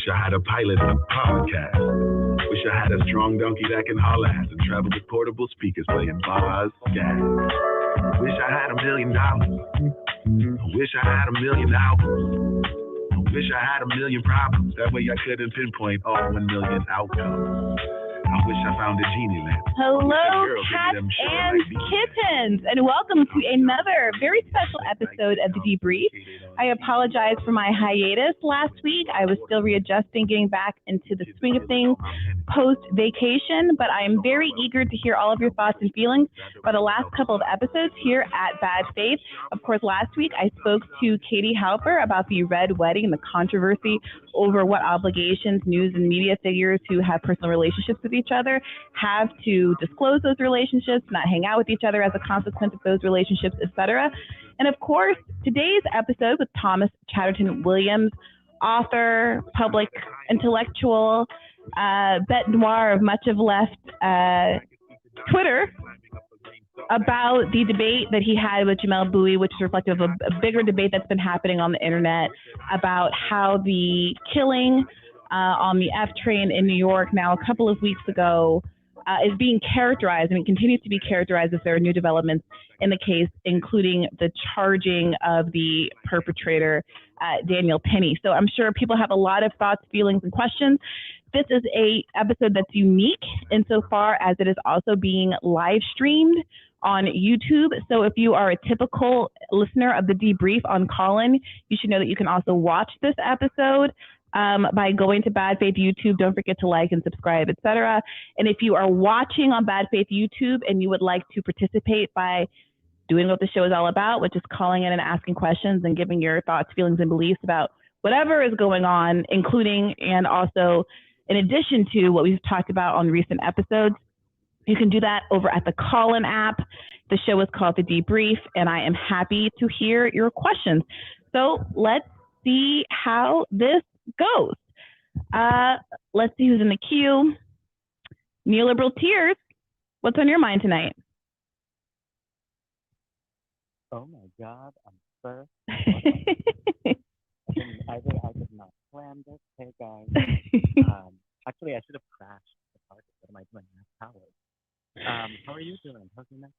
I had a pilot in a podcast. Wish I had a strong donkey that can haul ass and travel with portable speakers playing bars, gas. Wish I had $1 million. I wish I had 1 million albums. I wish I had 1 million problems. That way I couldn't pinpoint all 1 million outcomes. I wish I found a genie lamp. Hello, cats and kittens, and welcome to another very special episode of the DeBRIEF. I apologize for my hiatus last week. I was still readjusting, getting back into the swing of things post-vacation, but I am very eager to hear all of your thoughts and feelings about the last couple of episodes here at Bad Faith. Of course, last week I spoke to Katie Halper about the Red Wedding and the controversy over what obligations news and media figures who have personal relationships with each other have to disclose those relationships, not hang out with each other as a consequence of those relationships, etc. And of course, today's episode with Thomas Chatterton Williams, author, public intellectual, bête noire of much of left Twitter, about the debate that he had with Jamel Bowie, which is reflective of a bigger debate that's been happening on the internet about how the killing on the F train in New York now a couple of weeks ago is being characterized, and it continues to be characterized as there are new developments in the case, including the charging of the perpetrator, Daniel Penny. So I'm sure people have a lot of thoughts, feelings, and questions. This is a episode that's unique insofar as it is also being live streamed on YouTube. So if you are a typical listener of the DeBRIEF on Callin, you should know that you can also watch this episode by going to Bad Faith YouTube. Don't forget to like and subscribe, etc. And if you are watching on Bad Faith YouTube and you would like to participate by doing what the show is all about, which is calling in and asking questions and giving your thoughts, feelings, and beliefs about whatever is going on, including and also in addition to what we've talked about on recent episodes, you can do that over at the Callin app. The show is called The DeBRIEF, and I am happy to hear your questions. So let's see how this goes. Let's see who's in the queue. Neoliberal Tears, what's on your mind tonight? Oh my God, I'm first. I did not plan this. Hey guys. Actually, I should have crashed the party. What am I doing? How are you doing? How's your night?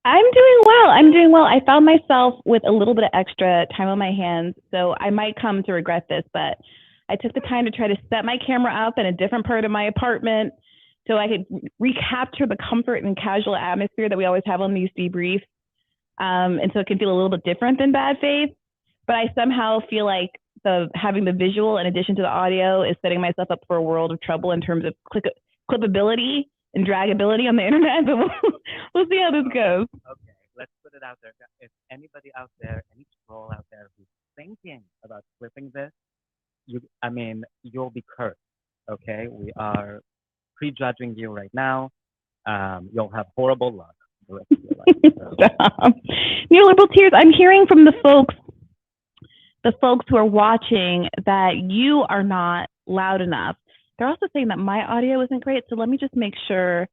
I'm doing well. I found myself with a little bit of extra time on my hands, so I might come to regret this, but I took the time to try to set my camera up in a different part of my apartment so I could recapture the comfort and casual atmosphere that we always have on these debriefs. And so it can feel a little bit different than Bad Faith, but I somehow feel like having the visual in addition to the audio is setting myself up for a world of trouble in terms of clippability and dragability on the internet, but we'll see how this goes. Okay, let's put it out there. If anybody out there, any troll out there who's thinking about clipping this, you'll be cursed, okay? We are prejudging you right now. You'll have horrible luck the rest of your life. Stop. Neoliberal Tears, I'm hearing from the folks who are watching that you are not loud enough. They're also saying that my audio isn't great, so let me just make sure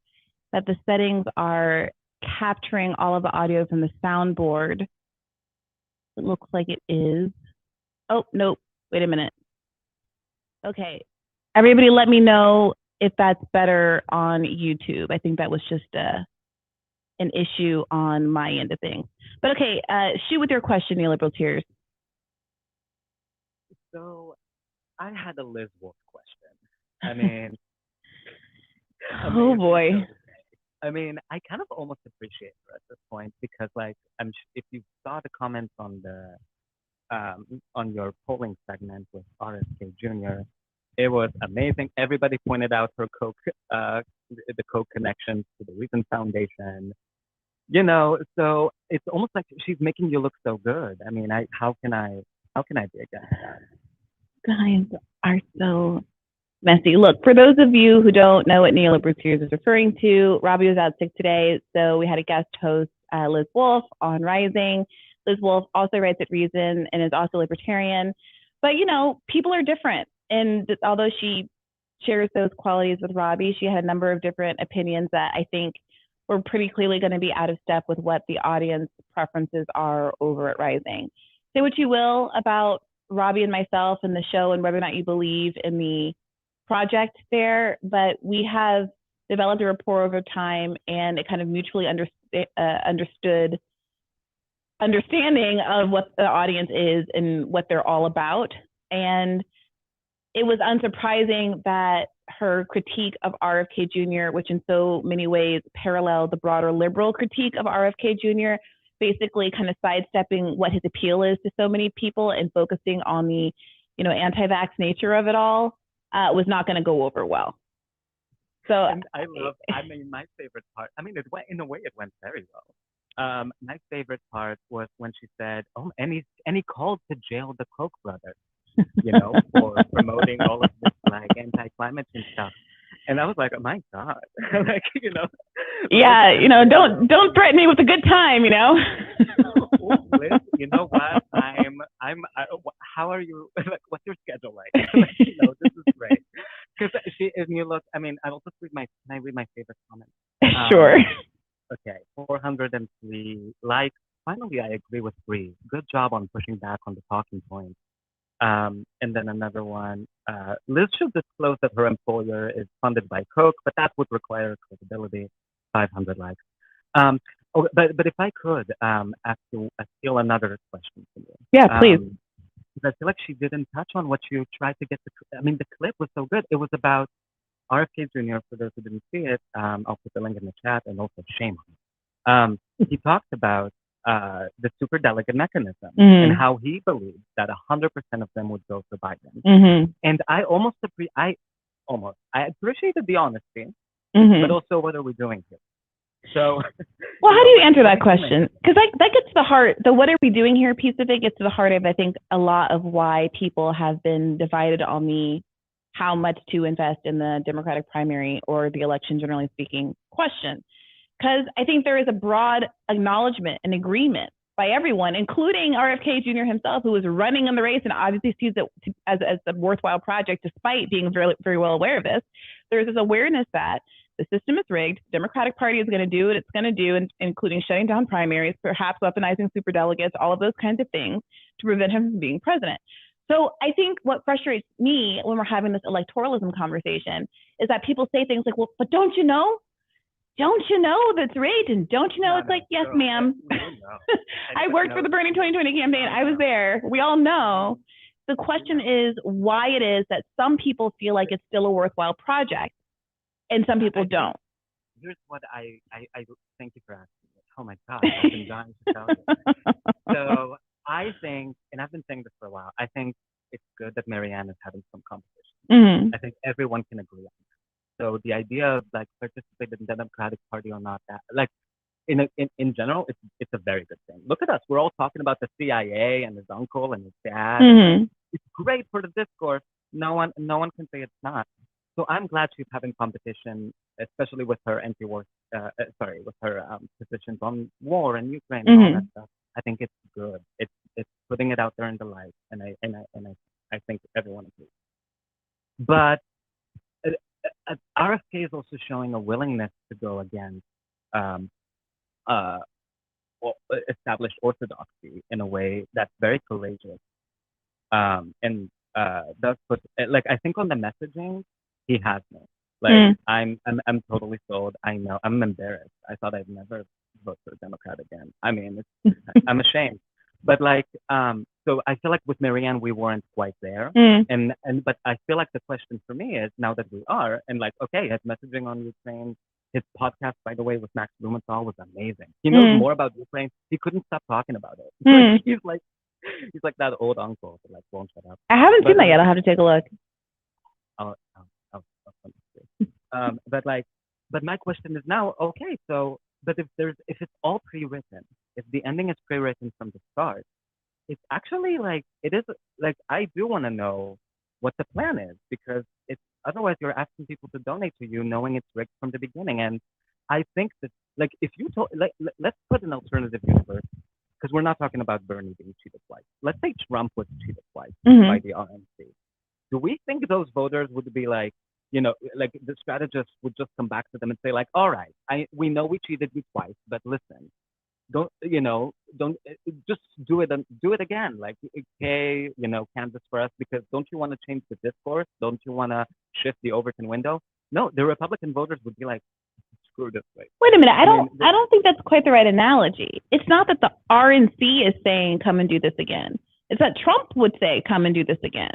that the settings are capturing all of the audio from the soundboard. It looks like it is. Oh, nope. Wait a minute. Okay. Everybody let me know if that's better on YouTube. I think that was just an issue on my end of things. But okay, shoot with your question, Neoliberal Tears. So I had a Liz Wolf question. Oh boy. I kind of almost appreciate her at this point because, if you saw the comments on your polling segment with RSK Jr., it was amazing. Everybody pointed out her the Coke connections to the Reason Foundation. So it's almost like she's making you look so good. How can I be against that? Guys are so messy. Look, for those of you who don't know what Neoliberal Tears is referring to, Robbie was out sick today, so we had a guest host, Liz Wolf, on Rising. Liz Wolf also writes at Reason and is also libertarian. But, people are different. And although she shares those qualities with Robbie, she had a number of different opinions that I think were pretty clearly going to be out of step with what the audience preferences are over at Rising. Say what you will about Robbie and myself and the show and whether or not you believe in the project there, but we have developed a rapport over time, and it kind of mutually understanding of what the audience is and what they're all about. And it was unsurprising that her critique of RFK Jr., which in so many ways paralleled the broader liberal critique of RFK Jr., basically kind of sidestepping what his appeal is to so many people and focusing on the, anti-vax nature of it all, was not going to go over well. So and my favorite part, in a way it went very well. My favorite part was when she said, and he called to jail the Koch brothers, for promoting all of this anti-climate change stuff. And I was like, oh my God, Yeah, don't threaten me with a good time, Liz, you know what? How are you? What's your schedule like? This is great. Because I will just read my favorite comment? Sure. Okay, 403 likes. Finally, I agree with Bree. Good job on pushing back on the talking points. And then another one, Liz should disclose that her employer is funded by Coke, but that would require credibility. 500 likes. But if I could ask you, steal another question from you. Yeah, please. I feel like she didn't touch on what you tried to get the clip was so good. It was about RFK Jr., for those who didn't see it. I'll put the link in the chat, and also shame on him. He talked about the superdelegate mechanism and how he believes that 100% of them would go for Biden. And I appreciated the honesty, but also what are we doing here? So, well, how do you answer that question? Because that gets to the heart. The "what are we doing here" piece of it gets to the heart of, I think, a lot of why people have been divided on the how much to invest in the Democratic primary or the election, generally speaking, question. Because I think there is a broad acknowledgement and agreement by everyone, including RFK Jr. himself, who was running in the race and obviously sees it as a worthwhile project, despite being very, very well aware of this. There's this awareness that the system is rigged. The Democratic Party is going to do what it's going to do, including shutting down primaries, perhaps weaponizing superdelegates, all of those kinds of things to prevent him from being president. So I think what frustrates me when we're having this electoralism conversation is that people say things like, well, but don't you know? Don't you know that's rigged? And don't you know? It's like, yes, ma'am. I worked for the Bernie 2020 campaign. I was there. We all know. The question is why it is that some people feel like it's still a worthwhile project and some people don't. Here's what I thank you for asking me. Oh my God, I've been dying to tell you. So I think, and I've been saying this for a while, I think it's good that Marianne is having some competition. I think everyone can agree on that. So the idea of participate in the Democratic Party or not, that in general, it's a very good thing. Look at us. We're all talking about the CIA and his uncle and his dad. It's great for the discourse. No one can say it's not. So I'm glad she's having competition, especially with her anti-war, with her positions on war and Ukraine and all that stuff. I think it's good. It's putting it out there in the light, and I think everyone agrees. But RFK is also showing a willingness to go against established orthodoxy in a way that's very courageous, and does put I think on the messaging he has me. I'm totally sold. I know I'm embarrassed. I thought I'd never vote for a Democrat again. I'm ashamed. But so I feel like with Marianne we weren't quite there, but I feel like the question for me is now that we are, and okay, his messaging on Ukraine, his podcast, by the way, with Max Blumenthal was amazing. He knows more about Ukraine. He couldn't stop talking about it. He's like that old uncle that won't shut up. I haven't seen that yet. I'll have to take a look. But my question is now, okay, so but if it's all pre-written, if the ending is pre-written from the start, it's actually it is I do want to know what the plan is, because it's otherwise you're asking people to donate to you knowing it's rigged from the beginning. And I think that if you told let's put an alternative universe, because we're not talking about Bernie being cheated twice. Let's say Trump was cheated twice by the RNC. Do we think those voters would be the strategists would just come back to them and say all right, we know we cheated you twice, but listen, don't don't just do it again. Like, okay, canvas for us, because don't you want to change the discourse? Don't you want to shift the Overton window? No, the Republican voters would be like, screw this way. Wait a minute. I don't think that's quite the right analogy. It's not that the RNC is saying come and do this again. It's that Trump would say come and do this again.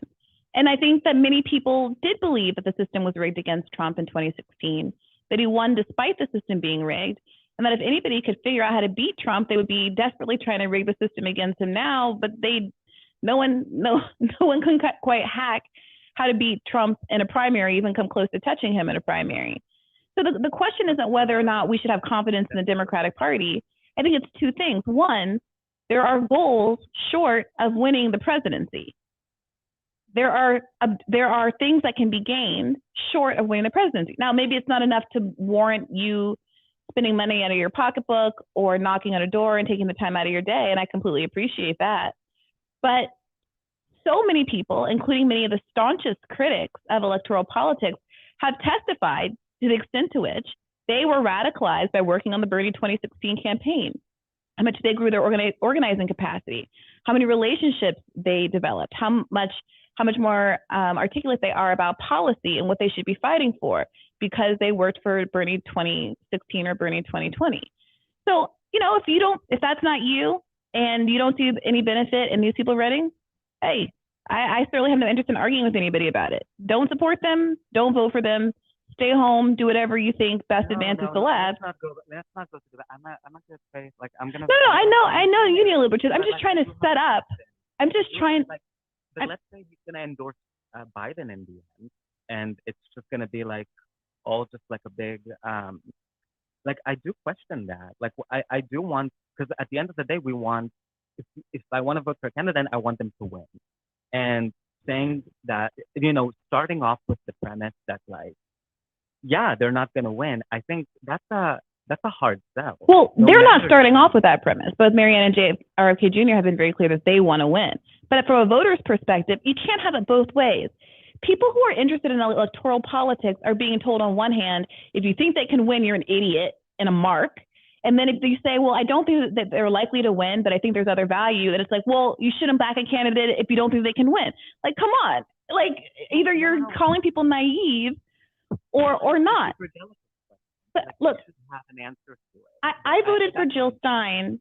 And I think that many people did believe that the system was rigged against Trump in 2016, that he won despite the system being rigged, and that if anybody could figure out how to beat Trump, they would be desperately trying to rig the system against him now, but no one can quite hack how to beat Trump in a primary, even come close to touching him in a primary. So the question isn't whether or not we should have confidence in the Democratic Party. I think it's two things. One, there are goals short of winning the presidency. There are things that can be gained short of winning the presidency. Now, maybe it's not enough to warrant you spending money out of your pocketbook or knocking on a door and taking the time out of your day, and I completely appreciate that. But so many people, including many of the staunchest critics of electoral politics, have testified to the extent to which they were radicalized by working on the Bernie 2016 campaign, how much they grew their organizing capacity, how many relationships they developed, how much more articulate they are about policy and what they should be fighting for because they worked for Bernie 2016 or Bernie 2020. So, if that's not you and you don't see any benefit in these people running, hey, I certainly have no interest in arguing with anybody about it. Don't support them. Don't vote for them. Stay home. Do whatever you think best advances the left. Let's not go through that. I'm not going to say, like, I'm going to. No, I know you need a libertarian. I'm just trying to set up. I'm just trying. But let's say he's going to endorse Biden in the end, and it's just going to be like all just like a big, like, I do question that. Like, I do want, because at the end of the day, we want, if I want to vote for a candidate, I want them to win. And saying that, starting off with the premise that, like, yeah, they're not going to win, I think that's a hard sell. Well, they're not starting off with that premise. Both Marianne and RFK Jr. have been very clear that they want to win. But from a voter's perspective, you can't have it both ways. People who are interested in electoral politics are being told on one hand, if you think they can win, you're an idiot and a mark. And then if you say, well, I don't think that they're likely to win, but I think there's other value, then it's like, well, you shouldn't back a candidate if you don't think they can win. Like, come on. Like, either you're calling people naive or not. But look, I voted for Jill Stein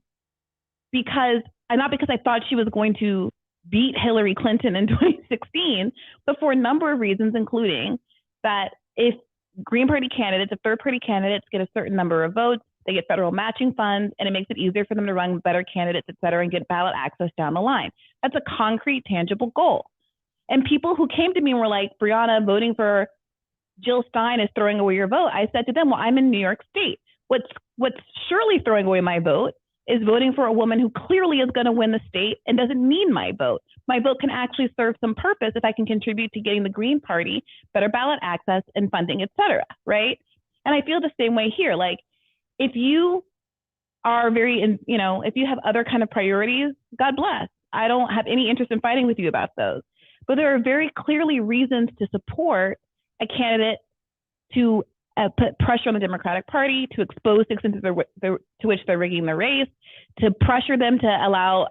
not because I thought she was going to beat Hillary Clinton in 2016, but for a number of reasons, including that if Green Party candidates, if third party candidates get a certain number of votes, they get federal matching funds, and it makes it easier for them to run better candidates, et cetera, and get ballot access down the line. That's a concrete, tangible goal. And people who came to me and were like, Brianna, voting for Jill Stein is throwing away your vote. I said to them, well, I'm in New York State. What's surely throwing away my vote is voting for a woman who clearly is going to win the state and doesn't need my vote. My vote can actually serve some purpose if I can contribute to getting the Green Party better ballot access and funding, et cetera, right? And I feel the same way here. Like, if you are if you have other kind of priorities, God bless. I don't have any interest in fighting with you about those. But there are very clearly reasons to support a candidate to put pressure on the Democratic Party, to expose the extent to which they're rigging the race, to pressure them to allow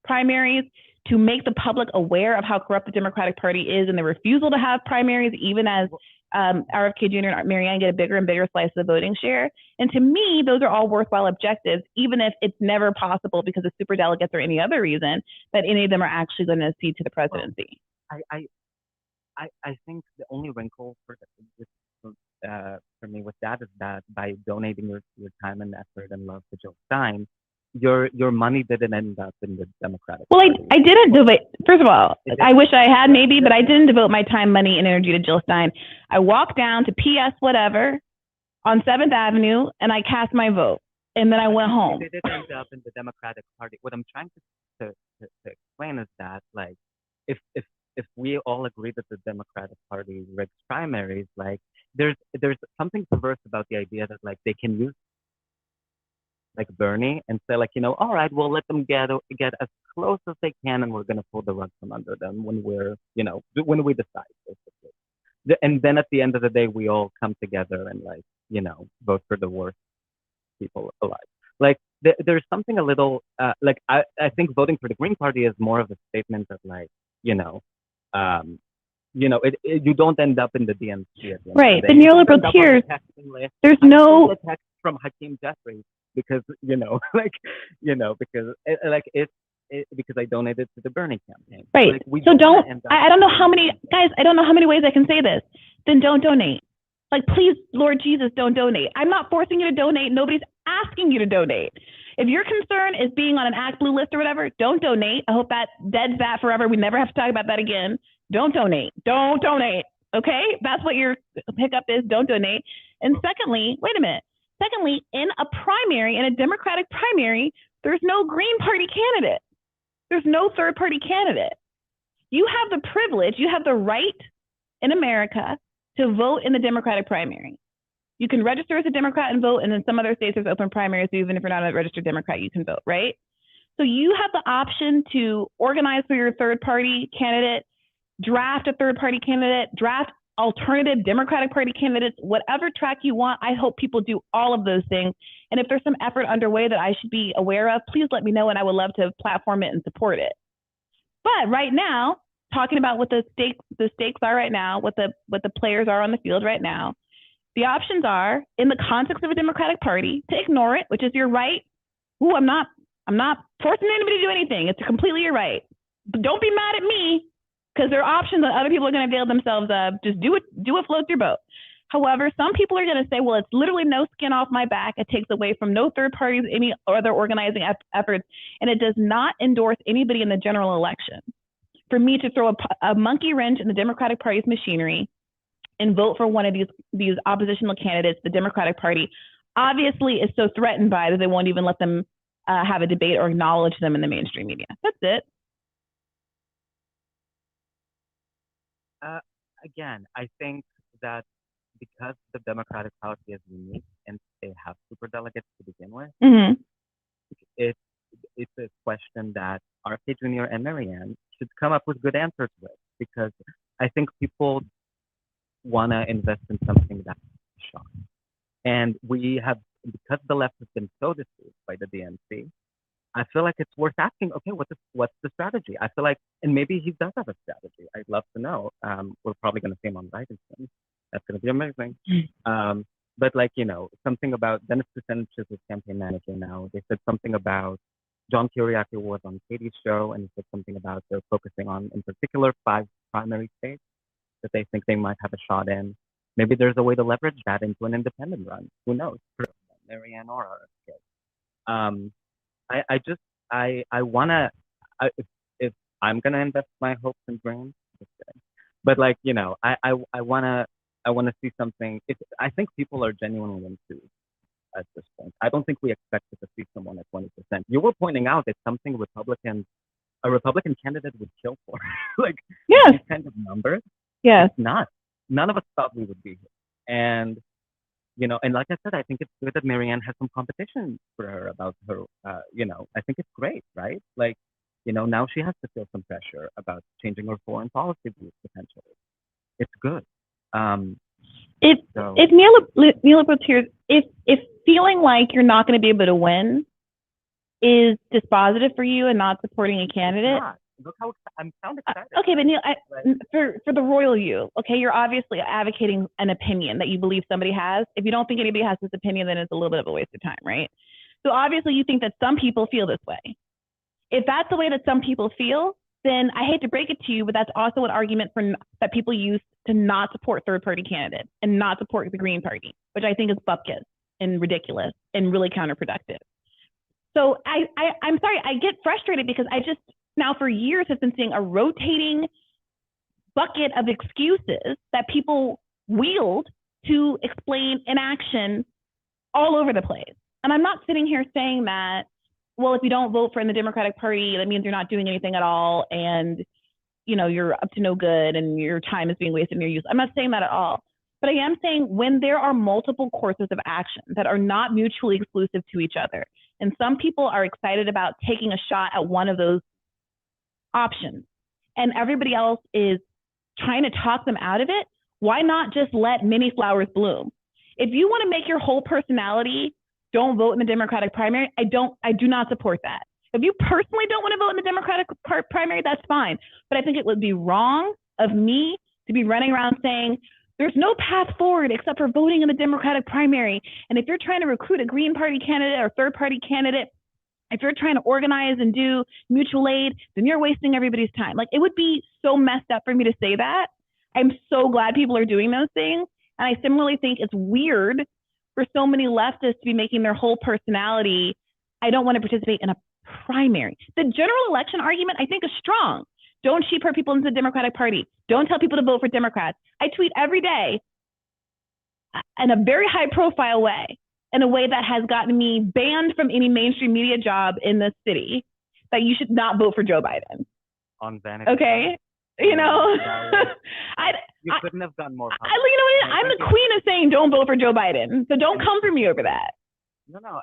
primaries, to make the public aware of how corrupt the Democratic Party is and the refusal to have primaries, even as RFK Jr. and Marianne get a bigger and bigger slice of the voting share. And to me, those are all worthwhile objectives, even if it's never possible because of superdelegates or any other reason that any of them are actually going to cede to the presidency. Well, I think the only wrinkle for me with that is that by donating your time and effort and love to Jill Stein, your money didn't end up in the Democratic Party. I didn't devote. First of all, I wish I had maybe, but I didn't devote my time, money, and energy to Jill Stein. I walked down to PS whatever on 7th Avenue and I cast my vote, and then I went home. It didn't end up in the Democratic Party. What I'm trying to explain is that, like, if we all agree that the Democratic Party rigs primaries, like, there's something perverse about the idea that, like, they can use, like, Bernie and say, like, all right, we'll let them get as close as they can, and we're going to pull the rug from under them when when we decide, basically. And then at the end of the day, we all come together and, like, vote for the worst people alive. Like there's something a little like I think voting for the Green Party is more of a statement of like, um, you don't end up in the DNC at the end Right. of The day. You don't neoliberal end up on the tears, texting list. there's I no, see the text from Hakeem Jeffries because like because because I donated to the Bernie campaign. right. Like we So don't end up I don't know how in many, guys, I don't know how many ways I can say this. Then don't donate. Like, please, Lord Jesus, don't donate. I'm not forcing you to donate. Nobody's asking you to donate. If your concern is being on an Act Blue list or whatever, don't donate. I hope that deads that forever. We never have to talk about that again. Don't donate. Don't donate. Okay? That's what your hiccup is. Don't donate. And secondly, wait a minute. Secondly, in a primary, in a Democratic primary, there's no Green Party candidate. There's no third party candidate. You have the privilege, you have the right in America to vote in the Democratic primary. You can register as a Democrat and vote, and in some other states there's open primaries, so even if you're not a registered Democrat, you can vote, right? So you have the option to organize for your third party candidate, draft a third party candidate, draft alternative Democratic Party candidates, whatever track you want. I hope people do all of those things. And if there's some effort underway that I should be aware of, please let me know, and I would love to platform it and support it. But right now, talking about what the stakes are right now, what the players are on the field right now, the options are, in the context of a Democratic Party, to ignore it, which is your right. Ooh, I'm not forcing anybody to do anything. It's completely your right. But don't be mad at me, because there are options that other people are going to avail themselves of. Just do what floats your boat. However, some people are going to say, well, it's literally no skin off my back. It takes away from no third parties, any other organizing efforts, and it does not endorse anybody in the general election. For me to throw a monkey wrench in the Democratic Party's machinery and vote for one of these oppositional candidates, the Democratic Party, obviously is so threatened by that they won't even let them have a debate or acknowledge them in the mainstream media. That's it. Again, I think that because the Democratic Party is unique and they have superdelegates to begin with, it's a question that RK Jr. and Marianne should come up with good answers with, because I think people want to invest in something that's shot. And we have, because the left has been so deceived by the DNC, I feel like it's worth asking, okay, what's the strategy? I feel like, and maybe he does have a strategy. I'd love to know. We're probably going to see him on writing soon. That's going to be amazing. But like, something about Dennis Kucinich is his campaign manager now. They said something about John Kiriakou was on Katie's show, and he said something about they're focusing on, in particular, 5 primary states that they think they might have a shot in. Maybe there's a way to leverage that into an independent run. Who knows? Marianne or RFK. I wanna, if I'm gonna invest my hopes and dreams, but like, I wanna see something. I think people are genuinely enthused at this point. I don't think we expected to see someone at 20%. You were pointing out it's something a Republican candidate would kill for. Like, yes. These kind of numbers. Yes. It's not. None of us thought we would be here. And and like I said, I think it's good that Marianne has some competition for her about her, I think it's great, right? Like, now she has to feel some pressure about changing her foreign policy views potentially. It's good. If neoliberal tears, if feeling like you're not going to be able to win is dispositive for you and not supporting a candidate. Look how I'm sound excited. Okay, but Neil, for the royal you, okay, you're obviously advocating an opinion that you believe somebody has. If you don't think anybody has this opinion, then it's a little bit of a waste of time, right? So obviously you think that some people feel this way. If that's the way that some people feel, then I hate to break it to you, but that's also an argument that people use to not support third-party candidates and not support the Green Party, which I think is bupkis and ridiculous and really counterproductive. So I'm sorry, I get frustrated because I just now for years have been seeing a rotating bucket of excuses that people wield to explain inaction all over the place. And I'm not sitting here saying that, well, if you don't vote for in the Democratic Party, that means you're not doing anything at all and you're up to no good and your time is being wasted and your use. I'm not saying that at all. But I am saying when there are multiple courses of action that are not mutually exclusive to each other, and some people are excited about taking a shot at one of those options, and everybody else is trying to talk them out of it, why not just let many flowers bloom? If you want to make your whole personality don't vote in the Democratic primary, I do not support that. If you personally don't want to vote in the Democratic primary, that's fine. But I think it would be wrong of me to be running around saying, there's no path forward except for voting in the Democratic primary. And if you're trying to recruit a Green Party candidate or third party candidate, if you're trying to organize and do mutual aid, then you're wasting everybody's time. Like, it would be so messed up for me to say that. I'm so glad people are doing those things. And I similarly think it's weird for so many leftists to be making their whole personality, I don't want to participate in a primary. The general election argument, I think, is strong. Don't sheep-herd people into the Democratic Party. Don't tell people to vote for Democrats. I tweet every day in a very high-profile way, in a way that has gotten me banned from any mainstream media job in this city, that you should not vote for Joe Biden. On vanity. Okay? You know? You couldn't have done more. I'm the queen of saying don't vote for Joe Biden. So don't come for me over that. No,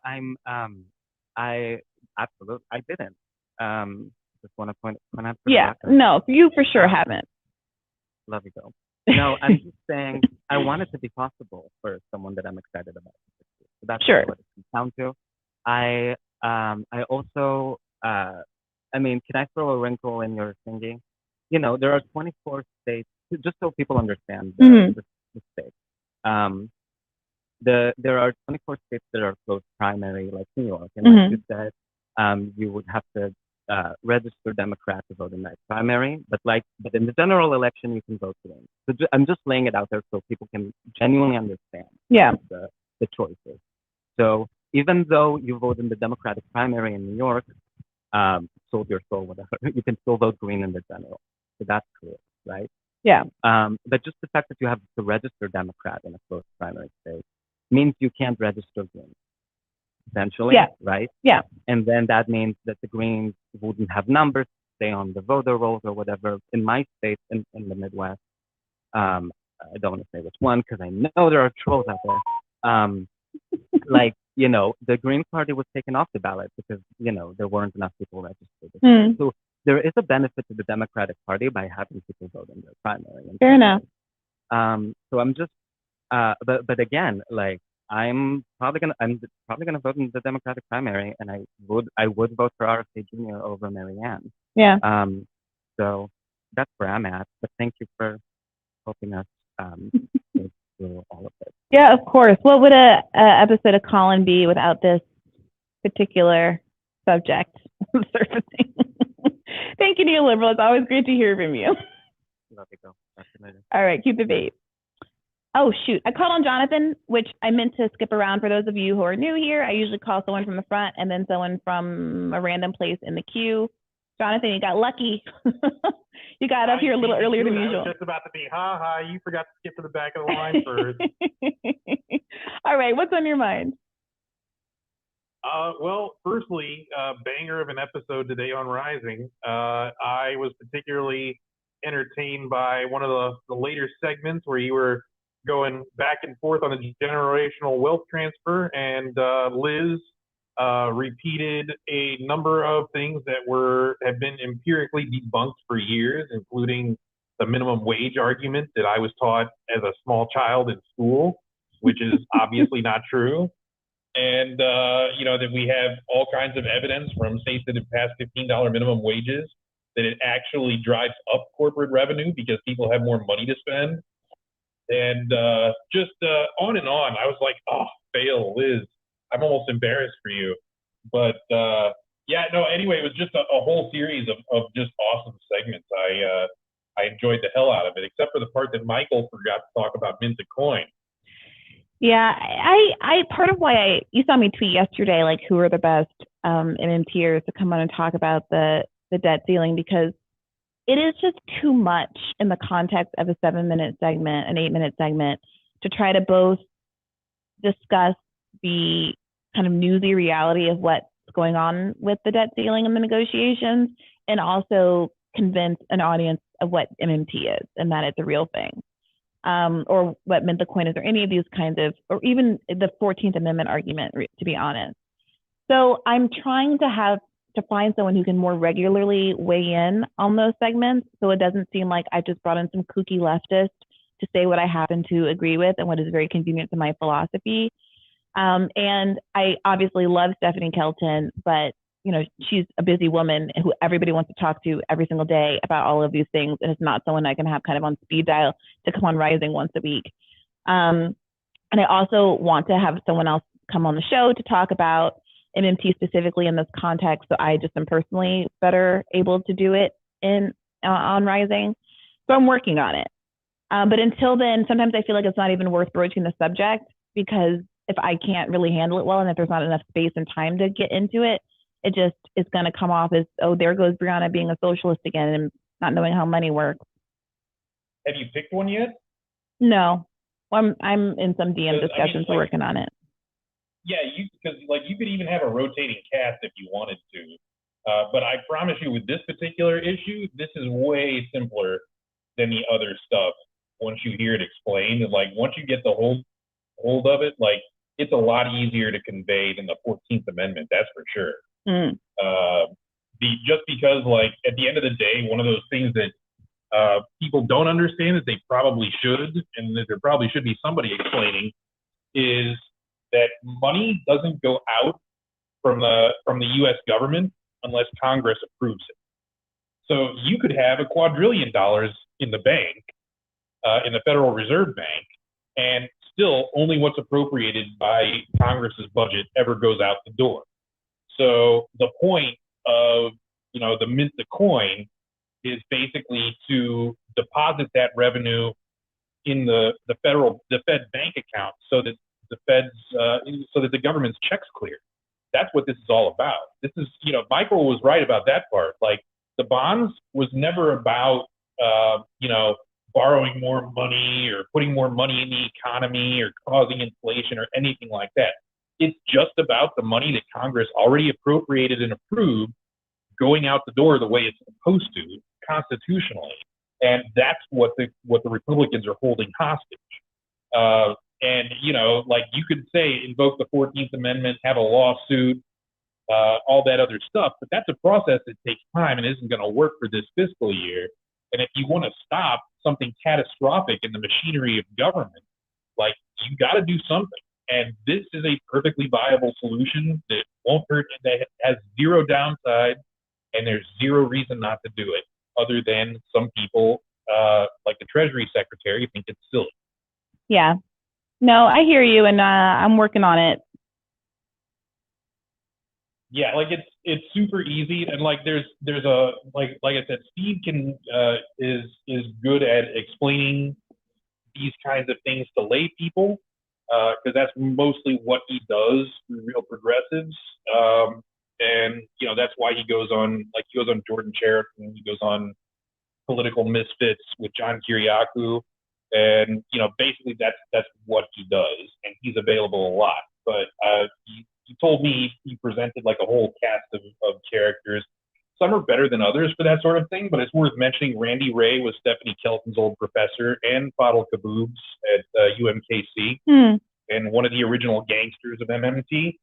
I absolutely, I didn't. Just want to point out. Yeah, no, you for sure haven't. Love you, though. No, I'm just saying I want it to be possible for someone that I'm excited about. So that's sure what it comes down to. I also, I mean, can I throw a wrinkle in your thinking? You know, there are 24 states, just so people understand the states. There are 24 states that are closed primary, like New York, and like you said, you would have to register Democrat to vote in that primary, but in the general election, you can vote Green. So I'm just laying it out there so people can genuinely understand the choices. So even though you vote in the Democratic primary in New York, sold your soul, whatever, you can still vote Green in the general. So that's clear, right? Yeah. But just the fact that you have to register Democrat in a closed primary state means you can't register Green, essentially, right? Yeah. And then that means that the Greens wouldn't have numbers to stay on the voter rolls or whatever. In my state, in the Midwest, I don't want to say which one because I know there are trolls out there. Like, you know, the Green Party was taken off the ballot because, you know, there weren't enough people registered. So there is a benefit to the Democratic Party by having people vote in their primary. Fair enough. So I'm just, but again, like, I'm probably gonna vote in the Democratic primary, and I would vote for RFK Jr. over Marianne. Yeah. So that's where I'm at. But thank you for helping us think through all of it. Yeah, of course. What would a episode of Colin be without this particular subject surfacing? Thank you, neoliberal. It's always great to hear from you. Love you, girl. Talk to you later. All right, keep the bait. Oh, shoot. I called on Jonathan, which I meant to skip around for those of you who are new here. I usually call someone from the front and then someone from a random place in the queue. Jonathan, you got lucky. You got up here a little earlier than usual. I was just about to be, you forgot to skip to the back of the line first. All right, what's on your mind? Well, firstly, banger of an episode today on Rising. I was particularly entertained by one of the later segments where you were going back and forth on the generational wealth transfer, and Liz repeated a number of things that have been empirically debunked for years, including the minimum wage argument that I was taught as a small child in school, which is obviously not true. And, that we have all kinds of evidence from states that have passed $15 minimum wages that it actually drives up corporate revenue because people have more money to spend. And just on and on. I was like, fail, Liz. I'm almost embarrassed for you. But, anyway, it was just a whole series of just awesome segments. I enjoyed the hell out of it, except for the part that Michael forgot to talk about mint a coin. Yeah, I part of why you saw me tweet yesterday, like, who are the best MMTers to come on and talk about the debt ceiling, because it is just too much in the context of a 7-minute segment, an 8-minute segment, to try to both discuss the kind of newsy reality of what's going on with the debt ceiling and the negotiations, and also convince an audience of what MMT is and that it's a real thing. Or what mint the coin is, or any of these kinds of, or even the 14th Amendment argument, to be honest. So I'm trying to find someone who can more regularly weigh in on those segments, so it doesn't seem like I just brought in some kooky leftist to say what I happen to agree with and what is very convenient to my philosophy. And I obviously love Stephanie Kelton, but she's a busy woman who everybody wants to talk to every single day about all of these things, and it's not someone I can have kind of on speed dial to come on Rising once a week. And I also want to have someone else come on the show to talk about MMT specifically in this context, so I just am personally better able to do it on Rising. So I'm working on it. But until then, sometimes I feel like it's not even worth broaching the subject, because if I can't really handle it well, and if there's not enough space and time to get into it, it just is going to come off as, oh, there goes Brianna being a socialist again and not knowing how money works. Have you picked one yet? No. Well, I'm in some DM discussions, working on it. Yeah, because you could even have a rotating cast if you wanted to. But I promise you, with this particular issue, this is way simpler than the other stuff. Once you hear it explained, once you get the hold of it, it's a lot easier to convey than the 14th Amendment. That's for sure. Just because, at the end of the day, one of those things that people don't understand that they probably should, and that there probably should be somebody explaining, is that money doesn't go out from the U.S. government unless Congress approves it. So you could have $2 quadrillion in the bank, in the Federal Reserve Bank, and still only what's appropriated by Congress's budget ever goes out the door. So the point of the mint the coin is basically to deposit that revenue in the Fed bank account, so that the government's checks clear. That's what this is all about. This is, Michael was right about that part. The bonds was never about, borrowing more money or putting more money in the economy or causing inflation or anything like that. It's just about the money that Congress already appropriated and approved going out the door the way it's supposed to constitutionally. And that's what the Republicans are holding hostage. And, you could say invoke the 14th Amendment, have a lawsuit, all that other stuff, but that's a process that takes time and isn't going to work for this fiscal year. And if you want to stop something catastrophic in the machinery of government, you got to do something. And this is a perfectly viable solution that won't hurt, that has zero downside, and there's zero reason not to do it, other than some people, like the Treasury Secretary, think it's silly. Yeah. No, I hear you, and I'm working on it. Yeah, it's super easy, and there's a like I said, Steve is good at explaining these kinds of things to lay people, because that's mostly what he does through Real Progressives, and that's why he goes on Jordan Chatterton, he goes on Political Misfits with John Kiriakou, and basically that's what he does, and he's available a lot. But he told me he presented a whole cast of characters. Some are better than others for that sort of thing, but it's worth mentioning Randy Ray was Stephanie Kelton's old professor, and Fadl Kaboobs at UMKC, and one of the original gangsters of MMT.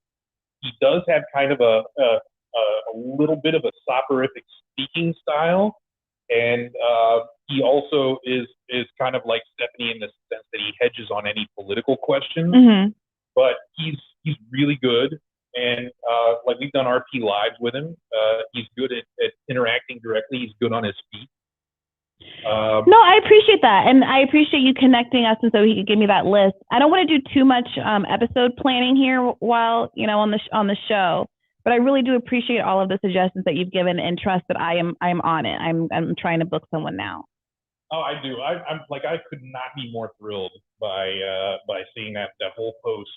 He does have kind of a little bit of a soporific speaking style, and he also is kind of like Stephanie in the sense that he hedges on any political questions. But he's really good, and we've done RP Lives with him. He's good at interacting directly. He's good on his feet. No, I appreciate that, and I appreciate you connecting us, and so he could give me that list. I don't want to do too much episode planning here while on the show, but I really do appreciate all of the suggestions that you've given, and trust that I'm on it. I'm trying to book someone now. Oh, I do. I'm I could not be more thrilled by seeing that whole post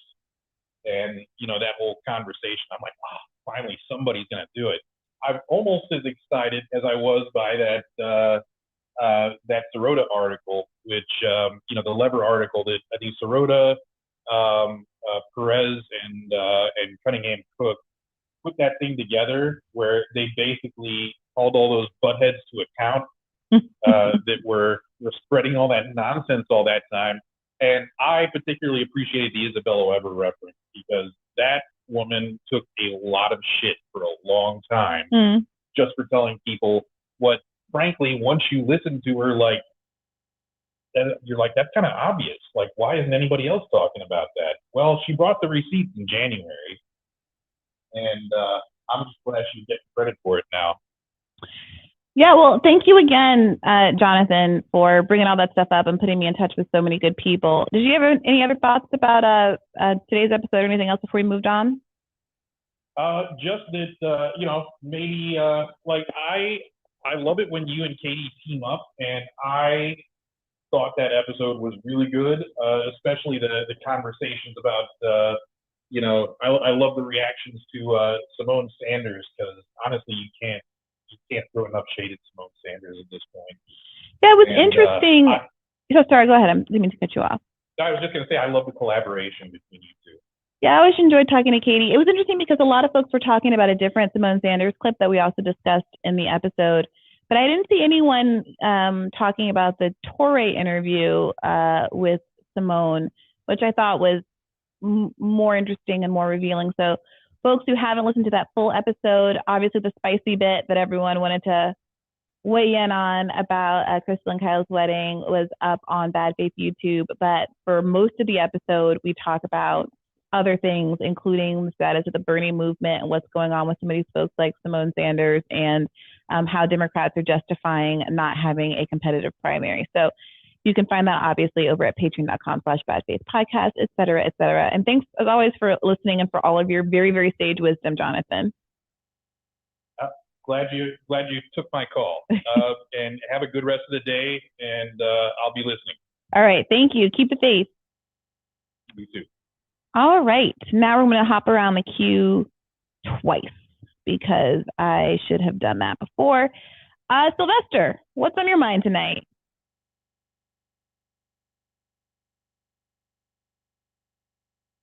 and that whole conversation. I'm like, oh, finally somebody's gonna do it. I'm almost as excited as I was by that Sirota article, which the Lever article that I think Sirota, Perez, and Cunningham Cook put that thing together, where they basically called all those buttheads to account that were spreading all that nonsense all that time. And I particularly appreciated the Isabella Weber reference, because that woman took a lot of shit for a long time just for telling people what, frankly, once you listen to her you're like, that's kind of obvious. Like, why isn't anybody else talking about that? Well, she brought the receipts in January, and I'm just glad she's getting credit for it now. Yeah, well, thank you again, Jonathan, for bringing all that stuff up and putting me in touch with so many good people. Did you have any other thoughts about today's episode or anything else before we moved on? Just that, maybe like I love it when you and Katie team up, and I thought that episode was really good, especially the conversations about, I love the reactions to Simone Sanders, because honestly, you can't throw enough shade at Simone Sanders at this point. Yeah, it was interesting. Sorry, go ahead. I didn't mean to cut you off. I was just going to say, I love the collaboration between you two. Yeah, I always enjoyed talking to Katie. It was interesting because a lot of folks were talking about a different Simone Sanders clip that we also discussed in the episode, but I didn't see anyone talking about the Torre interview with Simone, which I thought was more interesting and more revealing. So folks who haven't listened to that full episode, obviously the spicy bit that everyone wanted to weigh in on about Krystal and Kyle's wedding was up on Bad Faith YouTube, but for most of the episode, we talk about other things, including the status of the Bernie movement and what's going on with some of these folks like Simone Sanders, and how Democrats are justifying not having a competitive primary. So you can find that obviously over at patreon.com/badfaithpodcast, et cetera, et cetera. And thanks as always for listening and for all of your very, very sage wisdom, Jonathan. Glad you took my call. And have a good rest of the day, and I'll be listening. All right, thank you. Keep the faith. You too. All right, now we're going to hop around the queue twice because I should have done that before. Sylvester, what's on your mind tonight?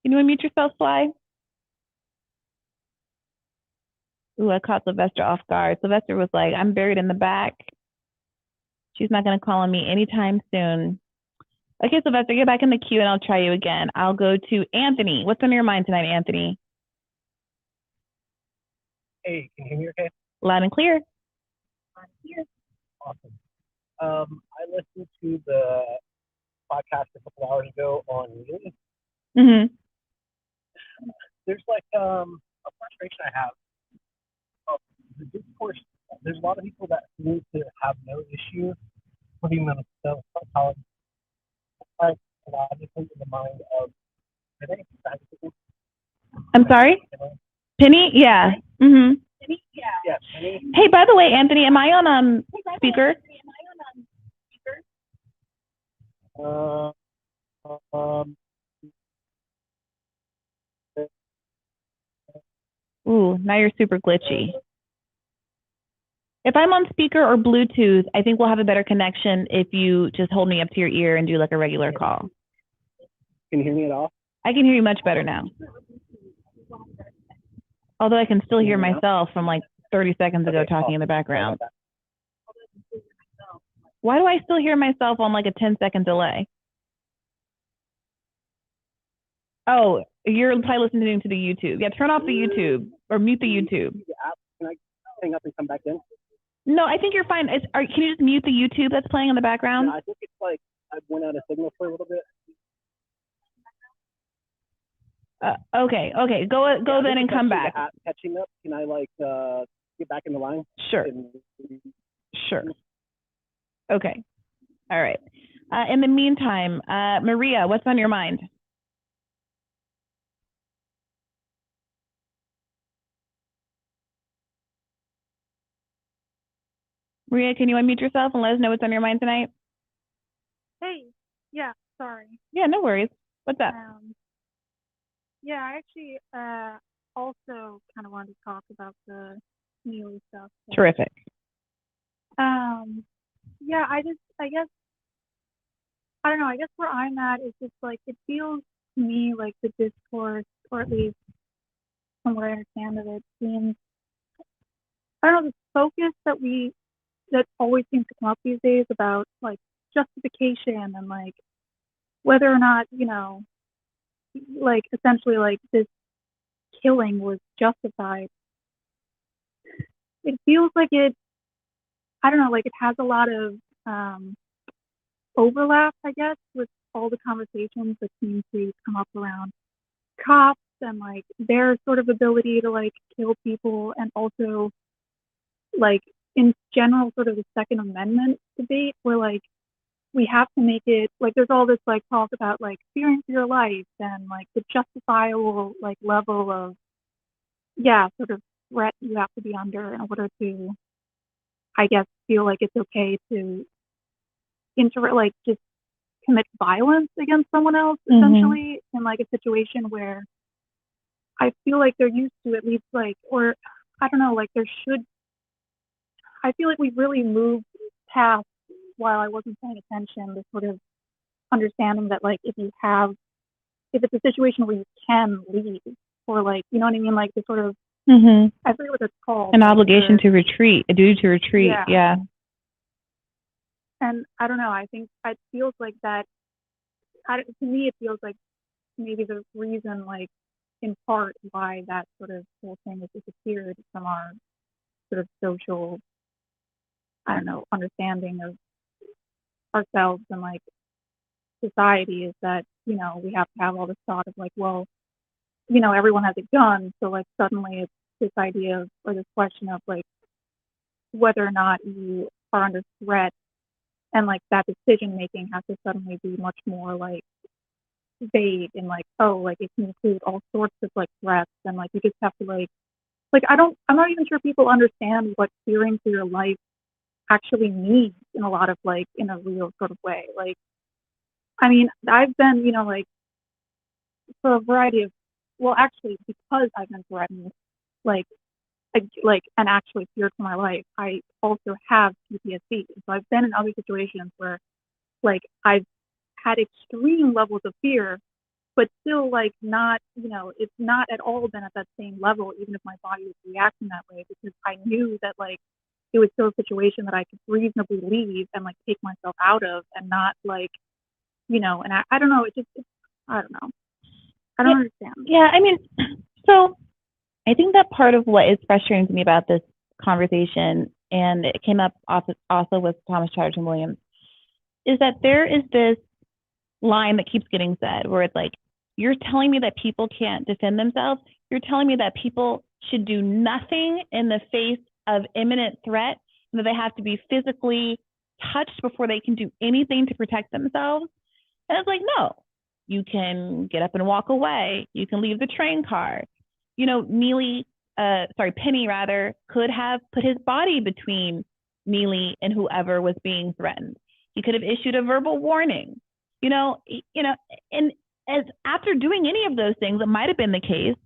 Can you unmute yourself, Sly? Ooh, I caught Sylvester off guard. Sylvester was like, I'm buried in the back. She's not going to call on me anytime soon. Okay, Sylvester, get back in the queue and I'll try you again. I'll go to Anthony. What's on your mind tonight, Anthony? Hey, can you hear me okay? Loud and clear. Awesome. I listened to the podcast a couple hours ago on Neely. Mm-hmm. There's like a frustration I have. The discourse, there's a lot of people that seem to have no issue putting themselves psychologically in the mind of I'm sorry? Penny? Yeah. Mm-hmm. Yeah, Penny. Hey, by the way, Anthony, am I on speaker? Ooh, now you're super glitchy. If I'm on speaker or Bluetooth, I think we'll have a better connection if you just hold me up to your ear and do like a regular call. Can you hear me at all? I can hear you much better now. Although I can still hear myself from like 30 seconds ago talking in the background. Why do I still hear myself on like a 10-second delay? Oh, you're probably listening to the YouTube. Yeah, turn off the YouTube or mute the YouTube. Can I hang up and come back in? No, I think you're fine. Can you just mute the YouTube that's playing in the background? I think it's like I went out of signal for a little bit. Okay. Go then and come back. Catching up. Can I get back in the line? Sure. Sure. Okay. All right. In the meantime, Maria, what's on your mind? Maria, can you unmute yourself and let us know what's on your mind tonight? Hey, yeah, sorry. Yeah, no worries. What's up? Yeah, I actually also kind of wanted to talk about the Neely stuff. So. Terrific. Yeah, I guess, I don't know, I guess where I'm at is just like, it feels to me like the discourse, or at least from what I understand of it, seems, I don't know, the focus that always seems to come up these days about like justification and like whether or not, like essentially like this killing was justified. It feels like it, I don't know, like it has a lot of overlap, I guess, with all the conversations that seem to come up around cops and like their sort of ability to like kill people, and also like in general sort of the Second Amendment debate where like we have to make it like there's all this like talk about like fearing for your life and like the justifiable like level of sort of threat you have to be under in order to, I guess, feel like it's okay to like just commit violence against someone else essentially in like a situation where I feel like they're used to at least like, or I don't know, like I feel like we've really moved past, while I wasn't paying attention, the sort of understanding that like if it's a situation where you can leave, or like, you know what I mean, like the sort of I forget what it's called, an like obligation to retreat, a duty to retreat. Yeah. And I don't know, I think it feels like that. To me, it feels like maybe the reason, like in part, why that sort of whole thing has disappeared from our sort of social, I don't know, understanding of ourselves and like society is that, you know, we have to have all this thought of like, well, you know, everyone has a gun, so like suddenly it's this idea of, or this question of like whether or not you are under threat, and like that decision making has to suddenly be much more like vague and like, oh, like it can include all sorts of like threats, and like you just have to like I'm not even sure people understand what fearing for your life actually means in a lot of like in a real sort of way. Like, I mean, I've been, you know, like for a variety of, well, actually, because I've been threatened, like, and actually feared for my life, I also have PTSD. So I've been in other situations where, like, I've had extreme levels of fear, but still, like, not, you know, it's not at all been at that same level, even if my body was reacting that way, because I knew that, like, it was still a situation that I could reasonably leave and, like, take myself out of, and not, like, you know, and I don't know, I don't know. I don't understand. Yeah, I mean, so I think that part of what is frustrating to me about this conversation, and it came up also with Thomas Chatterton Williams, is that there is this line that keeps getting said where it's like, you're telling me that people can't defend themselves. You're telling me that people should do nothing in the face of imminent threat, and that they have to be physically touched before they can do anything to protect themselves. And it's like, no, you can get up and walk away. You can leave the train car. You know, Penny rather, could have put his body between Neely and whoever was being threatened. He could have issued a verbal warning. You know, and as after doing any of those things, it might have been the case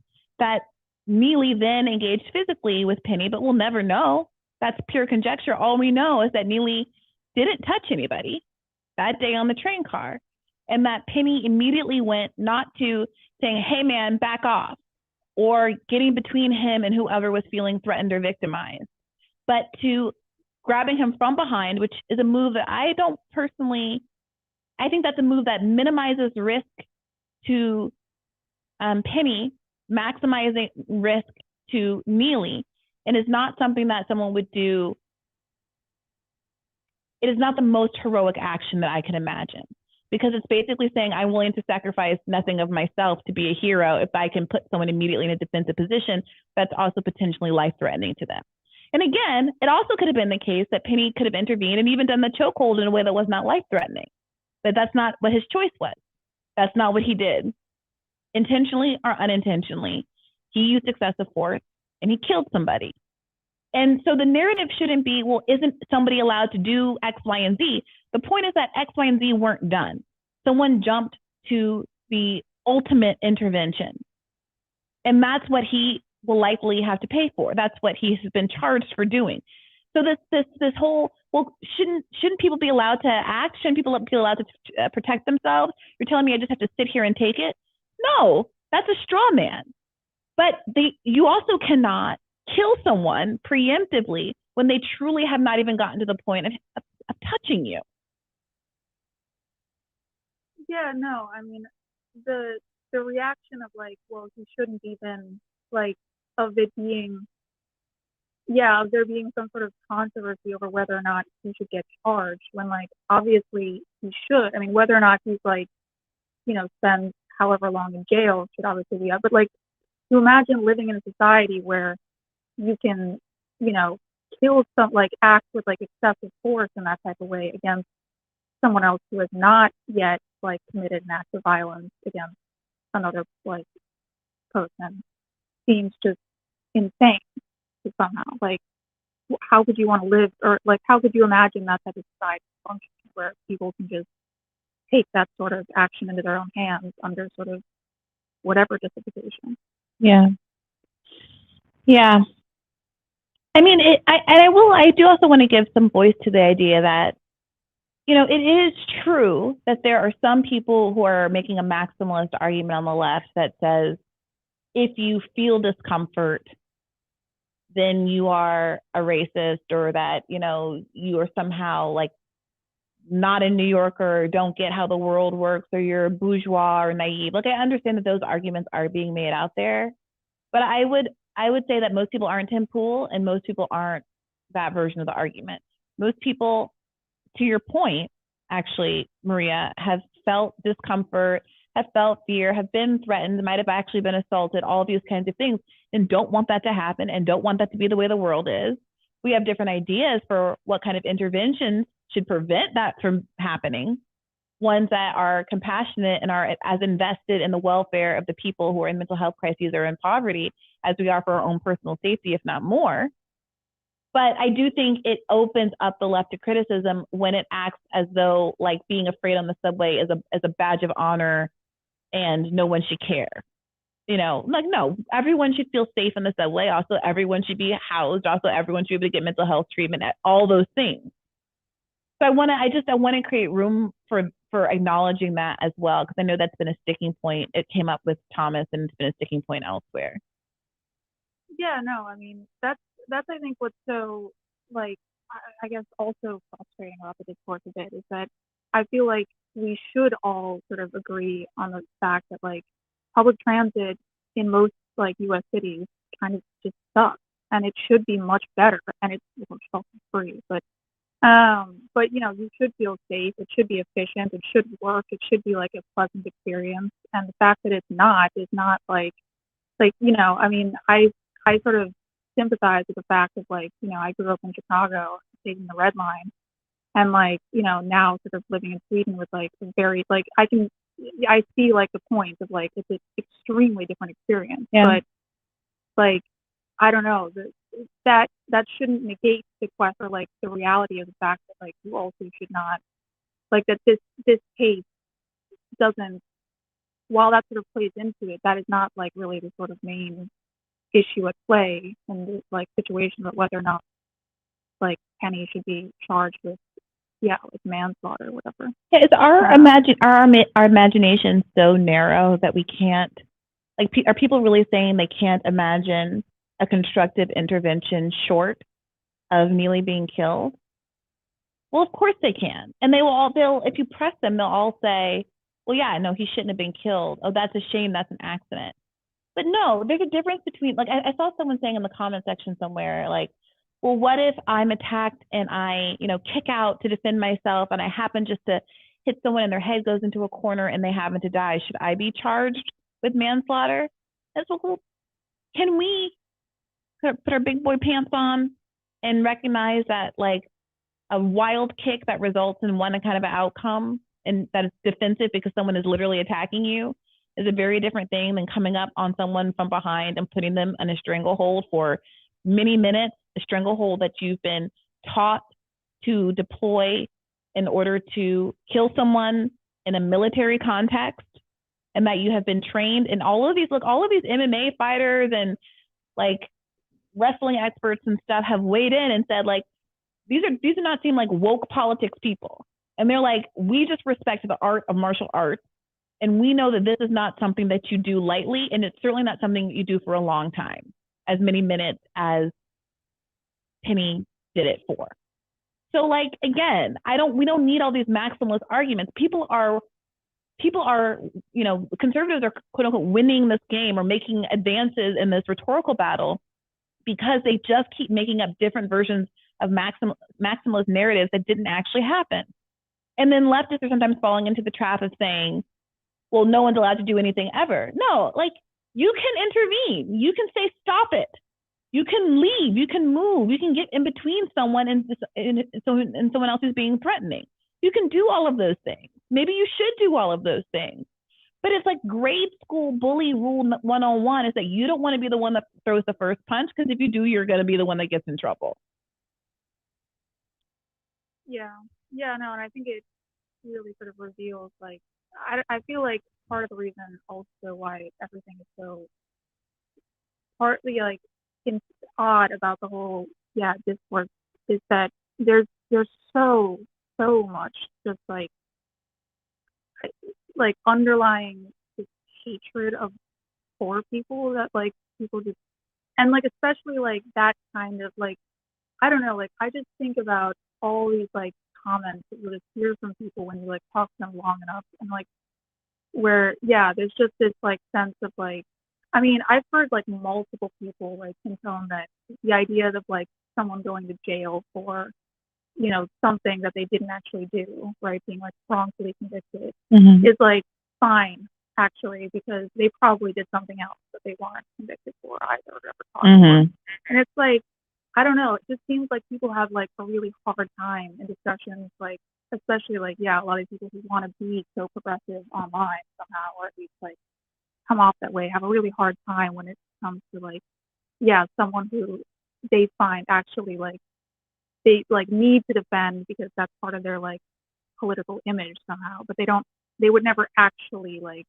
that Neely then engaged physically with Penny, but we'll never know. That's pure conjecture. All we know is that Neely didn't touch anybody that day on the train car, and that Penny immediately went not to saying, hey man, back off, or getting between him and whoever was feeling threatened or victimized, but to grabbing him from behind, which is a move that I think that's a move that minimizes risk to Penny, maximizing risk to Neely, and is not something that someone would do. It is not the most heroic action that I can imagine, because it's basically saying I'm willing to sacrifice nothing of myself to be a hero if I can put someone immediately in a defensive position that's also potentially life-threatening to them. And again, it also could have been the case that Penny could have intervened and even done the chokehold in a way that was not life-threatening. But that's not what his choice was. That's not what he did. Intentionally or unintentionally, he used excessive force and he killed somebody. And so the narrative shouldn't be, well, isn't somebody allowed to do X, Y, and Z? The point is that X, Y, and Z weren't done. Someone jumped to the ultimate intervention. And that's what he will likely have to pay for. That's what he's been charged for doing. So this whole, well, shouldn't people be allowed to act? Shouldn't people be allowed to protect themselves? You're telling me I just have to sit here and take it? No, that's a straw man. But you also cannot kill someone preemptively when they truly have not even gotten to the point of touching you. Yeah, no, I mean, the reaction of like, well, he shouldn't even, like, of it being there being some sort of controversy over whether or not he should get charged when, like, obviously he should. I mean, whether or not he's, like, spends however long in jail should obviously be up. But, like, you imagine living in a society where you can, kill act with, like, excessive force in that type of way against someone else who has not yet, like, committed an act of violence against another, like, person seems just insane to somehow. Like, how could you want to live, or, like, how could you imagine that type of society functioning where people can just take that sort of action into their own hands under sort of whatever justification? Yeah. I mean, I do also want to give some voice to the idea that, it is true that there are some people who are making a maximalist argument on the left that says, if you feel discomfort, then you are a racist, or that, you are somehow, like, not a New Yorker, or don't get how the world works, or you're bourgeois or naive. Like, I understand that those arguments are being made out there, but I would say that most people aren't Tim Pool, and most people aren't that version of the argument. Most people, to your point, actually, Maria, have felt discomfort, have felt fear, have been threatened, might have actually been assaulted, all of these kinds of things, and don't want that to happen, and don't want that to be the way the world is. We have different ideas for what kind of interventions should prevent that from happening, ones that are compassionate and are as invested in the welfare of the people who are in mental health crises or in poverty as we are for our own personal safety, if not more. But I do think it opens up the left to criticism when it acts as though, like, being afraid on the subway is a badge of honor and no one should care. Like, no, everyone should feel safe in the subway. Also, everyone should be housed. Also, everyone should be able to get mental health treatment, all those things. So I want to create room for acknowledging that as well, because I know that's been a sticking point. It came up with Thomas, and it's been a sticking point elsewhere. Yeah, no, I mean, that's I think what's so, like, I guess also frustrating about the discourse a bit is that I feel like we should all sort of agree on the fact that, like, public transit in most, like, U.S. cities kind of just sucks, and it should be much better, and it's free, but you should feel safe. It should be efficient. It should work. It should be, like, a pleasant experience. And the fact that it's not is not like, I mean, I sort of sympathize with the fact of, like, I grew up in Chicago, taking the Red Line, and, like, now sort of living in Sweden with, like, very, like, I see, like, the point of, like, it's an extremely different experience. Yeah. But, like, I don't know, that shouldn't negate the question, or, like, the reality of the fact that, like, you also should not, like, that this case doesn't, while that sort of plays into it, that is not, like, really the sort of main issue at play in this, like, situation, but whether or not, like, Penny should be charged with, like, manslaughter or whatever. Yeah, is our imagination so narrow that we can't, like, are people really saying they can't imagine a constructive intervention short of Neely being killed? Well, of course they can. And they'll, if you press them, they'll all say, well, yeah, no, he shouldn't have been killed. Oh, that's a shame. That's an accident. But no, there's a difference between, like, I saw someone saying in the comment section somewhere, like, well, what if I'm attacked and I, kick out to defend myself, and I happen just to hit someone and their head goes into a corner and they happen to die? Should I be charged with manslaughter? That's well, can we put our big boy pants on and recognize that, like, a wild kick that results in one kind of outcome, and that is defensive because someone is literally attacking you, is a very different thing than coming up on someone from behind and putting them in a stranglehold for many minutes, a stranglehold that you've been taught to deploy in order to kill someone in a military context, and that you have been trained in all of these MMA fighters and, like, wrestling experts and stuff have weighed in and said, like, these do not seem like woke politics people. And they're like, we just respect the art of martial arts. And we know that this is not something that you do lightly, and it's certainly not something that you do for a long time, as many minutes as Penny did it for. So, like, again, we don't need all these maximalist arguments. People are, conservatives are, quote unquote, winning this game or making advances in this rhetorical battle because they just keep making up different versions of maximalist narratives that didn't actually happen. And then leftists are sometimes falling into the trap of saying, well, no one's allowed to do anything ever. No, like, you can intervene. You can say, stop it. You can leave. You can move. You can get in between someone and someone else who's being threatening. You can do all of those things. Maybe you should do all of those things. But it's like grade school bully rule 101 is that you don't want to be the one that throws the first punch, because if you do, you're going to be the one that gets in trouble. Yeah. Yeah, no, and I think it really sort of reveals, like, I feel like part of the reason also why everything is so partly, like, odd about the whole, discourse is that there's so much just, like underlying this hatred of poor people that, like, people just, and, like, especially, like, that kind of, like, I don't know, like, I just think about all these, like, comments that you just hear from people when you, like, talk to them long enough, and, like, where, there's just this, like, sense of, like, I mean, I've heard, like, multiple people, like, confirm that the idea of, like, someone going to jail for, you know, something that they didn't actually do, right, being, like, wrongfully convicted, is, like, fine, actually, because they probably did something else that they weren't convicted for either, or ever talked for. And it's, like, I don't know, it just seems like people have, like, a really hard time in discussions, like, especially, like, a lot of people who want to be so progressive online somehow, or at least, like, come off that way, have a really hard time when it comes to, like, someone who they find actually, like, they, like, need to defend because that's part of their, like, political image somehow, but they would never actually, like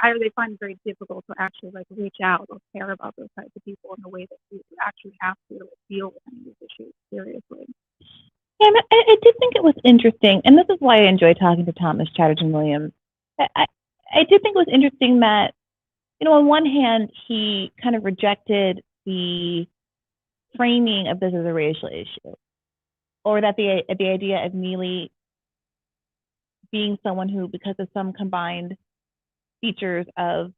either they find it very difficult to actually, like, reach out or care about those types of people in the way that you actually have to, like, deal with any of these issues seriously. Yeah, I did think it was interesting, and this is why I enjoy talking to Thomas Chatterton Williams. I did think it was interesting that, you know, on one hand, he kind of rejected the framing of this as a racial issue, or that the idea of Neely being someone who, because of some combined features of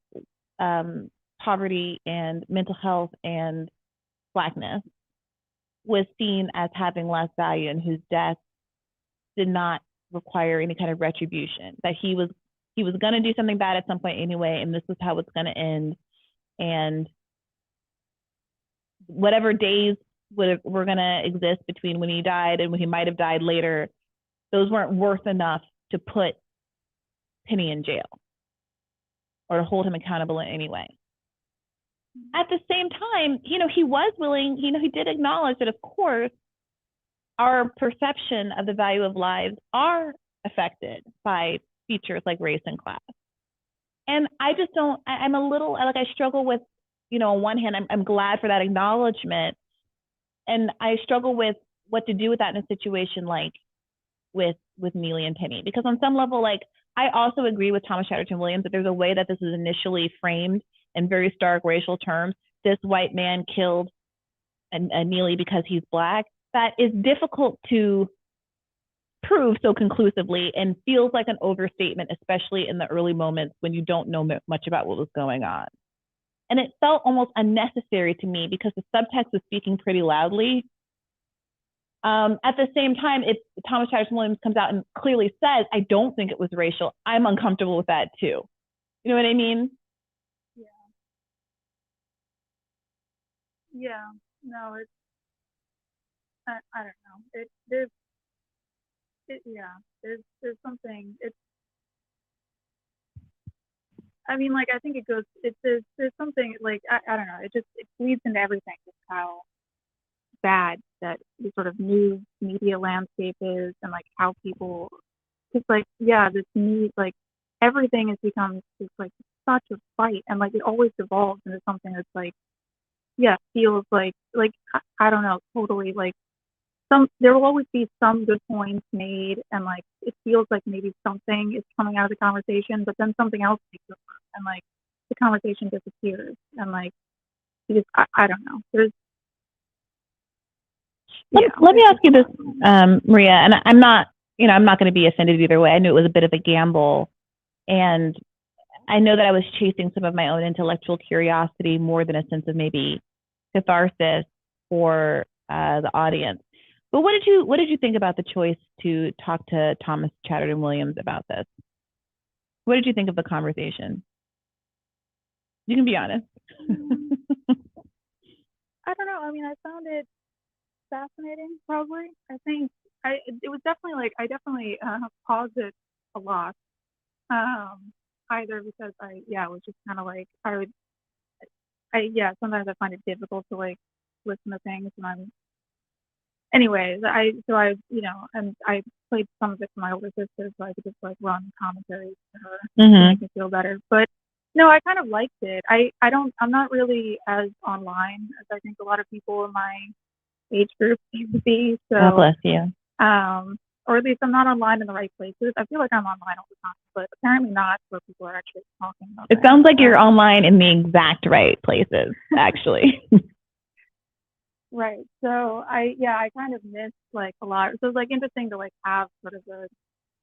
poverty and mental health and Blackness, was seen as having less value, and whose death did not require any kind of retribution, that he was going to do something bad at some point anyway, and this was how it's going to end, and whatever days were going to exist between when he died and when he might have died later, those weren't worth enough to put Penny in jail or to hold him accountable in any way. At the same time, you know, he was willing, you know, he did acknowledge that, of course, our perception of the value of lives are affected by features like race and class. And I just don't, I'm a little, like, I struggle with, you know, on one hand, I'm glad for that acknowledgement. And I struggle with what to do with that in a situation like with Neely and Penny. Because on some level, like, I also agree with Thomas Chatterton Williams that there's a way that this is initially framed in very stark racial terms. This white man killed a Neely because he's Black. That is difficult to prove so conclusively and feels like an overstatement, especially in the early moments when you don't know much about what was going on. And it felt almost unnecessary to me because the subtext was speaking pretty loudly. At the same time, if Thomas Chatterton Williams comes out and clearly says, I don't think it was racial, I'm uncomfortable with that too. You know what I mean? Yeah. No, it's, I don't know. There's something, I mean, like, I think it goes, there's something, like, I don't know, it bleeds into everything, just how bad that the sort of news media landscape is, and, like, how people, just, like, this need, like, everything has become just, like, such a fight, and, like, it always evolves into something that's, like, feels like, I don't know, totally, like, there will always be some good points made, and, like, it feels like maybe something is coming out of the conversation, but then something else takes over, and, like, the conversation disappears, and, like, I don't know. Let me ask you this, Maria, and I'm not going to be offended either way. I knew it was a bit of a gamble, and I know that I was chasing some of my own intellectual curiosity more than a sense of maybe catharsis for the audience. But what did you think about the choice to talk to Thomas Chatterton Williams about this? What did you think of the conversation? You can be honest. I don't know. I mean, I found it fascinating, probably. I think it was definitely like, I definitely paused it a lot. Either because it was just kind of like, sometimes I find it difficult to like listen to things and and I played some of it for my older sister, so I could just like run commentaries for her to make me feel better. But no, I kind of liked it. I'm not really as online as I think a lot of people in my age group seem to be. So God bless you. Or at least I'm not online in the right places. I feel like I'm online all the time, but apparently not where people are actually talking about it. Sounds like you're online in the exact right places, actually. Right. So I kind of missed like a lot. So it's like interesting to like have sort of a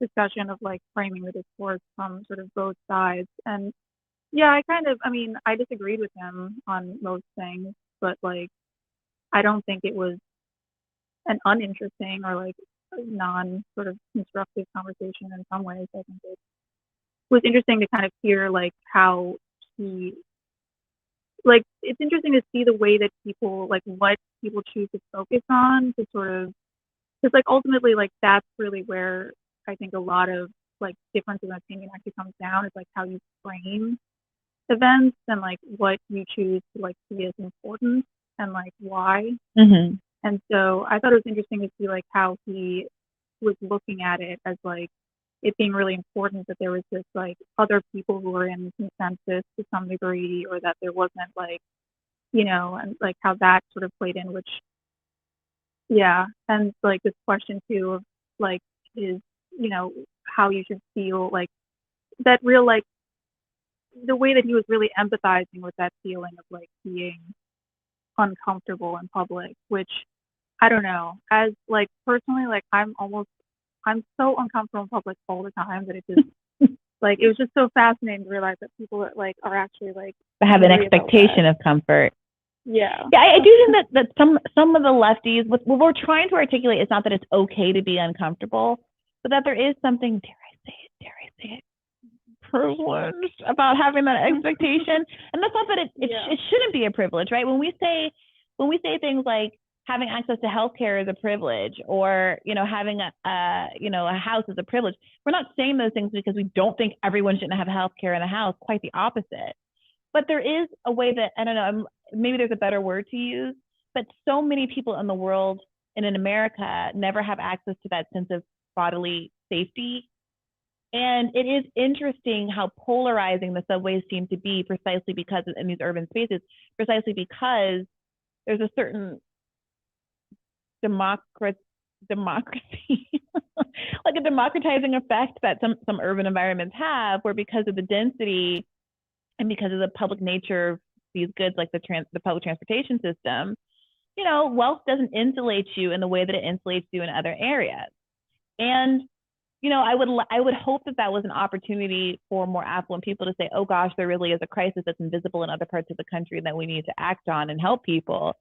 discussion of like framing the discourse from sort of both sides. And yeah, I disagreed with him on most things, but like I don't think it was an uninteresting or like non sort of constructive conversation in some ways. I think it was interesting to kind of hear like how it's interesting to see the way that people like what people choose to focus on to sort of, because like ultimately like that's really where I think a lot of like difference in opinion actually comes down, is like how you frame events and like what you choose to like see as important and like why. And so I thought it was interesting to see like how he was looking at it as like it being really important that there was this like other people who were in consensus to some degree, or that there wasn't like, and like how that sort of played in, which and like this question too of like is, how you should feel like that real like the way that he was really empathizing with that feeling of like being uncomfortable in public, which I don't know, as like personally, like I'm so uncomfortable in public all the time that it just like it was just so fascinating to realize that people like are actually like have an expectation of comfort. Yeah, I do think that some of the lefties, what we're trying to articulate is not that it's okay to be uncomfortable, but that there is something, dare I say it, privileged about having that expectation. And that's not that it shouldn't be a privilege, right? When we say things like having access to healthcare is a privilege, or having a house is a privilege, we're not saying those things because we don't think everyone shouldn't have healthcare in a house. Quite the opposite. But there is a way that, I don't know, maybe there's a better word to use, but so many people in the world and in America never have access to that sense of bodily safety. And it is interesting how polarizing the subways seem to be, precisely because in these urban spaces, precisely because there's a certain democracy, like a democratizing effect that some urban environments have, where because of the density and because of the public nature of these goods, like the public transportation system, wealth doesn't insulate you in the way that it insulates you in other areas. And I would hope that was an opportunity for more affluent people to say, oh gosh, there really is a crisis that's invisible in other parts of the country that we need to act on and help people.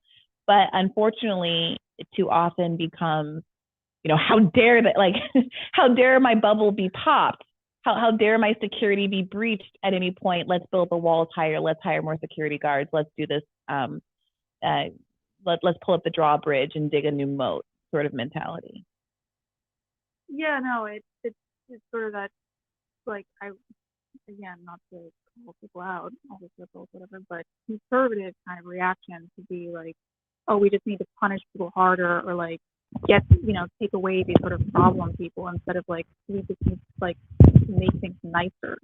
But unfortunately, it too often becomes, how dare that, like, how dare my bubble be popped? How dare my security be breached at any point? Let's build the walls higher. Let's hire more security guards. Let's do this. Let's pull up the drawbridge and dig a new moat sort of mentality. Yeah, no, it's sort of that, like, not to call people out, all this liberals, whatever, but conservative kind of reaction to be like, oh, we just need to punish people harder, or like take away these sort of problem people, instead of like we just need to like make things nicer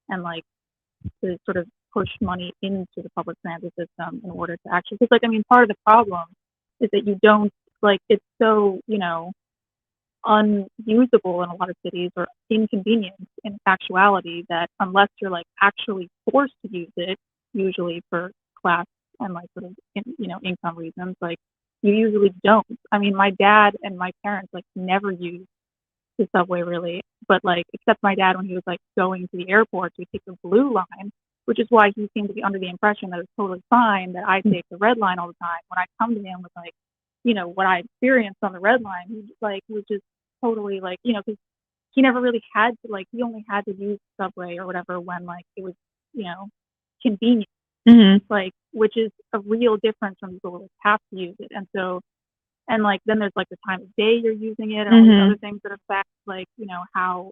and like to sort of push money into the public transit system in order to actually, because part of the problem is that you don't like, it's so unusable in a lot of cities, or inconvenient in actuality, that unless you're like actually forced to use it, usually for class and like sort of income reasons, like you usually don't. My dad and my parents like never used the subway really, but like except my dad when he was like going to the airport to take the blue line, which is why he seemed to be under the impression that it's totally fine that I take the red line all the time. When I come to him with like, you know, what I experienced on the red line, he like was just totally like, you know, because he never really had to like, he only had to use subway or whatever when like it was, you know, convenient, like, which is a real difference from people who have to use it. And so, and like then there's like the time of day you're using it and all these other things that affect like, you know, how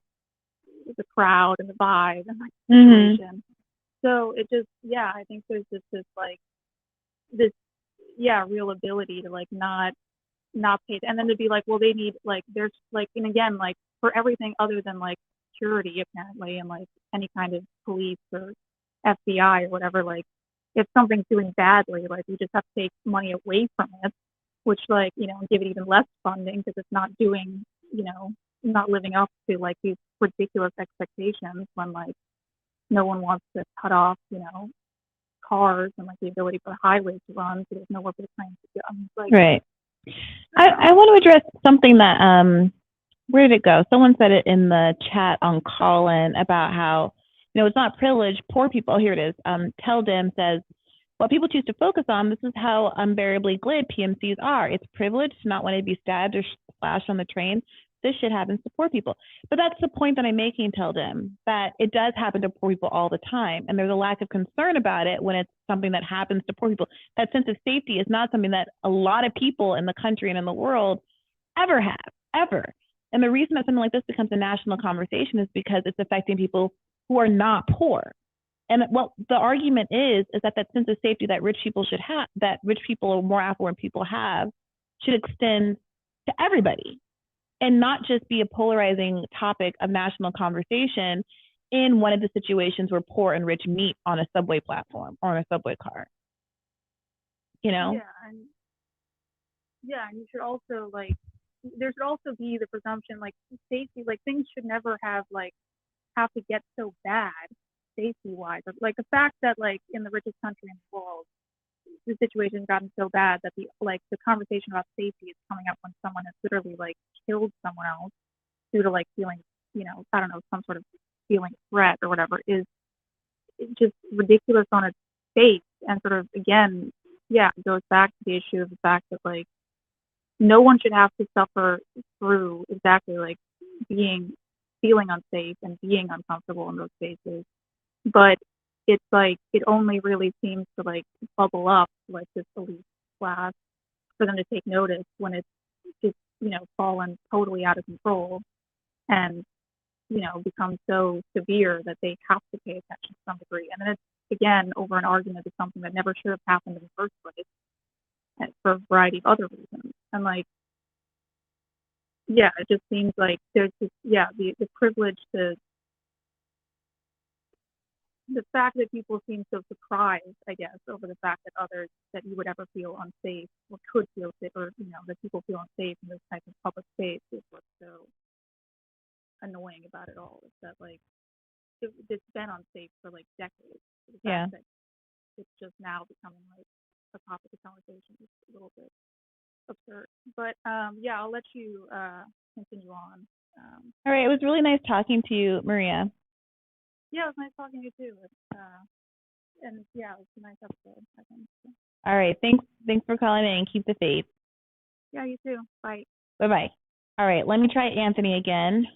the crowd and the vibe and like the situation. So it just, yeah, I think there's just this like this, yeah, real ability to like not pay, and then to be like, well, they need like there's like, and again, like for everything other than like security apparently and like any kind of police or FBI or whatever, like if something's doing badly, like you just have to take money away from it, which like, you know, give it even less funding because it's not doing, you know, not living up to like these ridiculous expectations when like no one wants to cut off, you know, cars and like the ability for the highways to run so there's nowhere for the trains to go. Like, right. I want to address something that where did it go? Someone said it in the chat on Call-In about how, you know, it's not privilege. Poor people, here it is. Teldem says, what people choose to focus on, this is how unbearably glib PMCs are. It's privilege to not want to be stabbed or splashed on the train. This shit happens to poor people. But that's the point that I'm making, Teldem, that it does happen to poor people all the time. And there's a lack of concern about it when it's something that happens to poor people. That sense of safety is not something that a lot of people in the country and in the world ever have, ever. And the reason that something like this becomes a national conversation is because it's affecting people who are not poor. And what the argument is that sense of safety that rich people should have, that rich people or more affluent people have, should extend to everybody and not just be a polarizing topic of national conversation in one of the situations where poor and rich meet on a subway platform or on a subway car. You know? Yeah, and you should also like, there should also be the presumption like safety, like things should never have to get so bad safety wise. Like the fact that like in the richest country in the world, the situation's gotten so bad that the conversation about safety is coming up when someone has literally like killed someone else due to like feeling, you know, I don't know, some sort of feeling threat or whatever, is just ridiculous on its face. And sort of again, yeah, it goes back to the issue of the fact that like no one should have to suffer through exactly like feeling unsafe and being uncomfortable in those spaces. But it's like it only really seems to like bubble up like this elite class for them to take notice when it's just, you know, fallen totally out of control and, you know, become so severe that they have to pay attention to some degree. And then it's again over an argument of something that never should have happened in the first place, and for a variety of other reasons. And like, yeah, it just seems like there's this, yeah, the privilege to the fact that people seem so surprised, I guess, over the fact that others, that you would ever feel unsafe or could feel safe, or, you know, that people feel unsafe in this type of public space is what's so annoying about it all. Is that like it's been unsafe for like decades. The fact that it's just now becoming like a topic of conversation is a little bit absurd. But yeah, I'll let you continue on. All right, it was really nice talking to you, Maria. Yeah, it was nice talking to you too. And yeah, it was a nice episode, I think. So. All right, thanks for calling in. Keep the faith. Yeah, you too. Bye. Bye-bye. All right, let me try Anthony again.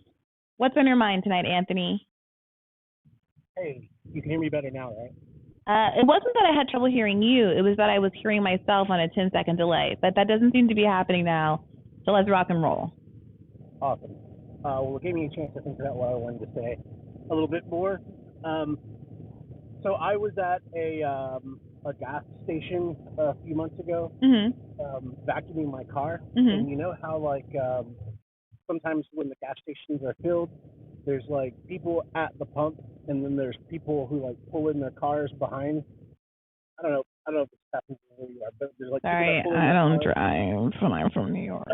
What's on your mind tonight, Anthony? Hey, you can hear me better now, right? It wasn't that I had trouble hearing you. It was that I was hearing myself on a 10-second delay. But that doesn't seem to be happening now. So let's rock and roll. Awesome. Well, it gave me a chance to think about what I wanted to say a little bit more. So I was at a gas station a few months ago, vacuuming my car, and you know how like sometimes when the gas stations are filled, there's like people at the pump, and then there's people who like pull in their cars behind. I don't know if it's happening where you are, but there's like sorry, I don't drive when I'm from New York.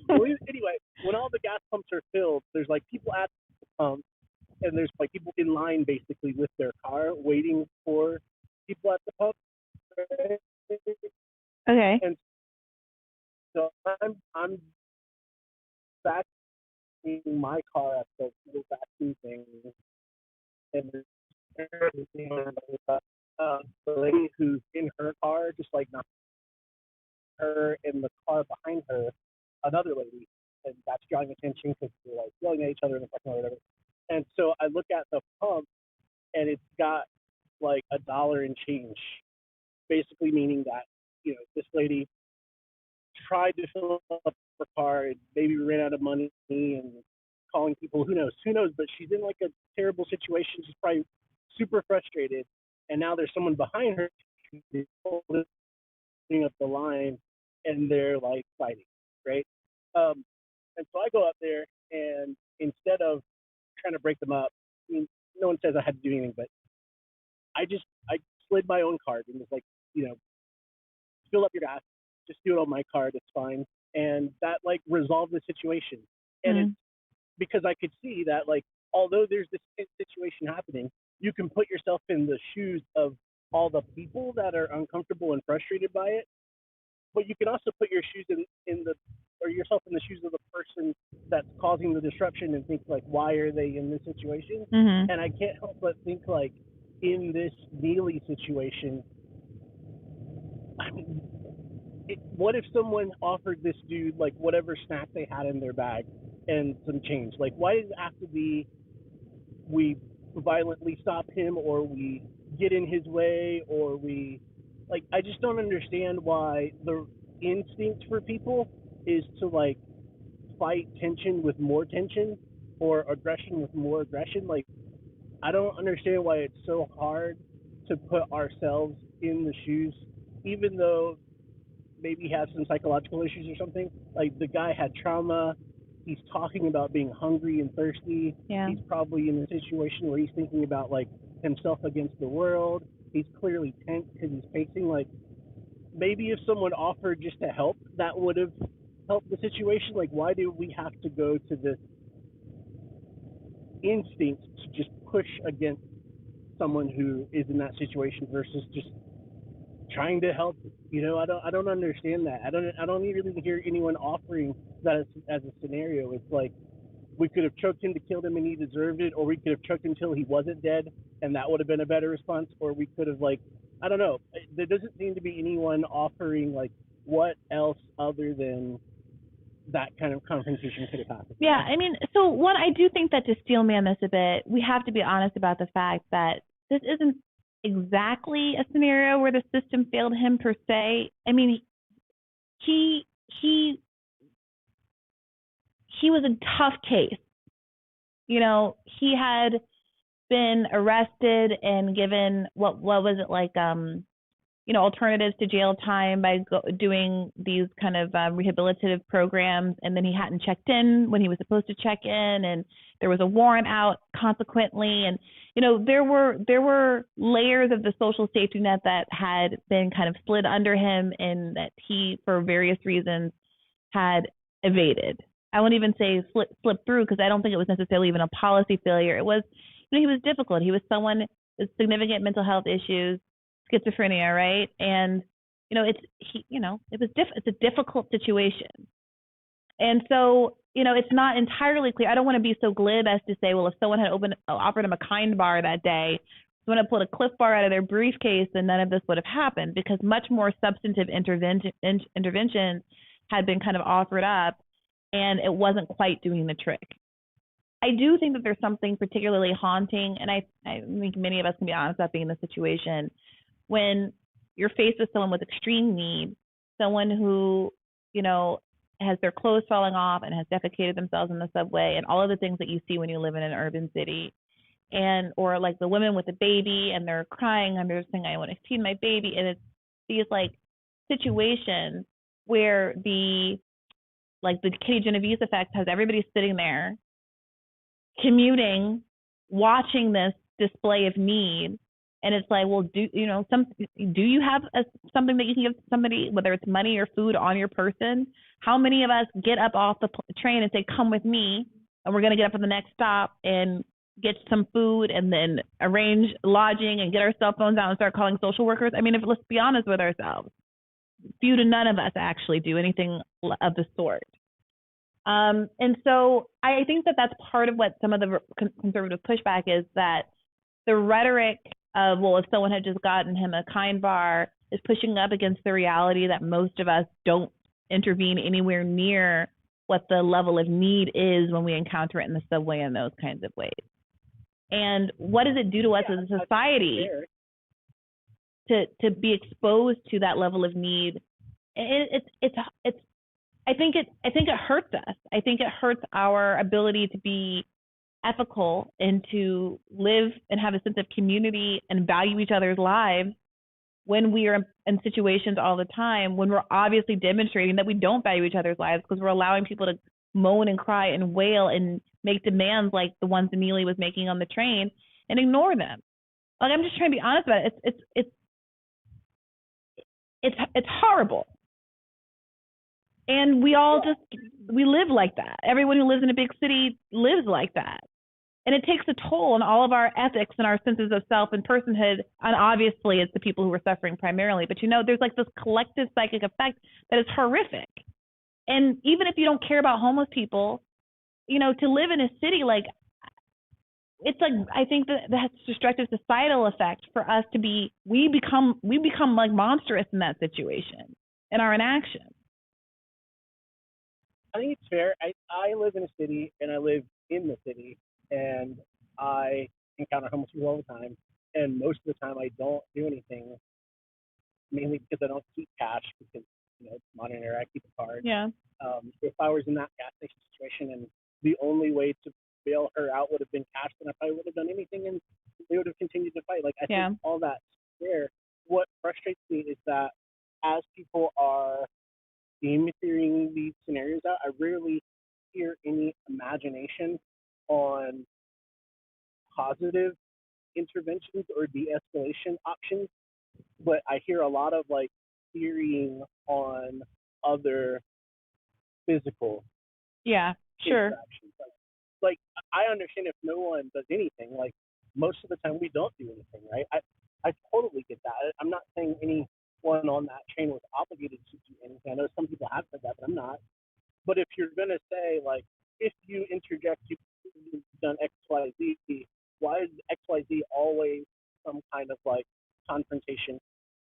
Well, anyway, when all the gas pumps are filled, there's like people at the pump, and there's like people in line basically with their car waiting for people at the pump. Okay. And so I'm vacuuming my car at the little vacuum thing, and there's The lady who's in her car just like knocked her in the car behind her, another lady, and that's drawing attention because they're like yelling at each other in the parking lot or whatever. And so I look at the pump and it's got like $1 and change, basically meaning that, you know, this lady tried to fill up her car and maybe ran out of money and calling people, who knows, but she's in like a terrible situation. She's probably super frustrated. And now there's someone behind her holding up the line and they're like fighting, right? And so I go up there and instead of trying to break them up, I mean, no one says I had to do anything, but I slid my own card and was like, you know, fill up your gas, just do it on my card, it's fine. And that like resolved the situation. And it's because I could see that like, although there's this situation happening, you can put yourself in the shoes of all the people that are uncomfortable and frustrated by it, but you can also put your shoes yourself in the shoes of the person that's causing the disruption and think like, why are they in this situation? And I can't help but think like, in this Neely situation, I mean, what if someone offered this dude like whatever snack they had in their bag and some change? Like, why does it have to be we violently stop him or we get in his way or we like? I just don't understand why the instinct for people is to like fight tension with more tension or aggression with more aggression. Like, I don't understand why it's so hard to put ourselves in the shoes, even though maybe he has some psychological issues or something. Like, the guy had trauma. He's talking about being hungry and thirsty. Yeah. He's probably in a situation where he's thinking about like himself against the world. He's clearly tense because he's facing like, maybe if someone offered just to help, that would have helped the situation. Like, why do we have to go to this instinct to just push against someone who is in that situation versus just trying to help? You know, I don't understand that. I don't even hear anyone offering that as a scenario. It's like, we could have choked him to kill him and he deserved it, or we could have choked him until he wasn't dead and that would have been a better response, or we could have like, I don't know. There doesn't seem to be anyone offering like what else other than that kind of confrontation could have happened. Yeah, I mean, so one, I do think that to steel man this a bit, we have to be honest about the fact that this isn't exactly a scenario where the system failed him per se. I mean, he was a tough case. You know, he had been arrested and given what was it like, you know, alternatives to jail time by doing these kind of rehabilitative programs, and then he hadn't checked in when he was supposed to check in, and there was a warrant out consequently, and you know, there were layers of the social safety net that had been kind of slid under him and that he, for various reasons, had evaded. I won't even say slip through, because I don't think it was necessarily even a policy failure. It was, you know, he was difficult. He was someone with significant mental health issues, schizophrenia, right? And you know, it's a difficult situation. And so, you know, it's not entirely clear. I don't want to be so glib as to say, well, if someone had offered him a kind bar that day, someone had pulled a Cliff Bar out of their briefcase, then none of this would have happened, because much more substantive interventions had been kind of offered up, and it wasn't quite doing the trick. I do think that there's something particularly haunting, and I think many of us can be honest about being in this situation, when you're faced with someone with extreme need, someone who, you know, has their clothes falling off and has defecated themselves in the subway, and all of the things that you see when you live in an urban city, and or like the women with the baby and they're crying and they're saying, I want to feed my baby, and it's these like situations where the Kitty Genovese effect has everybody sitting there commuting, watching this display of need, and it's like, well, do you have something that you can give somebody, whether it's money or food, on your person? How many of us get up off the train and say, come with me, and we're going to get up at the next stop and get some food and then arrange lodging and get our cell phones out and start calling social workers? I mean, let's be honest with ourselves, few to none of us actually do anything of the sort. And so I think that that's part of what some of the conservative pushback is, that the rhetoric of, well, if someone had just gotten him a kind bar, is pushing up against the reality that most of us don't intervene anywhere near what the level of need is when we encounter it in the subway in those kinds of ways. And what does it do to us as a society to be exposed to that level of need? It's I think it hurts us. I think it hurts our ability to be ethical and to live and have a sense of community and value each other's lives when we are in situations all the time when we're obviously demonstrating that we don't value each other's lives because we're allowing people to moan and cry and wail and make demands like the ones Neely was making on the train and ignore them. Like, I'm just trying to be honest about it. It's horrible. And we all we live like that. Everyone who lives in a big city lives like that. And it takes a toll on all of our ethics and our senses of self and personhood. And obviously, it's the people who are suffering primarily. But, there's like this collective psychic effect that is horrific. And even if you don't care about homeless people, to live in a city, like, it's like, I think that's destructive societal effect for us to be, we become like monstrous in that situation in our inaction. I think it's fair. I live in a city and I live in the city. And I encounter homeless people all the time. And most of the time I don't do anything, mainly because I don't keep cash because, it's modern era, I keep a card. Yeah. If I was in that gas station situation and the only way to bail her out would have been cash, then I probably would have done anything and they would have continued to fight. Like, I think all that's there. What frustrates me is that as people are game theorying these scenarios out, I rarely hear any imagination on positive interventions or de-escalation options, but I hear a lot of like theorying on other physical interactions. Like, I understand if no one does anything, like most of the time we don't do anything, right? I totally get that. I'm not saying anyone on that train was obligated to do anything. I know some people have said that, but I'm not. But if you're gonna say like, if you interject, you've done X, Y, Z, why is X, Y, Z always some kind of like confrontation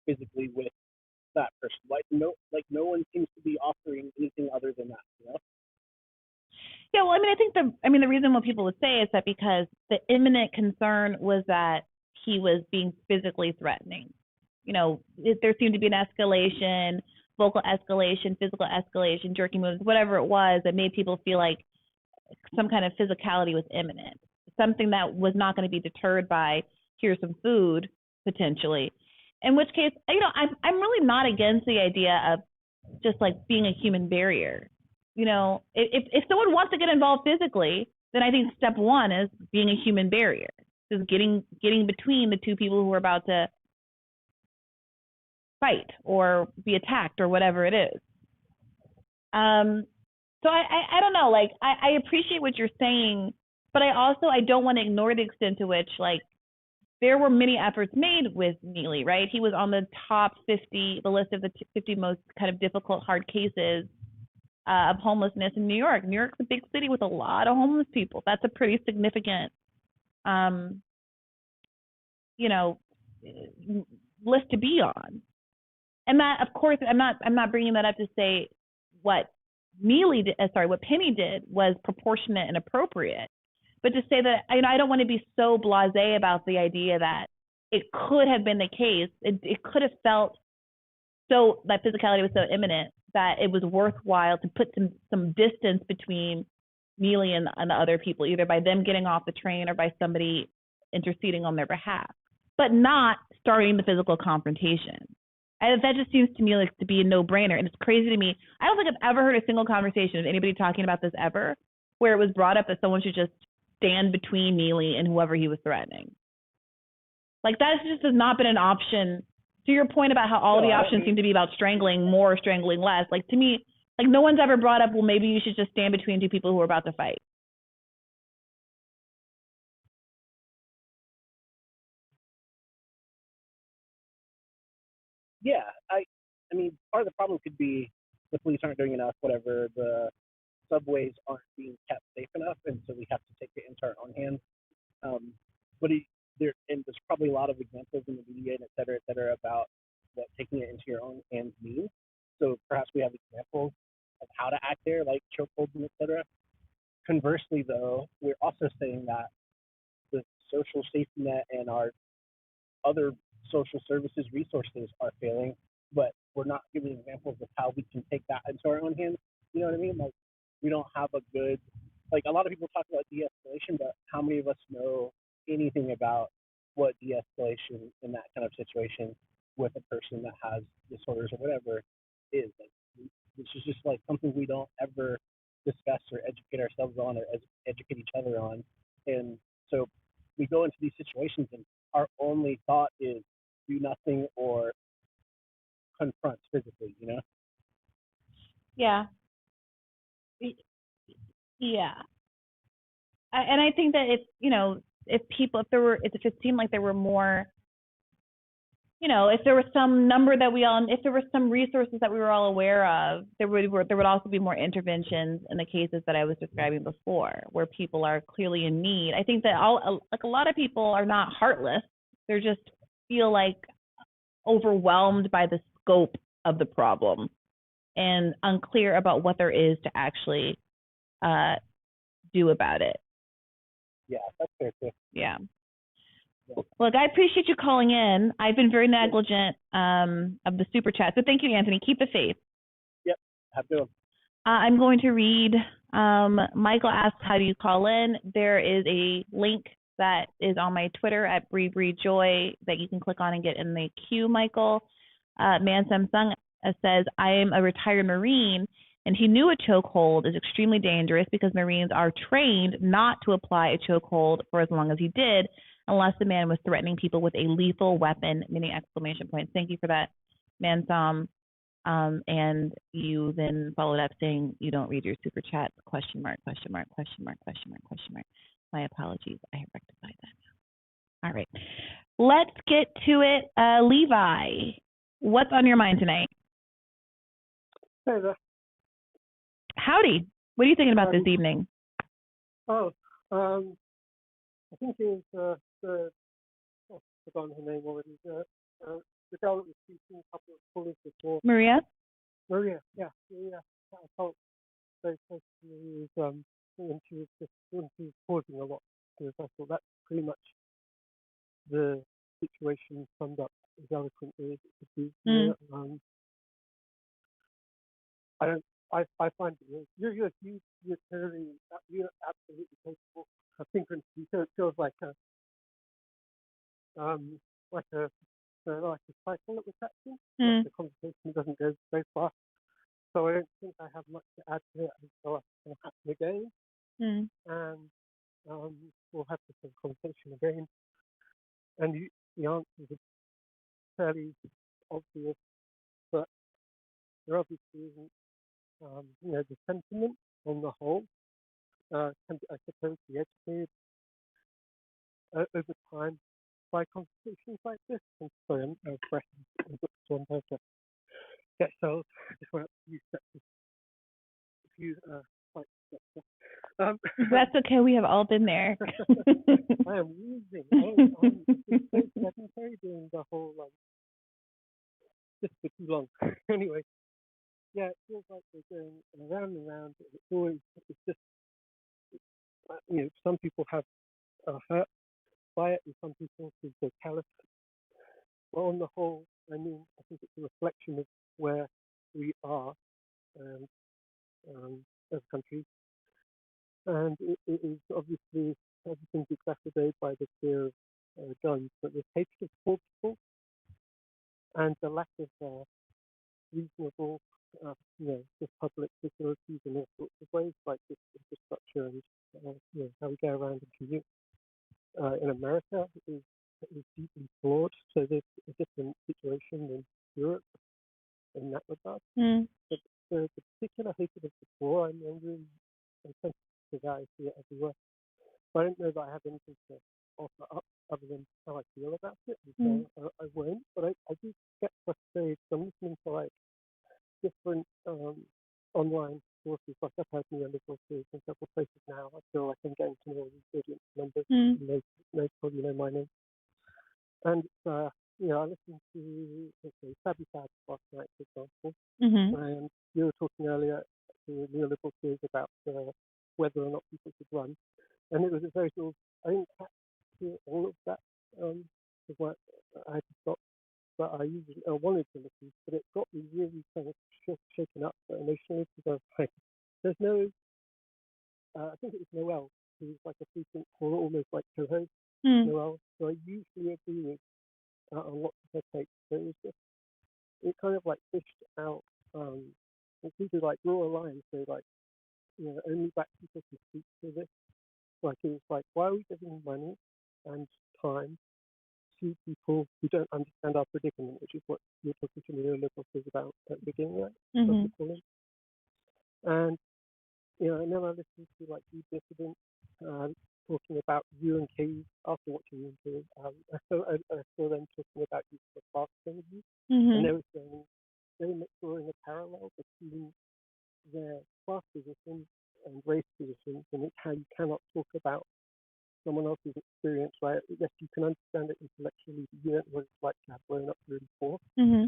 physically with that person? No one seems to be offering anything other than that, Yeah, well, I think the reason what people would say is that because the imminent concern was that he was being physically threatening. There seemed to be an escalation, vocal escalation, physical escalation, jerky moves, whatever it was that made people feel like some kind of physicality was imminent, something that was not going to be deterred by here's some food potentially. In which case, I'm really not against the idea of just like being a human barrier. If someone wants to get involved physically, then I think step one is being a human barrier, just getting between the two people who are about to fight or be attacked or whatever it is. So I don't know, like, I appreciate what you're saying, but I don't want to ignore the extent to which, like, there were many efforts made with Neely, right? He was on the top 50, the list of the 50 most kind of difficult, hard cases of homelessness in New York. New York's a big city with a lot of homeless people. That's a pretty significant, list to be on. And that, of course, I'm not bringing that up to say what Penny did was proportionate and appropriate, but to say that, I don't want to be so blasé about the idea that it could have been the case. It could have felt so, that physicality was so imminent that it was worthwhile to put some distance between Neely and the other people, either by them getting off the train or by somebody interceding on their behalf, but not starting the physical confrontation. That just seems to me like to be a no-brainer, and it's crazy to me. I don't think I've ever heard a single conversation of anybody talking about this ever where it was brought up that someone should just stand between Neely and whoever he was threatening. Like, that just has not been an option. To your point about how all the options seem to be about strangling more or strangling less, like, to me, like, no one's ever brought up, well, maybe you should just stand between two people who are about to fight. Yeah, I mean, part of the problem could be the police aren't doing enough, whatever, the subways aren't being kept safe enough, and so we have to take it into our own hands. But and there's probably a lot of examples in the media and et cetera, about what taking it into your own hands means. So perhaps we have examples of how to act there, like chokeholds and et cetera. Conversely, though, we're also saying that the social safety net and our other social services resources are failing, but we're not giving examples of how we can take that into our own hands. You know what I mean? Like, we don't have a good, like, a lot of people talk about de-escalation, but how many of us know anything about what de-escalation in that kind of situation with a person that has disorders or whatever is? Like, this is just like something we don't ever discuss or educate ourselves on or educate each other on. And so we go into these situations and our only thought is do nothing or confront physically, you know? Yeah. Yeah. And I think that if it seemed like there were more, if there was some number if there were some resources that we were all aware of, there would also be more interventions in the cases that I was describing before, where people are clearly in need. I think that a lot of people are not heartless. They just feel like overwhelmed by the scope of the problem and unclear about what there is to actually do about it. Yeah, that's fair too. Yeah. Look, I appreciate you calling in. I've been very negligent of the super chat, so thank you, Anthony. Keep the faith. Yep, have a good one. I'm going to read. Michael asked, "How do you call in?" There is a link that is on my Twitter at BrieJoy that you can click on and get in the queue. Michael, Man Samsung says, "I am a retired Marine, and he knew a chokehold is extremely dangerous because Marines are trained not to apply a chokehold for as long as he did, unless the man was threatening people with a lethal weapon," many exclamation points. Thank you for that, Mansam. And you then followed up saying you don't read your super chat, question mark, question mark, question mark, question mark, question mark. My apologies. I have rectified that now. All right. Let's get to it. Levi, what's on your mind tonight? Hey there. Howdy. What are you thinking about this evening? I think it was I've forgotten her name already. The girl that was teaching a couple of schools before. Maria, yeah. I felt very close to me when she was causing a lot, because I thought that's pretty much the situation summed up as eloquently as it could be. I find you're clearly you're absolutely capable of thinking. So it feels like a cycle that we're practicing. Like the conversation doesn't go very far, so I don't think I have much to add to it until it's going to happen again, and we'll have the same conversation again. And the answers are fairly obvious, but there obviously isn't. The sentiment on the whole can be, I suppose, be educated over time by conversations like this. I'm sorry, I'm pressing the books on how to get sold. Just want to use that a few That's okay. We have all been there. I am using. I'm sedentary doing the whole just for too long. Anyway, yeah, it feels like we're going around and around. It's just some people are hurt by it, and some people feel so callous. But on the whole, I think it's a reflection of where we are as a country, and it is obviously everything's exacerbated by the fear of guns, but the hatred of poor people and the lack of reasonable, just public facilities in all sorts of ways, like this infrastructure and how we go around and commute in America is deeply flawed. So there's a different situation in Europe in that regard. But the particular hatred of the poor, I'm really sensitive to that. I see it everywhere. But I don't know that I have anything to offer up other than how I feel about it, and so I won't. But I do get frustrated. So I'm listening to like different online sources, like I've heard neoliberal theories in several places now. I feel like I'm getting to know these audience members, and they probably know my name. And I listened to, let's say, Savvy Fab last night, for example, Mm-hmm. and you were talking earlier to neoliberal theories about whether or not people should run, and it was a very sort of, I didn't capture all of that because I had to stop, but I wanted to listen, but it got me really kind of shaken up emotionally because I was like, there's no, I think it was Noel, who was like a frequent caller, almost like co-host Noel, so I usually agree with on lots of her takes. So it was just, it kind of like fished out, it seemed to like draw a line, so like, only black people can speak to this. Like it was like, why are we giving money and time to people who don't understand our predicament, which is what you're talking to neoliberals about at the beginning, right? Mm-hmm. And and then I listened to like the dissident talking about you and Katie after watching the interview. I saw them talking about you for class interviews, and they were saying they were drawing a parallel between their class positions and race positions, and it's how you cannot talk about someone else's experience, right? Yes, you can understand it intellectually, but you don't know what it's like to have grown up really poor. Mm-hmm.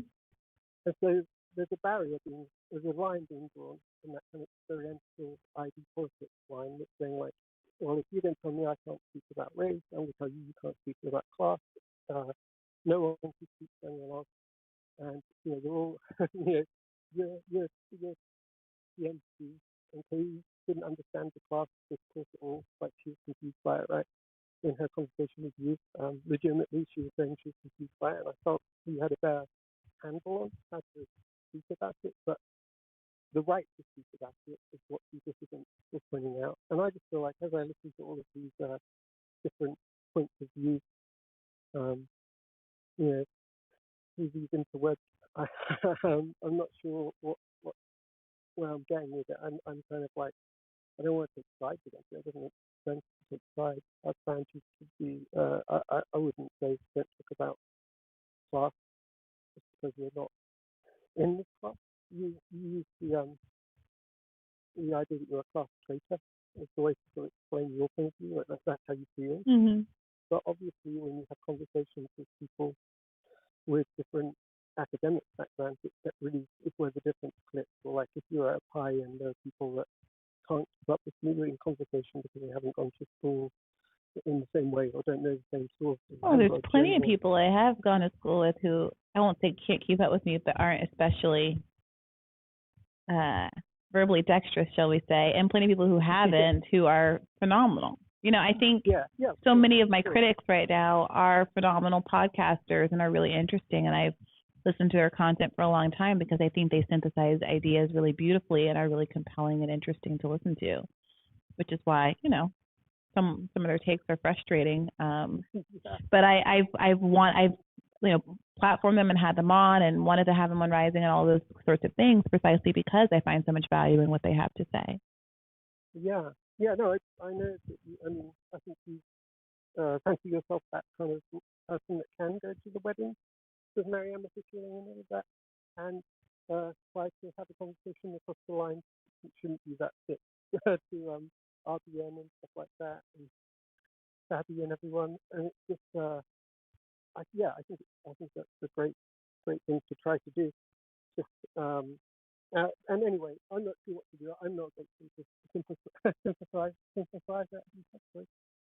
And so there's a barrier there's a line being drawn in that kind of experiential ID politics line that's saying like, well, if you don't tell me I can't speak about race, I'm going to tell you you can't speak about class. No one can speak to anyone else, and they're all, you're the MC, and so you didn't understand the class discourse at all. Like she was confused by it, right? In her conversation with you, legitimately, she was saying she was confused by it, and I felt you had a better handle on how to speak about it, but the right to speak about it is what the dissident was pointing out. And I just feel like as I listen to all of these different points of view, through these interwebs, I'm not sure where I'm getting with it. I'm kind of like, I don't want to take sides against it. It doesn't make sense to take sides. I found you to be, I wouldn't say don't talk about class just because you're not in this class. You use the idea that you're a class traitor as the way to sort of explain your point of view. Like that's how you feel. Mm-hmm. But obviously, when you have conversations with people with different academic backgrounds, that really is where the difference clicks. Or like if you're at a pie and there are people that can't keep up with you in conversation because they haven't gone to school in the same way or don't know the same sources. Oh, there's plenty of people I have gone to school with who I won't say can't keep up with me, but aren't especially verbally dexterous, shall we say, and plenty of people who haven't who are phenomenal. I think so many of my critics right now are phenomenal podcasters and are really interesting, and I've listened to their content for a long time because I think they synthesize ideas really beautifully and are really compelling and interesting to listen to, which is why, some of their takes are frustrating. But I've platformed them and had them on and wanted to have them on Rising and all those sorts of things precisely because I find so much value in what they have to say. No, I know that I think you fancy yourself that kind of person that can go to the wedding with Marianne particularly and all of that, and try to have a conversation across the line. It shouldn't be that thick to RBN and stuff like that, and Sabby and everyone. And it's just, I think that's a great thing to try to do. Just and anyway, I'm not sure what to do. I'm not going to synthesize that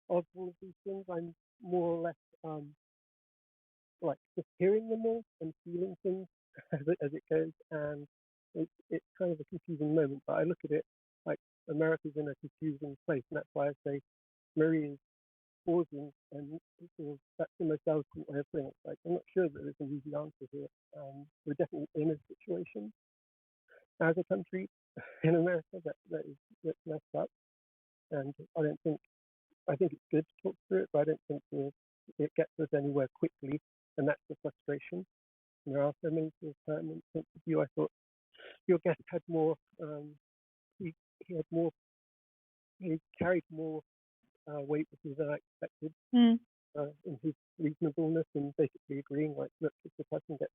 of all of these things. I'm more or less like just hearing them all and feeling things as it goes, and it's kind of a confusing moment. But I look at it like America's in a confusing place, and that's why I say Marie is pausing, and that's the most eloquent way of putting it. Like I'm not sure that there's an easy answer here. We're definitely in a situation as a country in America that's messed up, and I think it's good to talk through it, but I don't think it gets us anywhere quickly, and that's the frustration. And there are so many sort of pertinent points of view. I thought your guest had more. He carried more weight with me than I expected in his reasonableness and basically agreeing like, look, if the person gets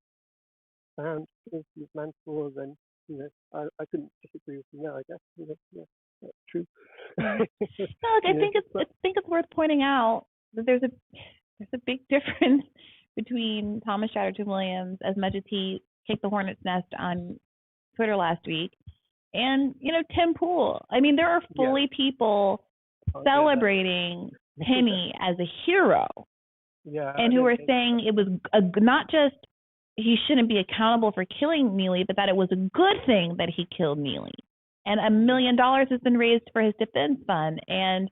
found guilty of manslaughter, then I couldn't disagree with you now. I guess that's true. No, look, I think it's worth pointing out that there's a big difference between Thomas Chatterton Williams, as much as he kicked the hornet's nest on Twitter last week, and, Tim Pool. I mean, there are fully people celebrating Penny as a hero. Yeah. And who are saying it was not just he shouldn't be accountable for killing Neely, but that it was a good thing that he killed Neely. And $1 million has been raised for his defense fund. And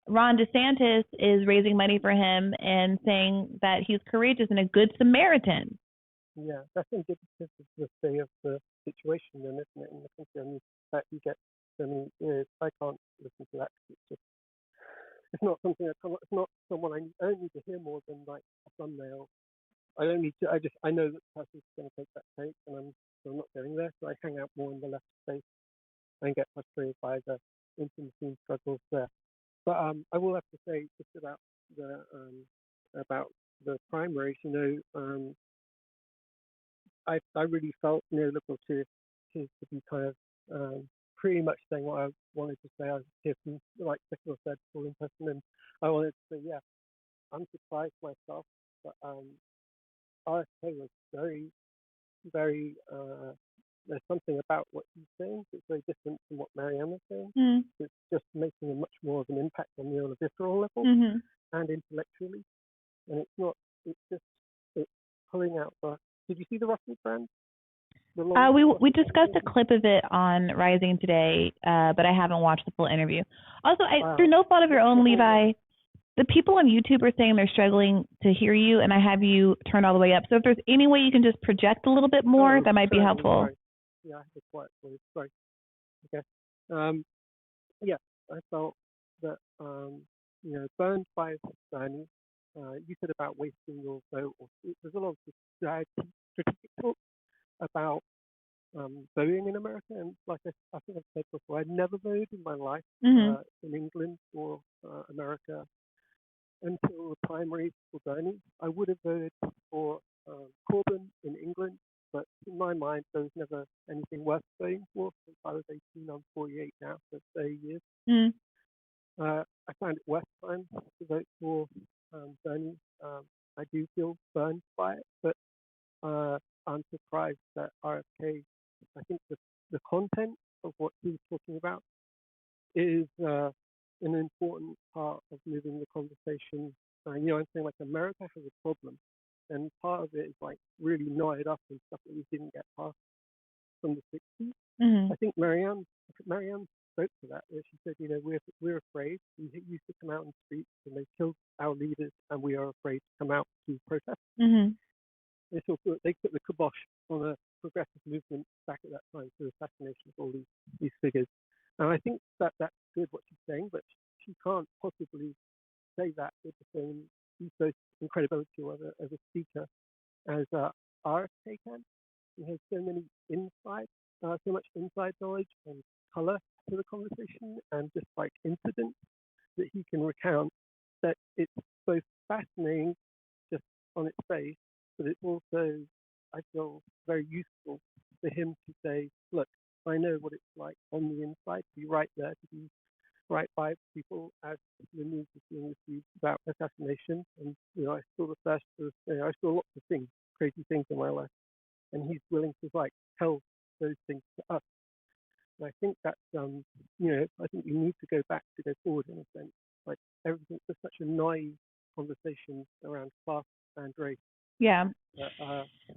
Ron DeSantis is raising money for him and saying that he's courageous and a good Samaritan. Yeah, that's indicative of the state of the situation, then, isn't it? In the country, I mean, that you get so many years. I can't listen to that because it's not something it's not someone I don't need to hear more than like a thumbnail. I don't need to. I know that the person's going to take that take, and I'm not going there. So I hang out more in the left space and get frustrated by the intimacy struggles there. But I will have to say just about the primaries. I really felt neoliberal to be kind of pretty much saying what I wanted to say. I was here from, like Krystal said, full in person, and I wanted to say, yeah, I'm surprised myself, but RFK was very, very. There's something about what he's saying that's very different from what Marianne was saying. Mm. It's just making a much more of an impact on the visceral level and intellectually, and it's not. It's pulling out the. Did you see the Russell brand? We discussed a clip of it on Rising today, but I haven't watched the full interview. Also, through no fault of your own, Levi, the people on YouTube are saying they're struggling to hear you, and I have you turned all the way up. So if there's any way you can just project a little bit more, that might be helpful. Sorry. Yeah, I have a quiet voice. Sorry. Okay. Yeah, I felt that, burned by Bernie, you said about wasting your vote. There's a lot of strategic talk about voting in America, and like I think I've said before, I'd never voted in my life in England or America until the primaries for Bernie. I would have voted for Corbyn in England, but in my mind, there was never anything worth voting for. Since I was 18, I'm 48 now, so 30 years. I found it worth time to vote for Bernie. I do feel burned by it, but I'm surprised that RFK, I think the content of what he's talking about is an important part of moving the conversation. I'm saying like America has a problem, and part of it is like really knotted up in stuff that we didn't get past from the 60s. I think Marianne spoke to that, where she said, we're afraid. We used to come out in the streets, and they killed our leaders, and we are afraid to come out to protest. They put the kibosh on a progressive movement back at that time through the assassination of all these figures. And I think that's good what she's saying, but she can't possibly say that with the same ethos and credibility as a speaker as RFK can. He has so much inside knowledge and color to the conversation, and just like incidents that he can recount, that it's both fascinating just on its face, but it's also, I feel, very useful for him to say, look, I know what it's like on the inside, to be right there, to be right by people as the news is being received about assassination. And, I saw I saw lots of things, crazy things in my life, and he's willing to tell those things to us. And I think that's, I think we need to go back to go forward in a sense. Like everything's just such a naive conversation around class and race. Yeah.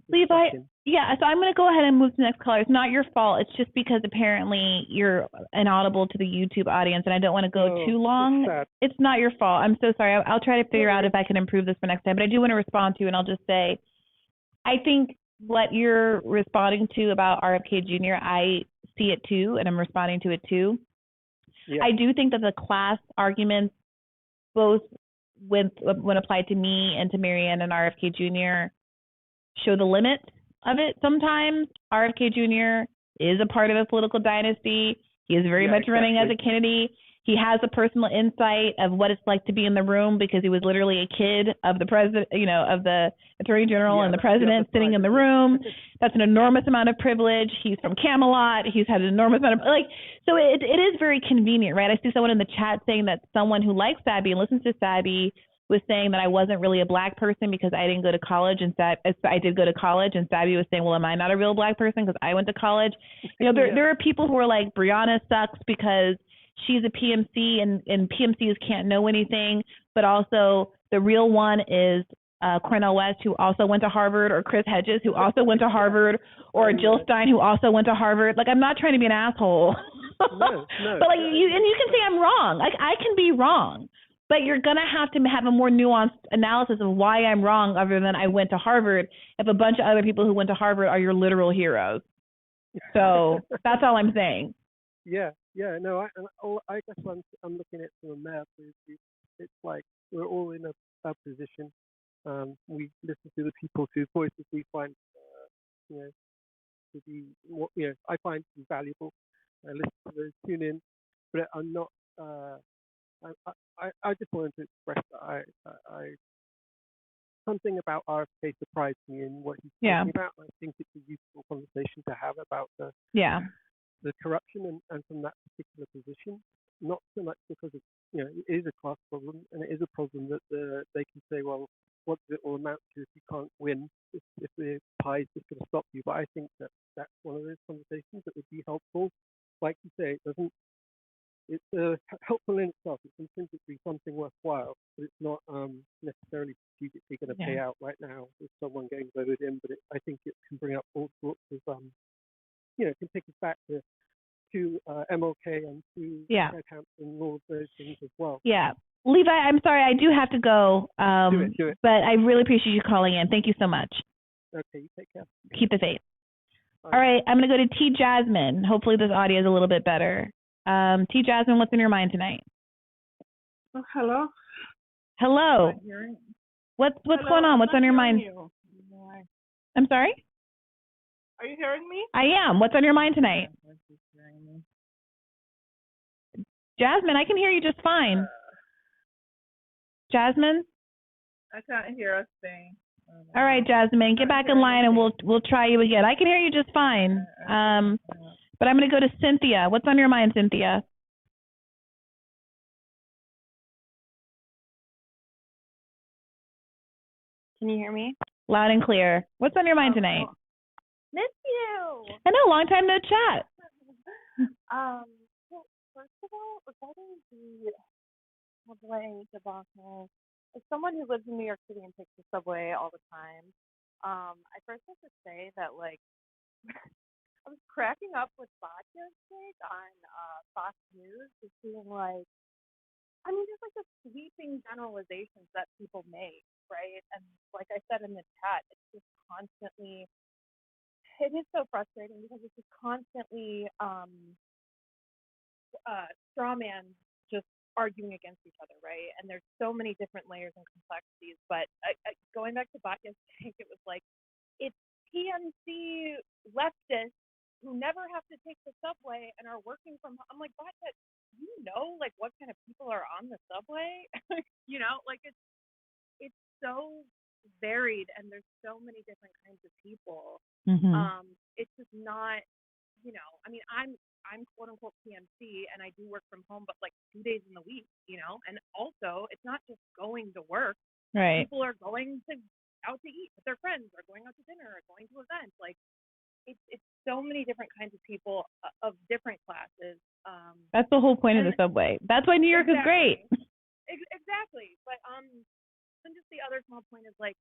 Levi, so I'm going to go ahead and move to the next caller. It's not your fault. It's just because apparently you're inaudible to the YouTube audience, and I don't want to go too long. It's not your fault. I'm so sorry. I'll try to figure out if I can improve this for next time, but I do want to respond to you, and I'll just say, I think what you're responding to about RFK Jr., I see it too, and I'm responding to it too. Yeah. I do think that the class arguments, both when applied to me and to Marianne and RFK Jr., show the limit of it sometimes. RFK Jr. is a part of a political dynasty. He is very much running as a Kennedy. He has a personal insight of what it's like to be in the room because he was literally a kid of the president, of the attorney general and the president sitting in the room. That's an enormous amount of privilege. He's from Camelot. He's had an enormous amount of so it is very convenient, right? I see someone in the chat saying that someone who likes Sabby and listens to Sabby was saying that I wasn't really a black person because I didn't go to college, and I did go to college, and Sabby was saying, well, am I not a real black person because I went to college? You know, there are people who are like, Brianna sucks because she's a PMC, and PMCs can't know anything, but also the real one is Cornell West, who also went to Harvard, or Chris Hedges, who also went to Harvard, or Jill Stein, who also went to Harvard. Like, I'm not trying to be an asshole. No. But like, you can say I'm wrong. Like, I can be wrong, but you're gonna have to have a more nuanced analysis of why I'm wrong, other than I went to Harvard. If a bunch of other people who went to Harvard are your literal heroes, so that's all I'm saying. Yeah. No, I guess I'm looking at it from a map. It's like we're all in a position. We listen to the people whose voices we find, to be, I find to be valuable. I listen to those, tune in, but I'm not. I just wanted to express that I something about RFK surprised me in what he's talking about. I think it's a useful conversation to have about the corruption and from that particular position. Not so much because it is a class problem, and it is a problem that they can say, well, what does it all amount to if you can't win? If the pie is just going to stop you. But I think that's one of those conversations that would be helpful. Like you say, it's helpful in itself. It's intrinsically something worthwhile, but it's not necessarily strategically going to pay out right now with someone getting voted in. But I think it can bring up all sorts of, it can take us back to MLK and to Fred Hampton and all of those things as well. Yeah. Levi, I'm sorry, I do have to go. Do it. But I really appreciate you calling in. Thank you so much. Okay, you take care. Keep the faith. All right, I'm going to go to T. Jasmine. Hopefully this audio is a little bit better. T. Jasmine, what's in your mind tonight? Oh, hello. Hello. What's going on? What's on your mind? I'm sorry? Are you hearing me? I am. What's on your mind tonight? Jasmine, I can hear you just fine. Jasmine? I can't hear a thing. All right, Jasmine, get back in line and we'll try you again. I can hear you just fine. But I'm going to go to Cynthia. What's on your mind, Cynthia? Can you hear me? Loud and clear. What's on your mind tonight? Miss you. I know, long time no chat. So first of all, regarding the subway debacle, as someone who lives in New York City and takes the subway all the time, I first have to say that, like, I was cracking up with Batya's take on Fox News, just being like, I mean, just like the sweeping generalizations that people make, right? And like I said in the chat, it's just constantly, it is so frustrating because it's just constantly straw man just arguing against each other, right? And there's so many different layers and complexities. But going back to Batya's take, it was like, it's PMC leftists who never have to take the subway and are working from home. I'm like, Batya, you know, like, what kind of people are on the subway? You know, like, it's so varied and there's so many different kinds of people. It's just not, you know, I mean, I'm quote unquote PMC and I do work from home, but like 2 days in the week, you know, and also it's not just going to work. Right. People are going out to eat with their friends or going out to dinner or going to events. Like, it's so many different kinds of people of different classes. That's the whole point of the subway. That's why New York is great. Exactly. But then just the other small point is, like,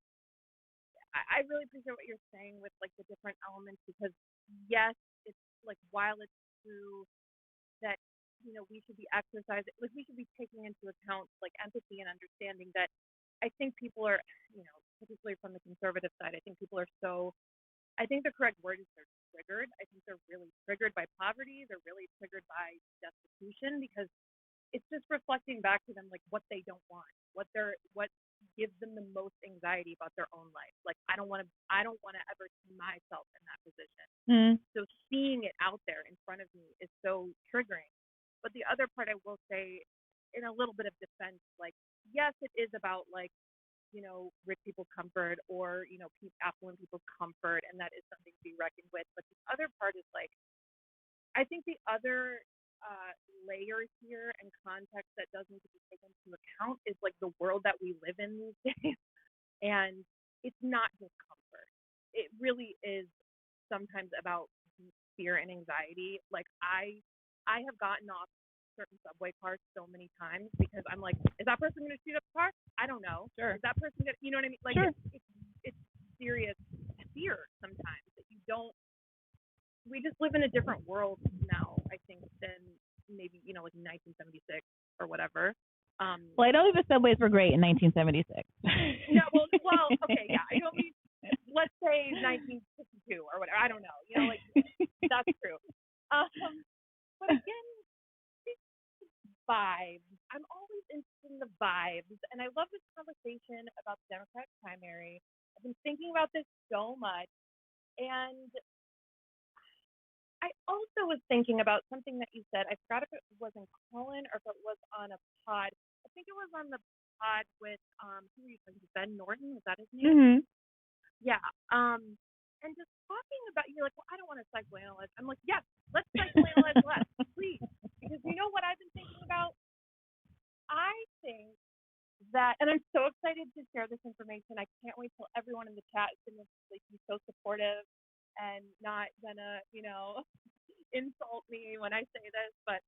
I really appreciate what you're saying with like the different elements, because yes, it's like, while it's true that, you know, we should be exercising, like, we should be taking into account like empathy and understanding that I think people are, you know, particularly from the conservative side, I think people are so, I think the correct word is they're triggered. I think they're really triggered by poverty. They're really triggered by destitution, because it's just reflecting back to them like what they don't want, what gives them the most anxiety about their own life. Like, I don't want to ever see myself in that position. So seeing it out there in front of me is so triggering. But the other part I will say, in a little bit of defense, like, yes, it is about, like, you know, rich people's comfort or, you know, affluent people's comfort, and that is something to be reckoned with. But the other part is, like, I think the other layer here and context that doesn't get taken into account is like the world that we live in these days. And it's not just comfort. It really is sometimes about fear and anxiety. Like I have gotten off certain subway cars so many times because I'm like, is that person going to shoot up the car? I don't know. Sure. Is that person going to, you know what I mean? Like, sure. it's serious fear sometimes that you don't. We just live in a different world now, I think, than maybe, you know, like 1976 or whatever. Well, I don't think the subways were great in 1976. No, well, okay, yeah. I don't mean, let's say 1962 or whatever. I don't know. You know, like, that's true. But again, vibes. I'm always interested in the vibes. And I love this conversation about the Democratic primary. I've been thinking about this so much. And I also was thinking about something that you said. I forgot if it was in Colin or if it was on a pod. I think it was on the pod with who were you talking to? Ben Norton, was that his name? Mm-hmm. Yeah. And just talking about, you're like, well, I don't want to psychoanalyze. I'm like, yes, let's psychoanalyze less, please. Because you know what I've been thinking about? I think that, and I'm so excited to share this information. I can't wait till everyone in the chat is going to like, be so supportive and not gonna, you know, insult me when I say this, but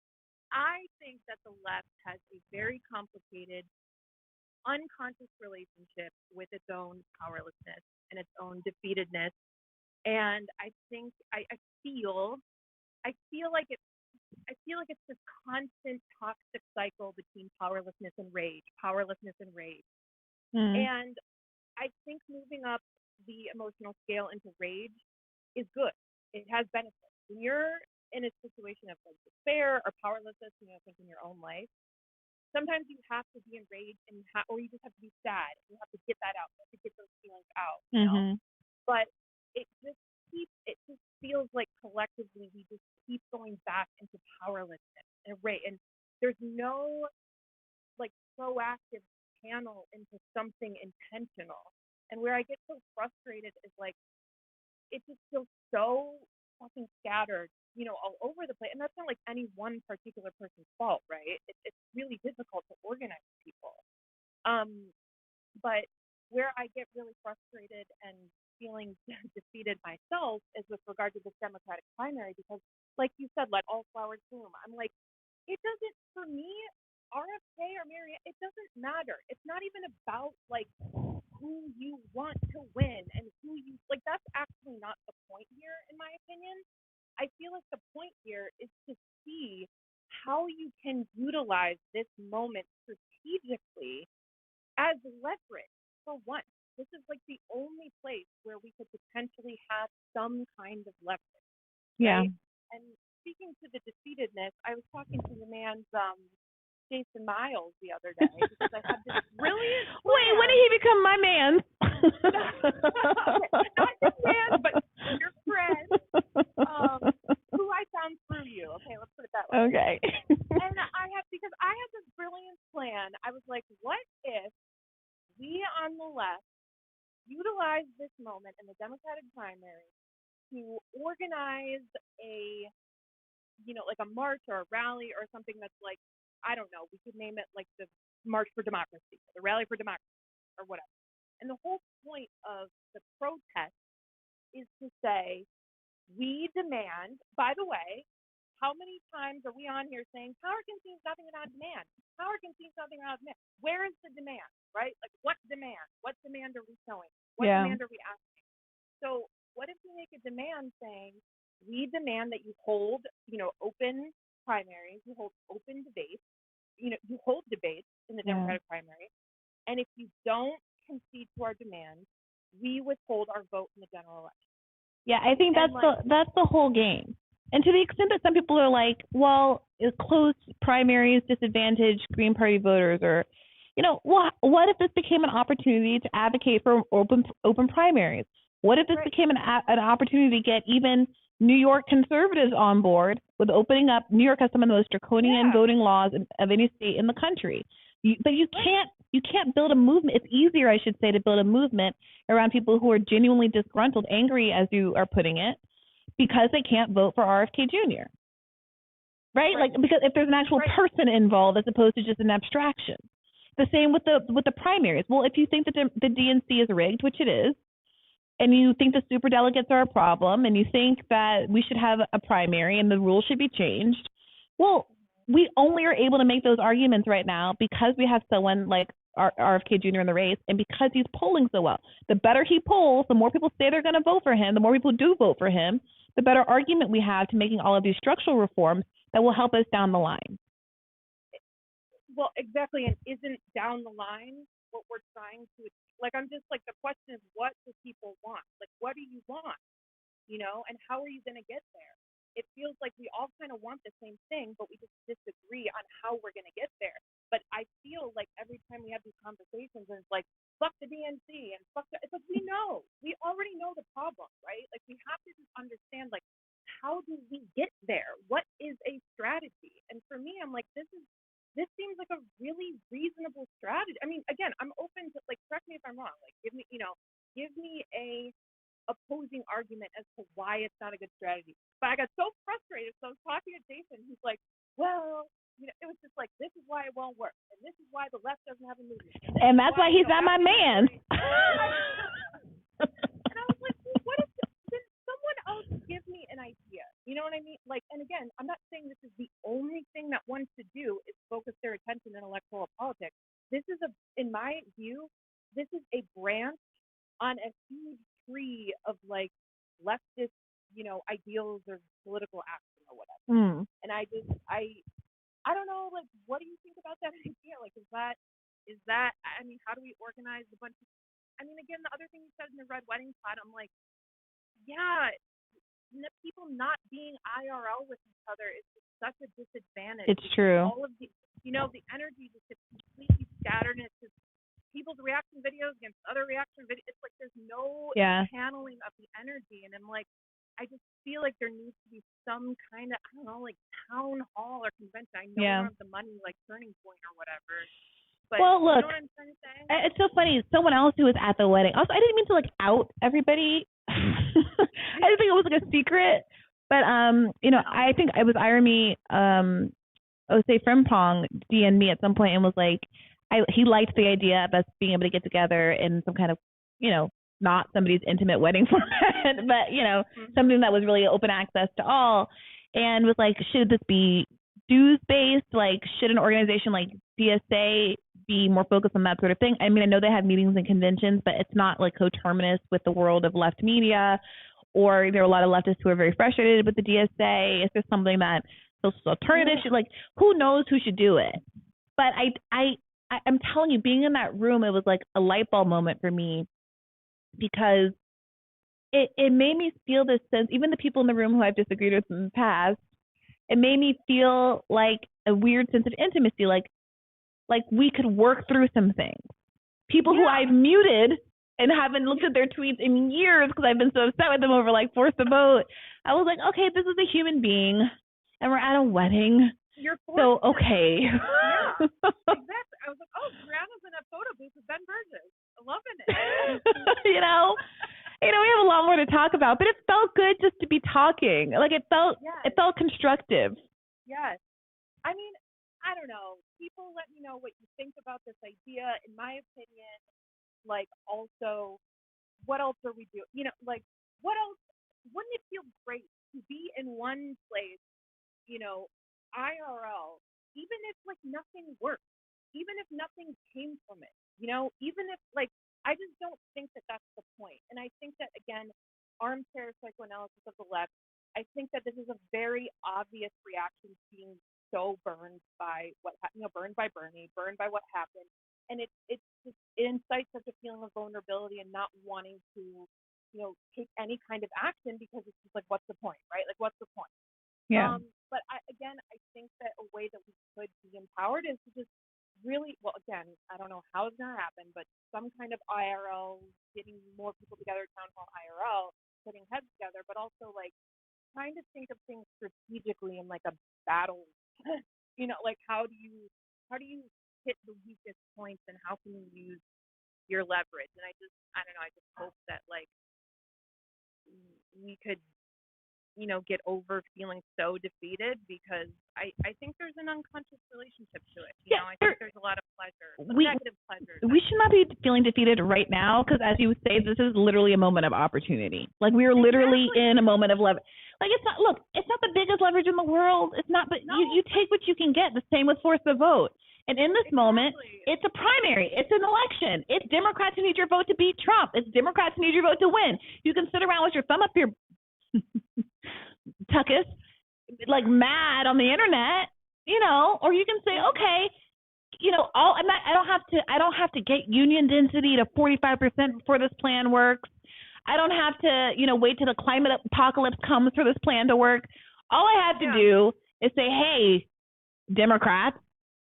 I think that the left has a very complicated, unconscious relationship with its own powerlessness and its own defeatedness. And I think I feel like it's this constant toxic cycle between powerlessness and rage. And I think moving up the emotional scale into rage is good. It has benefits. When you're in a situation of like despair or powerlessness, you know, think in your own life, sometimes you have to be enraged or you just have to be sad. You have to get that out. You have to get those feelings out. You know? But it just feels like collectively we just keep going back into powerlessness and rage. And there's no like proactive channel into something intentional. And where I get so frustrated is like, it just feels so fucking scattered, you know, all over the place. And that's not like any one particular person's fault, right? It's really difficult to organize people. But where I get really frustrated and feeling defeated myself is with regard to this Democratic primary, because like you said, let all flowers bloom. I'm like, it doesn't, for me, RFK or Marianne, it doesn't matter. It's not even about like who you want to win and who you like. That's actually not the point here, in my opinion. I feel like the point here is to see how you can utilize this moment strategically as leverage for once. This is like the only place where we could potentially have some kind of leverage. Yeah. Right? And speaking to the defeatedness, I was talking to the man's Jason Miles the other day because I had this brilliant plan. Wait, when did he become my man? Not your man, but your friend, who I found through you. Okay, let's put it that way. Okay. And because I had this brilliant plan. I was like, what if we on the left utilize this moment in the Democratic primary to organize a, you know, like a march or a rally or something that's like, I don't know, we could name it like the March for Democracy, the Rally for Democracy, or whatever. And the whole point of the protest is to say, we demand, by the way, how many times are we on here saying power concedes nothing without demand? Power concedes nothing without demand. Where is the demand, right? Like, what demand? What demand are we showing? What demand are we asking? So what if we make a demand saying, we demand that you hold, you know, open primaries, you hold open debates, you know, you hold debates in the Democratic primary, and if you don't concede to our demands, we withhold our vote in the general election. Yeah, I think that's the whole game. And to the extent that some people are like, well, closed primaries disadvantage Green Party voters, or, you know, what if this became an opportunity to advocate for open primaries? What if this became an opportunity to get even New York conservatives on board with opening up? New York has some of the most draconian voting laws of any state in the country. But you can't build a movement. It's easier, I should say, to build a movement around people who are genuinely disgruntled, angry, as you are putting it, because they can't vote for RFK Jr. right? Like, because if there's an actual person involved as opposed to just an abstraction. The same with the primaries. Well, if you think that the DNC is rigged, which it is, and you think the superdelegates are a problem, and you think that we should have a primary and the rules should be changed, well, we only are able to make those arguments right now because we have someone like RFK Jr. in the race, and because he's polling so well. The better he polls, the more people say they're going to vote for him, the more people do vote for him, the better argument we have to making all of these structural reforms that will help us down the line. Well, exactly, and isn't down the line what we're trying to achieve? Like, I'm just like, the question is, what do people want? Like, what do you want? You know, and how are you going to get there? It feels like we all kind of want the same thing, but we just disagree on how we're going to get there. But I feel like every time we have these conversations, and it's like, fuck the DNC and fuck the, it's like, we already know the problem, right? Like, we have to just understand, like, how do we get there? What is a strategy? And for me, I'm like, this seems like a really reasonable strategy. I mean, again, I'm open to, like, correct me if I'm wrong. Like, give me a opposing argument as to why it's not a good strategy. But I got so frustrated. So I was talking to Jason. He's like, well, you know, it was just like, this is why it won't work. And this is why the left doesn't have a movement. And that's why he's not my man. And I was like, well, what if then someone else give me an idea? You know what I mean? Like, and again, I'm not saying this is the only thing that one should do is focus their attention in electoral politics. This is in my view, this is a branch on a huge tree of like leftist, you know, ideals or political action or whatever. And I don't know, like, what do you think about that idea? Like, is that, I mean, how do we organize a bunch of, I mean, again, the other thing you said in the Red Wedding Pod, I'm like, yeah, people not being IRL with each other is just such a disadvantage. It's true. All of the, you know, the energy just gets completely scattered, and it's just people's reaction videos against other reaction videos. It's like there's no channeling of the energy, and I'm like, I just feel like there needs to be some kind of, I don't know, like town hall or convention. I know we don't have the money, like Turning Point or whatever. But well, look, you know what I'm trying to say? It's so funny. Someone else who was at the wedding. Also, I didn't mean to like out everybody. I didn't think it was like a secret. But you know, I think it was Irony, Osei Frimpong DM'd me at some point and was like, he liked the idea of us being able to get together in some kind of, you know, not somebody's intimate wedding format, but, you know, something that was really open access to all, and was like, should this be dues-based? Like, should an organization like DSA be more focused on that sort of thing? I mean, I know they have meetings and conventions, but it's not like coterminous with the world of left media, or there are a lot of leftists who are very frustrated with the DSA. It's just something that social alternatives should, like, who knows who should do it? But I'm telling you, being in that room, it was like a light bulb moment for me, because it made me feel this sense, even the people in the room who I've disagreed with in the past, it made me feel like a weird sense of intimacy, like we could work through some things. People who I've muted and haven't looked at their tweets in years because I've been so upset with them over like Force the Vote. I was like, okay, this is a human being, and we're at a wedding. So okay. Yeah, exactly. I was like, oh, Brianna's in a photo booth with Ben Burgess. Loving it. you know, we have a lot more to talk about, but it felt good just to be talking. Like it felt constructive. Yes. I mean, I don't know. People let me know what you think about this idea. In my opinion, like, also, what else are we doing? You know, like, what else? Wouldn't it feel great to be in one place, you know, IRL, even if like nothing worked, even if nothing came from it, you know, even if like, I just don't think that that's the point. And I think that, again, armchair psychoanalysis of the left, I think that this is a very obvious reaction to being so burned by burned by Bernie, burned by what happened. And it incites such a feeling of vulnerability and not wanting to, you know, take any kind of action, because it's just like, what's the point, right? Like, what's the point? Yeah. But I think that a way that we could be empowered is to just really, well, again, I don't know how it's going to happen, but some kind of IRL, getting more people together, town hall IRL, putting heads together, but also like trying to think of things strategically in like a battle, you know, like how do you hit the weakest points, and how can you use your leverage? And I just hope that like we could get over feeling so defeated, because I think there's an unconscious relationship to it. I think there's a lot of pleasure, negative pleasure. We should not be feeling defeated right now, because as you say, this is literally a moment of opportunity. Like, we are literally in a moment of love. Like, it's not the biggest leverage in the world. It's not, but you take what you can get. The same with force the vote. And in this moment, it's a primary. It's an election. It's Democrats who need your vote to beat Trump. It's Democrats who need your vote to win. You can sit around with your thumb up your tuckus, like mad on the internet, or you can say, okay, I don't have to get union density to 45% before this plan works. I don't have to, wait till the climate apocalypse comes for this plan to work. All I have to do is say, hey, Democrats,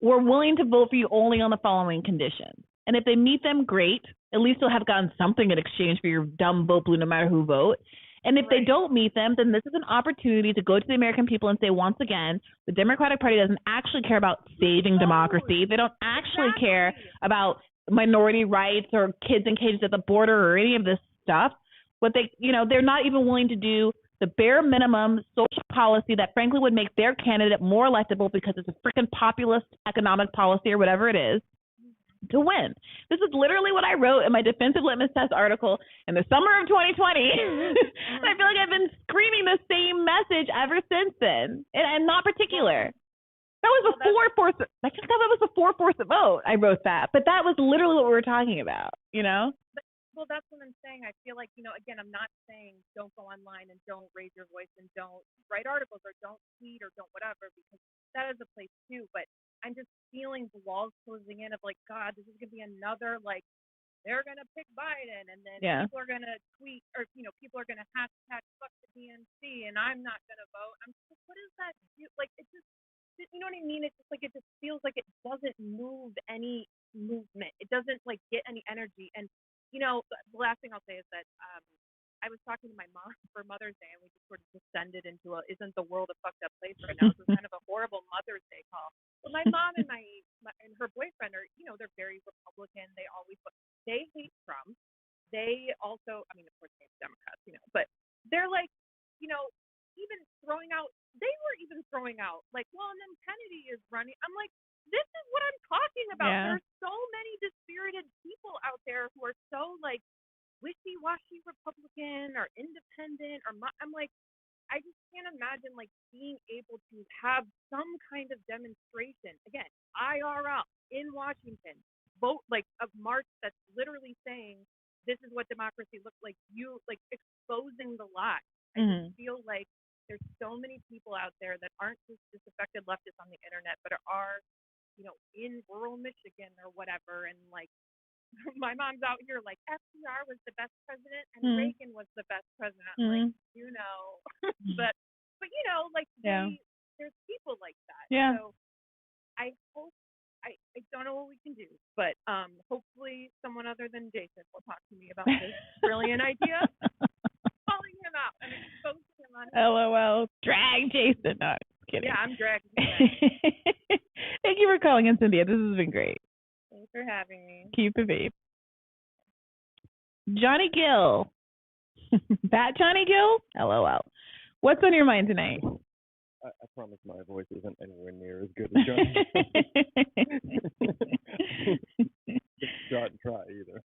we're willing to vote for you only on the following conditions. And if they meet them, great. At least they'll have gotten something in exchange for your dumb vote blue no matter who vote. And if they don't meet them, then this is an opportunity to go to the American people and say, once again, the Democratic Party doesn't actually care about saving democracy. They don't actually care about minority rights or kids in cages at the border or any of this stuff. But they're not even willing to do the bare minimum social policy that frankly would make their candidate more electable, because it's a freaking populist economic policy or whatever it is, to win. This is literally what I wrote in my defensive litmus test article in the summer of 2020. And I feel like I've been screaming the same message ever since then, and not particular. That was before I think that was before force the vote. I wrote that, but that was literally what we were talking about, Well, that's what I'm saying. I feel like, again, I'm not saying don't go online and don't raise your voice and don't write articles or don't tweet or don't whatever, because that is a place too. But I'm just feeling the walls closing in of like, God, this is going to be another, like, they're going to pick Biden, and then people are going to tweet, or, people are going to hashtag fuck the DNC, and I'm not going to vote. I'm just like, what does that do? Like, it just, you know what I mean? It's just like, it just feels like it doesn't move any movement. It doesn't, like, get any energy. And the last thing I'll say is that I was talking to my mom for Mother's Day, and we just sort of descended into isn't the world a fucked up place right now? So it's kind of a horrible Mother's Day call. But my mom and and her boyfriend are, they're very Republican. They hate Trump. They also, I mean, of course, hate Democrats, but they're like, even throwing out, like, well, and then Kennedy is running. I'm like, this is what I'm talking about. Yeah. There's so many dispirited people out there who are so, like, wishy-washy Republican or independent I'm like, I just can't imagine, like, being able to have some kind of demonstration, again, IRL in Washington, vote, like, a march that's literally saying this is what democracy looks like, exposing the lie. I just feel like there's so many people out there that aren't just disaffected leftists on the internet, but are in rural Michigan or whatever, and like my mom's out here like FDR was the best president and Reagan was the best president. I'm like, but like there's people like that. Yeah. So I hope I don't know what we can do, but hopefully someone other than Jason will talk to me about this brilliant idea. Calling him out and exposing him on LOL. Drag Jason. No, kidding. Yeah, I'm dragging him. Thank you for calling in, Cynthia. This has been great. Thanks for having me. Keep it, babe. Johnny Gill. That Johnny Gill? LOL. What's on your mind tonight? I promise my voice isn't anywhere near as good as Johnny. Don't try either.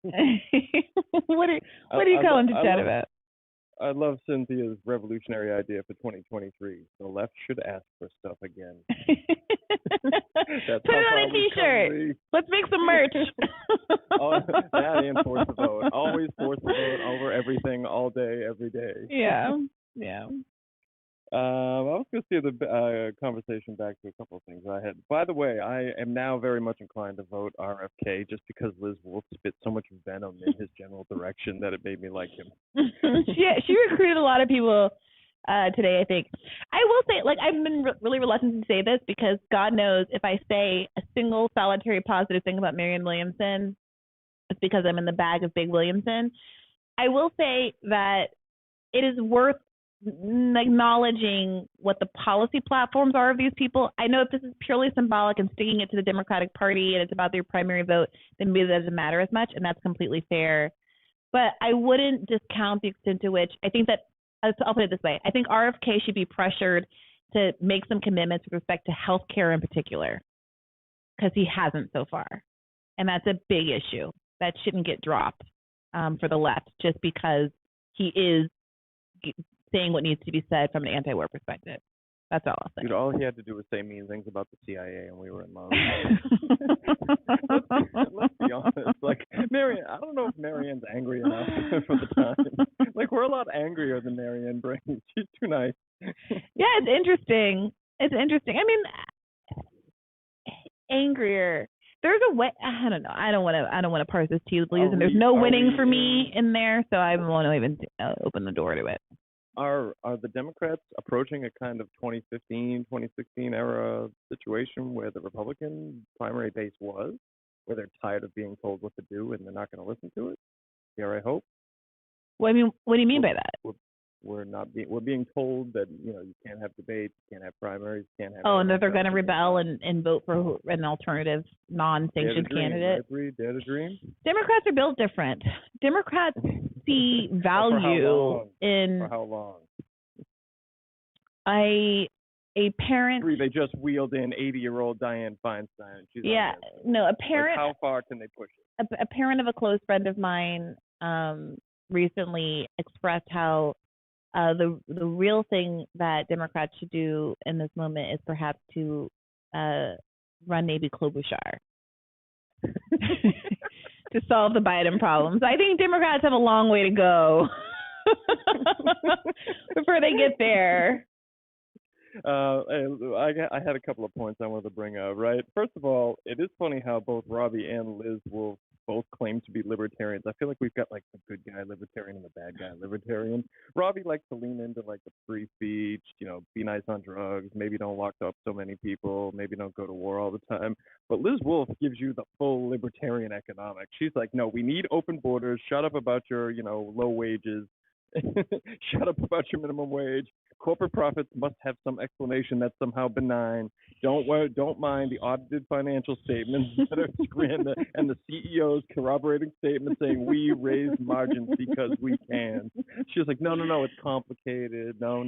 What are you calling to chat about? I love Cynthia's revolutionary idea for 2023. The left should ask for stuff again. Put it on a T-shirt. Let's make some merch. That and force the vote. Always force the vote over everything, all day, every day. Yeah. I was going to steer the conversation back to a couple of things I had. By the way, I am now very much inclined to vote RFK just because Liz Wolfe spit so much venom in his general direction that it made me like him. She recruited a lot of people today, I think. I will say, like, I've been really reluctant to say this because God knows if I say a single solitary positive thing about Marianne Williamson, it's because I'm in the bag of Big Williamson. I will say that it is worth acknowledging what the policy platforms are of these people. I know if this is purely symbolic and sticking it to the Democratic Party and it's about their primary vote, then maybe that doesn't matter as much, and that's completely fair. But I wouldn't discount the extent to which I think that I'll put it this way. I think RFK should be pressured to make some commitments with respect to healthcare in particular, because he hasn't so far. And that's a big issue. That shouldn't get dropped for the left just because he is saying what needs to be said from an anti-war perspective. That's all I'll say. Dude, all he had to do was say mean things about the CIA, and we were in love. let's be honest. Like, Marianne, I don't know if Marianne's angry enough for the time. Like, we're a lot angrier than Marianne brings. She's too nice. Yeah, it's interesting. It's interesting. I mean, angrier. There's a way. I don't know. I don't want to parse this tea leaves, and there's no winning for me in there, so I won't even open the door to it. Are the Democrats approaching a kind of 2015, 2016 era situation where the Republican primary base was, where they're tired of being told what to do and they're not going to listen to it? Dare I hope? What do you mean by that? We're being told that you can't have debates, you can't have primaries, you can't have. Oh, and that they're going to rebel and vote for an alternative non-sanctioned candidate. Dare to dream. Democrats are built different. Democrats see value in. For how long? A parent. They just wheeled in 80-year-old Dianne Feinstein. She's a parent. Like, how far can they push it? A parent of a close friend of mine recently expressed how the real thing that Democrats should do in this moment is perhaps to run Amy Klobuchar to solve the Biden problems. I think Democrats have a long way to go before they get there. I had a couple of points I wanted to bring up, right? First of all, it is funny how both Robbie and Liz will both claim to be libertarians. I feel like we've got like the good guy libertarian and the bad guy libertarian. Robbie likes to lean into like the free speech, be nice on drugs, maybe don't lock up so many people, maybe don't go to war all the time. But Liz Wolfe gives you the full libertarian economics. She's like, no, we need open borders. Shut up about your, low wages. Shut up about your minimum wage. Corporate profits must have some explanation that's somehow benign. Don't mind the audited financial statements that are screened and the CEO's corroborating statement saying we raise margins because we can. She was like, no, it's complicated. No.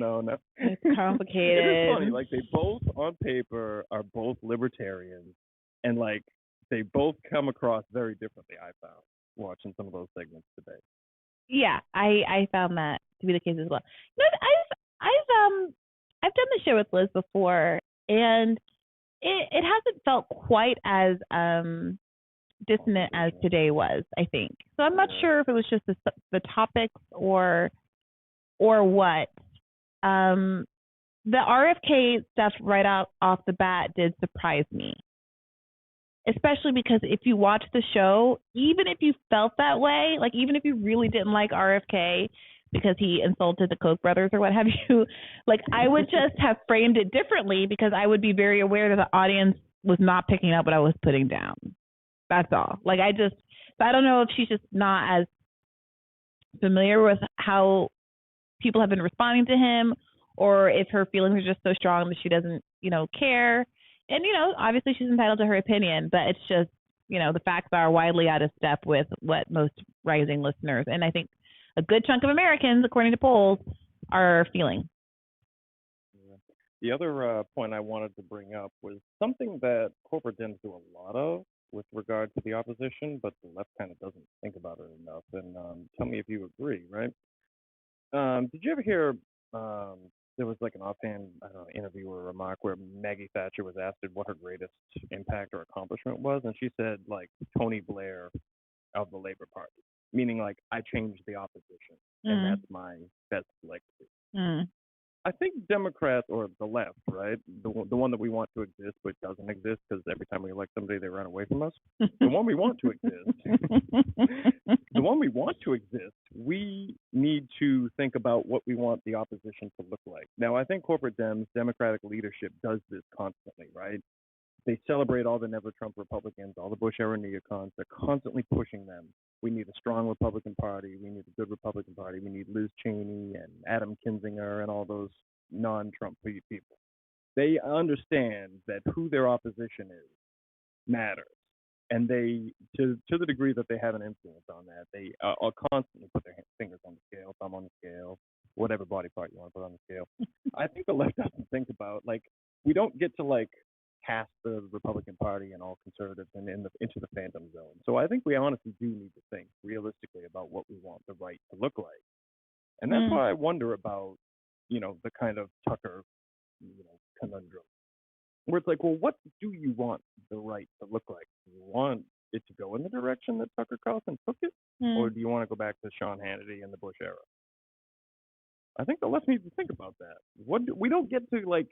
It's complicated. It is funny. Like, they both on paper are both libertarians, and like they both come across very differently. I found watching some of those segments today. Yeah, I found that to be the case as well. I've done the show with Liz before, and it hasn't felt quite as dissonant as today was, I think. So I'm not sure if it was just the topics or what. The RFK stuff right off the bat did surprise me, especially because if you watch the show, even if you felt that way, like even if you really didn't like RFK because he insulted the Koch brothers or what have you, like I would just have framed it differently because I would be very aware that the audience was not picking up what I was putting down. That's all. Like I don't know if she's just not as familiar with how people have been responding to him, or if her feelings are just so strong that she doesn't, care. And, obviously she's entitled to her opinion, but it's just, the facts are widely out of step with what most rising listeners, and I think a good chunk of Americans, according to polls, are feeling. Yeah. The other point I wanted to bring up was something that corporate Dems do a lot of with regard to the opposition, but the left kind of doesn't think about it enough. And tell me if you agree, right? Did you ever hear there was like an offhand, interview or remark where Maggie Thatcher was asked what her greatest impact or accomplishment was, and she said like Tony Blair of the Labor Party, meaning like I changed the opposition, and that's my best legacy. I think Democrats, or the left, right, the one that we want to exist but doesn't exist because every time we elect somebody they run away from us. The one we want to exist, we need to think about what we want the opposition to look like. Now, I think corporate Dems, Democratic leadership does this constantly, right? They celebrate all the never-Trump Republicans, all the Bush-era neocons. They're constantly pushing them. We need a strong Republican Party. We need a good Republican Party. We need Liz Cheney and Adam Kinzinger and all those non-Trump people. They understand that who their opposition is matters. And they, to the degree that they have an influence on that, they constantly put their fingers on the scale, thumb on the scale. whatever body part you want to put on the scale. I think the left doesn't think about, like, we don't get to, like, cast the Republican Party and all conservatives into the phantom zone. So I think we honestly do need to think realistically about what we want the right to look like. And that's why I wonder about, the kind of Tucker, conundrum. Where it's like, well, what do you want the right to look like? Do you want it to go in the direction that Tucker Carlson took it? Or do you want to go back to Sean Hannity and the Bush era? I think the left needs to think about that. We don't get to, like,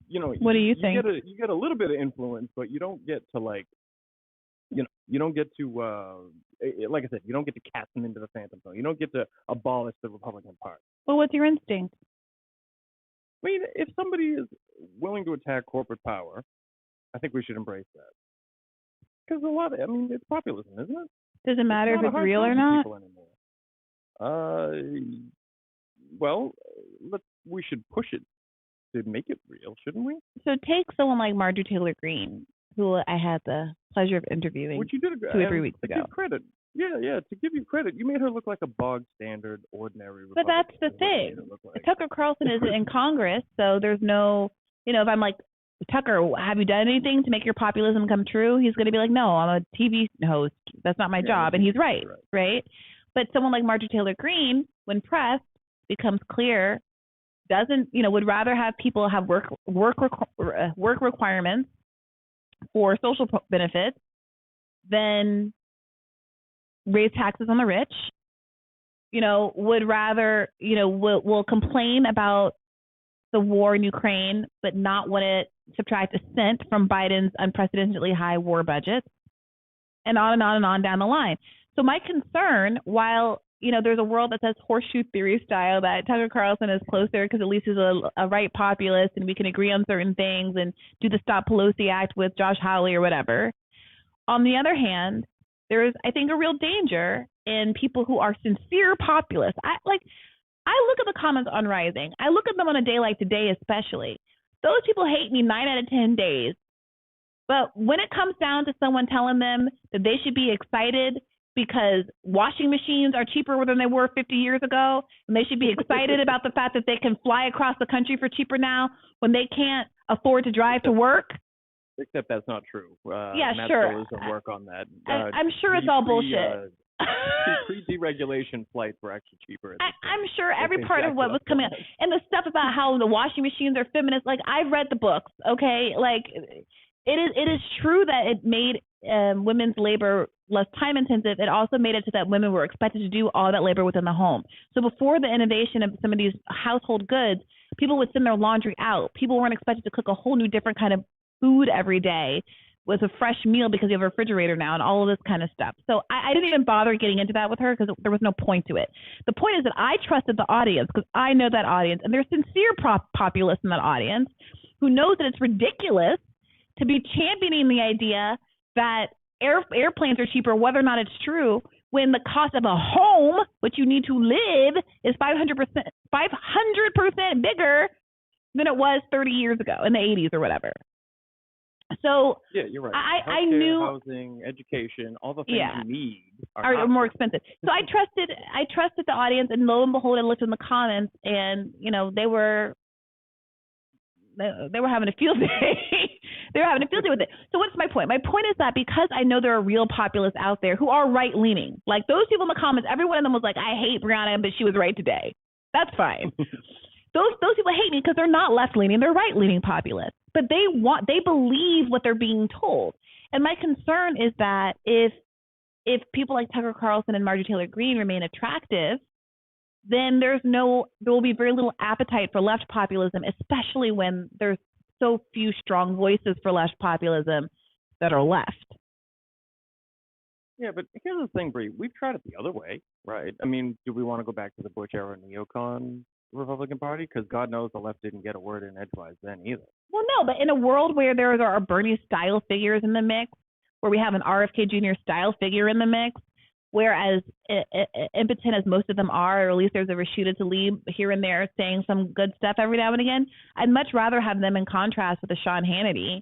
what do you think? You get a little bit of influence, but you don't get to, like, you don't get to, like I said, you don't get to cast them into the phantom zone. You don't get to abolish the Republican Party. Well, what's your instinct? I mean, if somebody is willing to attack corporate power, I think we should embrace that. Because it's populism, isn't it? Does it matter if it's real or not? Well, we should push it to make it real, shouldn't we? So take someone like Marjorie Taylor Greene, who I had the pleasure of interviewing Which you did 2 or 3 weeks ago. To give credit. Yeah, to give you credit, you made her look like a bog standard, ordinary But Republican. that's the thing. Tucker Carlson isn't in Congress, so there's no, if I'm like, Tucker, have you done anything to make your populism come true? He's going to be like, no, I'm a TV host. That's not my job. And he's right? But someone like Marjorie Taylor Greene, when pressed, becomes clear, doesn't, would rather have people have work requirements for social benefits than raise taxes on the rich, would rather, will complain about the war in Ukraine, but not want to subtract a cent from Biden's unprecedentedly high war budget, and on and on and on down the line. So my concern, while, there's a world that says horseshoe theory style that Tucker Carlson is closer because at least he's a right populist and we can agree on certain things and do the Stop Pelosi Act with Josh Hawley or whatever. On the other hand, there is, I think, a real danger in people who are sincere populists. I look at the comments on Rising. I look at them on a day like today especially. Those people hate me 9 out of 10 days. But when it comes down to someone telling them that they should be excited because washing machines are cheaper than they were 50 years ago, and they should be excited about the fact that they can fly across the country for cheaper now when they can't afford to drive to work. Except that's not true. Yeah, Matt sure. Does some work on that. I'm sure it's all bullshit. Pre-deregulation flights were actually cheaper. I'm sure every part of what was coming out, and the stuff about how the washing machines are feminist, like I've read the books, okay? Like it is true that it made women's labor less time intensive. It also made it so that women were expected to do all that labor within the home. So before the innovation of some of these household goods, people would send their laundry out. People weren't expected to cook a whole new different kind of food every day with a fresh meal because you have a refrigerator now and all of this kind of stuff. So I didn't even bother getting into that with her because there was no point to it. The point is that I trusted the audience because I know that audience, and there's sincere populists in that audience who knows that it's ridiculous to be championing the idea that airplanes are cheaper, whether or not it's true, when the cost of a home, which you need to live, is 500% bigger than it was 30 years ago in the 80s or whatever. So yeah, you're right. I knew housing, education, all the things you need are more expensive. So I trusted the audience, and lo and behold, I looked in the comments, and they were having a field day. They were having a field day with it. So what's my point? My point is that because I know there are real populists out there who are right leaning, like those people in the comments, every one of them was like, "I hate Brianna, but she was right today." That's fine. Those people hate me because they're not left leaning; they're right leaning populists. But they believe what they're being told. And my concern is that if people like Tucker Carlson and Marjorie Taylor Greene remain attractive, then there will be very little appetite for left populism, especially when there's so few strong voices for left populism that are left. Yeah, but here's the thing, Bree. We've tried it the other way, right? I mean, do we want to go back to the Bush era neocon Republican Party? Because God knows the left didn't get a word in edgewise then either. Well, no, but in a world where there are Bernie style figures in the mix, where we have an RFK Jr. style figure in the mix, whereas impotent as most of them are, or at least there's a Rashida Tlaib here and there saying some good stuff every now and again, I'd much rather have them in contrast with the Sean Hannity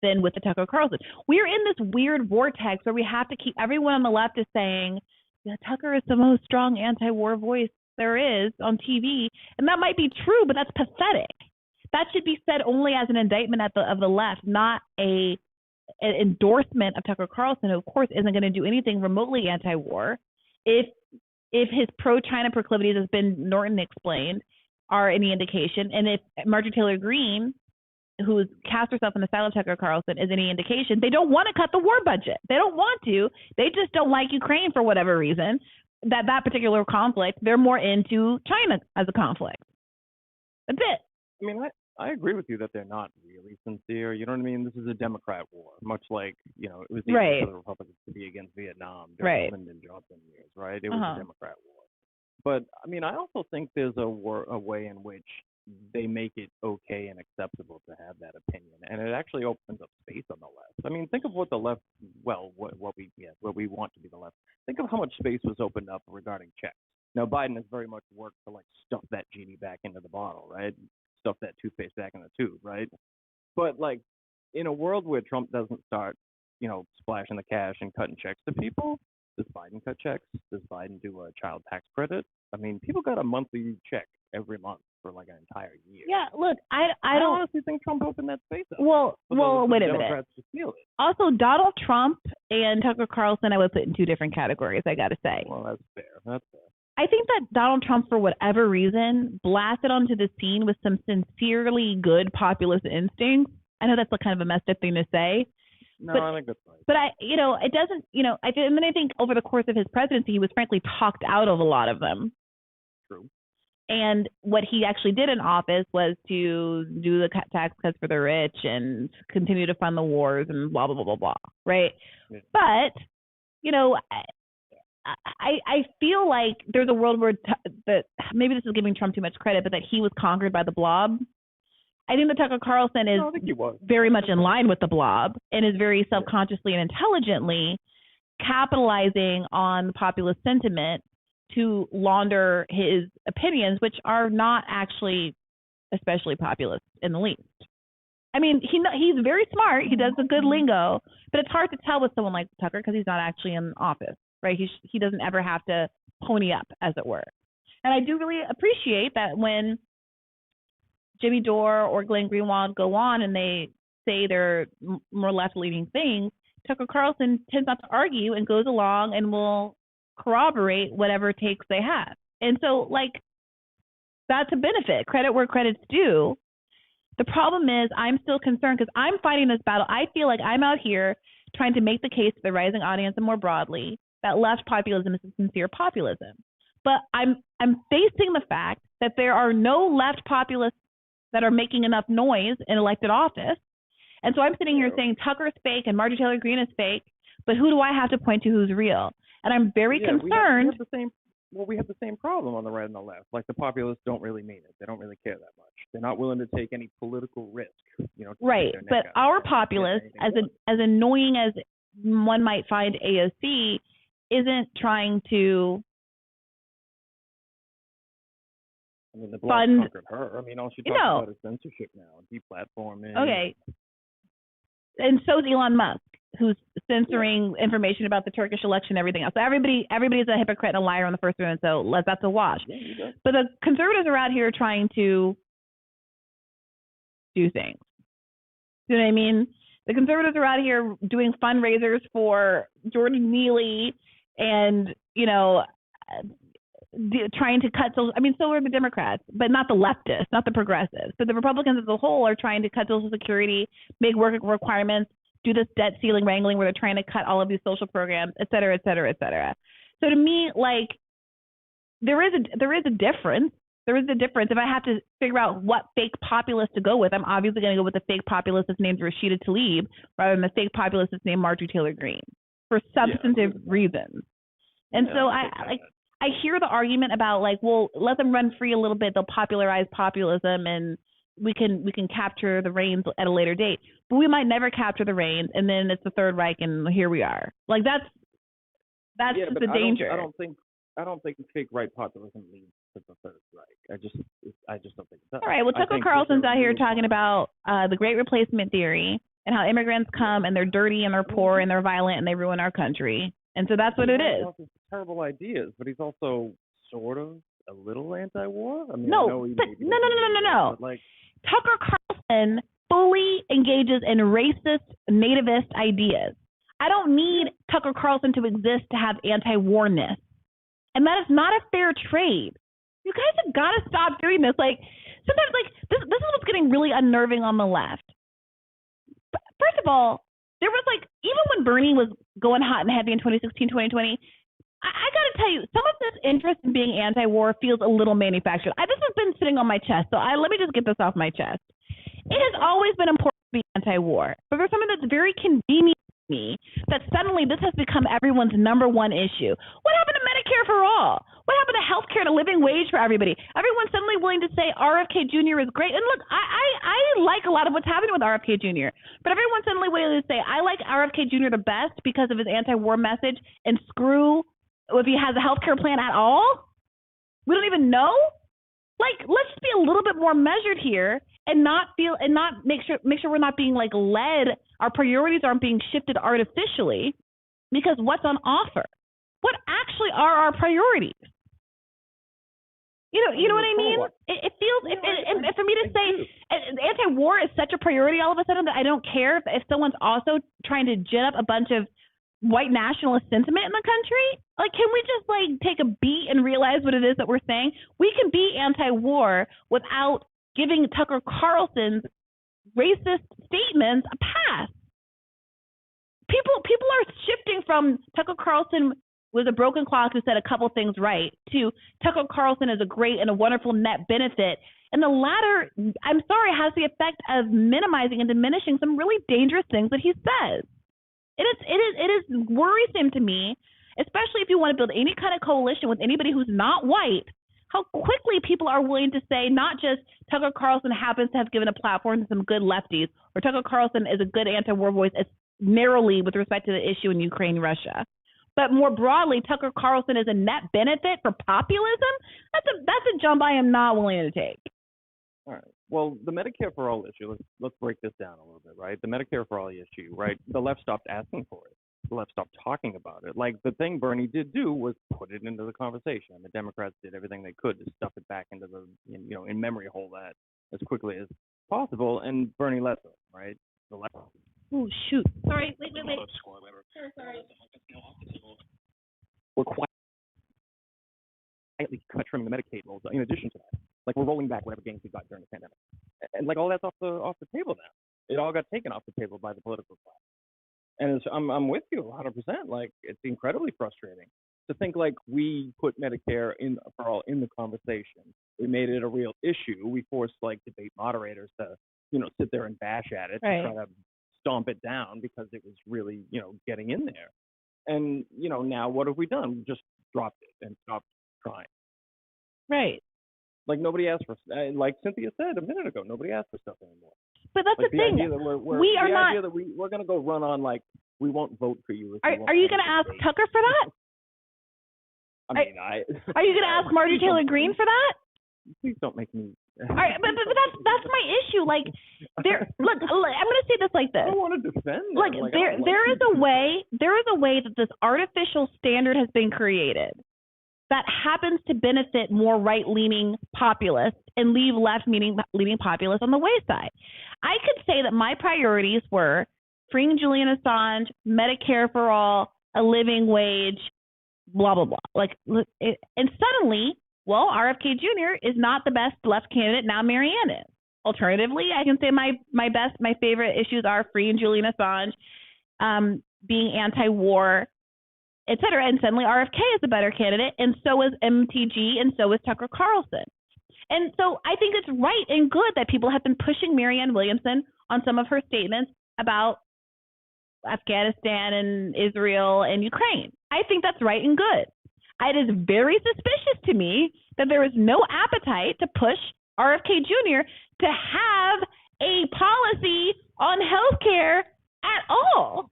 than with the Tucker Carlson. We're in this weird vortex where we have to keep everyone on the left is saying, yeah, Tucker is the most strong anti-war voice there is on TV, and that might be true, but that's pathetic. That should be said only as an indictment of the left, not an endorsement of Tucker Carlson, who of course isn't going to do anything remotely anti-war. If his pro-China proclivities, as Ben Norton explained, are any indication, and if Marjorie Taylor Greene, who's cast herself in the style of Tucker Carlson, is any indication, they don't want to cut the war budget. They don't want to. They just don't like Ukraine for whatever reason. That particular conflict, they're more into China as a conflict. That's it. I mean, I agree with you that they're not really sincere. You know what I mean? This is a Democrat war, much like, it was easy for the Republicans to be against Vietnam during the Lyndon Johnson years, right? It was a Democrat war. But, I mean, I also think there's a way in which they make it okay and acceptable to have that opinion, and it actually opens up space on the left. I mean, think of what the left, what we want to be the left. Think of how much space was opened up regarding checks. Now, Biden has very much worked to stuff that genie back into the bottle, right? Stuff that toothpaste back in the tube, right? But in a world where Trump doesn't start, splashing the cash and cutting checks to people, does Biden cut checks? Does Biden do a child tax credit? I mean, people got a monthly check every month for an entire year. Yeah, look, I don't honestly think Trump opened that space up. Well, wait a minute. Also, Donald Trump and Tucker Carlson, I would put in two different categories, I got to say. Well, that's fair. I think that Donald Trump, for whatever reason, blasted onto the scene with some sincerely good populist instincts. I know that's kind of a messed up thing to say. No, I think that's right. But it doesn't, I think over the course of his presidency, he was frankly talked out of a lot of them. True. And what he actually did in office was to do the tax cuts for the rich and continue to fund the wars and blah, blah, blah, blah, blah, right? Yeah. But, I feel like there's a world where that maybe this is giving Trump too much credit, but that he was conquered by the blob. I think that Tucker Carlson is very much in line with the blob and is very self-consciously and intelligently capitalizing on the populist sentiment to launder his opinions, which are not actually especially populist in the least. I mean, he's very smart. He does a good lingo, but it's hard to tell with someone like Tucker because he's not actually in office, right? He doesn't ever have to pony up, as it were. And I do really appreciate that when Jimmy Dore or Glenn Greenwald go on and they say they're more left-leaning things, Tucker Carlson tends not to argue and goes along and will corroborate whatever takes they have. And so, that's a benefit. Credit where credit's due. The problem is I'm still concerned because I'm fighting this battle. I feel like I'm out here trying to make the case to the rising audience and more broadly that left populism is a sincere populism. But I'm facing the fact that there are no left populists that are making enough noise in elected office. And so I'm sitting here saying Tucker's fake and Marjorie Taylor Greene is fake, but who do I have to point to who's real? And I'm very concerned. We have the same problem on the right and the left. The populists don't really mean it. They don't really care that much. They're not willing to take any political risk. Right. But our populists, as annoying as one might find AOC, isn't trying to the bloc conquered her. All she talks about is censorship now, deplatforming. Okay. And so is Elon Musk, who's censoring information about the Turkish election and everything else. So everybody's a hypocrite and a liar on the first round, so that's a wash. Yeah, but the conservatives are out here trying to do things. You know what I mean? The conservatives are out here doing fundraisers for Jordan Neely and, trying to cut social. So are the Democrats, but not the leftists, not the progressives. But the Republicans as a whole are trying to cut Social Security, make work requirements, do this debt ceiling wrangling where they're trying to cut all of these social programs, et cetera, et cetera, et cetera. So to me, there is a difference. There is a difference. If I have to figure out what fake populist to go with, I'm obviously going to go with the fake populist that's named Rashida Tlaib rather than the fake populist that's named Marjorie Taylor Greene for substantive reasons. And so I hear the argument about let them run free a little bit. They'll popularize populism and we can capture the reins at a later date. But we might never capture the reins, and then it's the Third Reich, and here we are. That's the danger. I don't think fake right populism leads to the Third Reich. I just don't think it does. All right. Well, Tucker Carlson's out here talking about the Great Replacement theory and how immigrants come and they're dirty and they're poor and they're violent and they ruin our country. And so that's what it is. Terrible ideas, but he's also sort of a little anti-war? I mean, No, no. But like, Tucker Carlson fully engages in racist, nativist ideas. I don't need Tucker Carlson to exist to have anti-warness. And that is not a fair trade. You guys have got to stop doing this. Like, sometimes, like, this is what's getting really unnerving on the left. First of all, there was, like, even when Bernie was going hot and heavy in 2016, 2020, I got to tell you, some of this interest in being anti-war feels a little manufactured. This has been sitting on my chest, so let me just get this off my chest. It has always been important to be anti-war, but there's something that's very convenient to me that suddenly this has become everyone's number one issue. What happened to Medicare for all? What happened to health care and a living wage for everybody? Everyone's suddenly willing to say RFK Jr. is great. And look, I like a lot of what's happening with RFK Jr., but everyone's suddenly willing to say, I like RFK Jr. the best because of his anti-war message, and screw if he has a health care plan at all. We don't even know. Like, let's just be a little bit more measured here and not make sure we're not being like led. Our priorities aren't being shifted artificially because what's on offer? What actually are our priorities? You know what I mean? It feels, and for me to say anti-war is such a priority all of a sudden that I don't care if someone's also trying to gin up a bunch of white nationalist sentiment in the country. Like, can we just like take a beat and realize what it is that we're saying? We can be anti-war without giving Tucker Carlson's racist statements a pass. People are shifting from Tucker Carlson was a broken clock who said a couple things right to Tucker Carlson is a great and a wonderful net benefit. And the latter, I'm sorry, has the effect of minimizing and diminishing some really dangerous things that he says. It is worrisome to me, especially if you want to build any kind of coalition with anybody who's not white, how quickly people are willing to say not just Tucker Carlson happens to have given a platform to some good lefties, or Tucker Carlson is a good anti-war voice as narrowly with respect to the issue in Ukraine, Russia. But more broadly, Tucker Carlson is a net benefit for populism. That's a jump I am not willing to take. All right. Well, the Medicare for All issue, let's break this down a little bit, right? The Medicare for All issue, right? The left stopped asking for it. The left stopped talking about it. Like, the thing Bernie did do was put it into the conversation. And the Democrats did everything they could to stuff it back into the, in memory hole that as quickly as possible. And Bernie let them, right? The left. Oh, shoot. Sorry. Wait. Sorry. We're quietly trimming the Medicaid rolls. In addition to that, like, we're rolling back whatever gains we got during the pandemic, and like all that's off the table now. It all got taken off the table by the political class, and I'm with you 100%. Like, it's incredibly frustrating to think like we put Medicare for all in the conversation. We made it a real issue. We forced like debate moderators to sit there and bash at it, right, to try to stomp it down because it was really getting in there. And now what have we done? We just dropped it and stopped trying. Right. Like, nobody asked for, like Cynthia said a minute ago, nobody asked for stuff anymore. But that's like the thing. Idea that we're going to go run on, like, we won't vote for you. Are you going to ask Tucker for that? Are you going to ask Marjorie Taylor Greene for that? Please don't make me. All right, but that's my issue. Like, look, I'm going to say this like this. I don't want to defend them. Like, there is a way that this artificial standard has been created that happens to benefit more right-leaning populists and leave left-leaning populists on the wayside. I could say that my priorities were freeing Julian Assange, Medicare for all, a living wage, blah, blah, blah. Like, and suddenly, well, RFK Jr. is not the best left candidate. Now Marianne is. Alternatively, I can say my favorite issues are freeing Julian Assange, being anti-war, et cetera. And suddenly RFK is a better candidate, and so is MTG, and so is Tucker Carlson. And so I think it's right and good that people have been pushing Marianne Williamson on some of her statements about Afghanistan and Israel and Ukraine. I think that's right and good. It is very suspicious to me that there is no appetite to push RFK Jr. to have a policy on health care at all.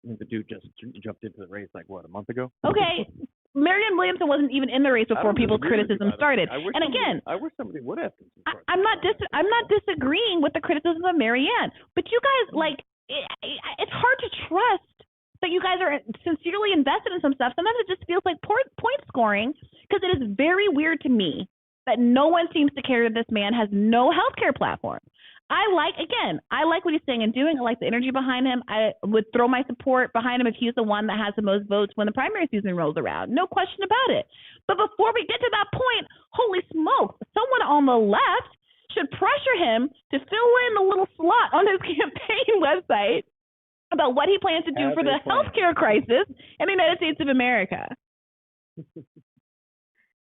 The dude just jumped into the race like, what, a month ago? Okay. Marianne Williamson wasn't even in the race before people's criticism started. I wish somebody would have. I'm not disagreeing with the criticism of Marianne, but you guys, like, it's hard to trust that you guys are sincerely invested in some stuff. Sometimes it just feels like point scoring, because it is very weird to me that no one seems to care that this man has no healthcare platform. I like what he's saying and doing. I like the energy behind him. I would throw my support behind him if he's the one that has the most votes when the primary season rolls around. No question about it. But before we get to that point, holy smokes, someone on the left should pressure him to fill in the little slot on his campaign website about what he plans to do for the healthcare crisis in the United States of America.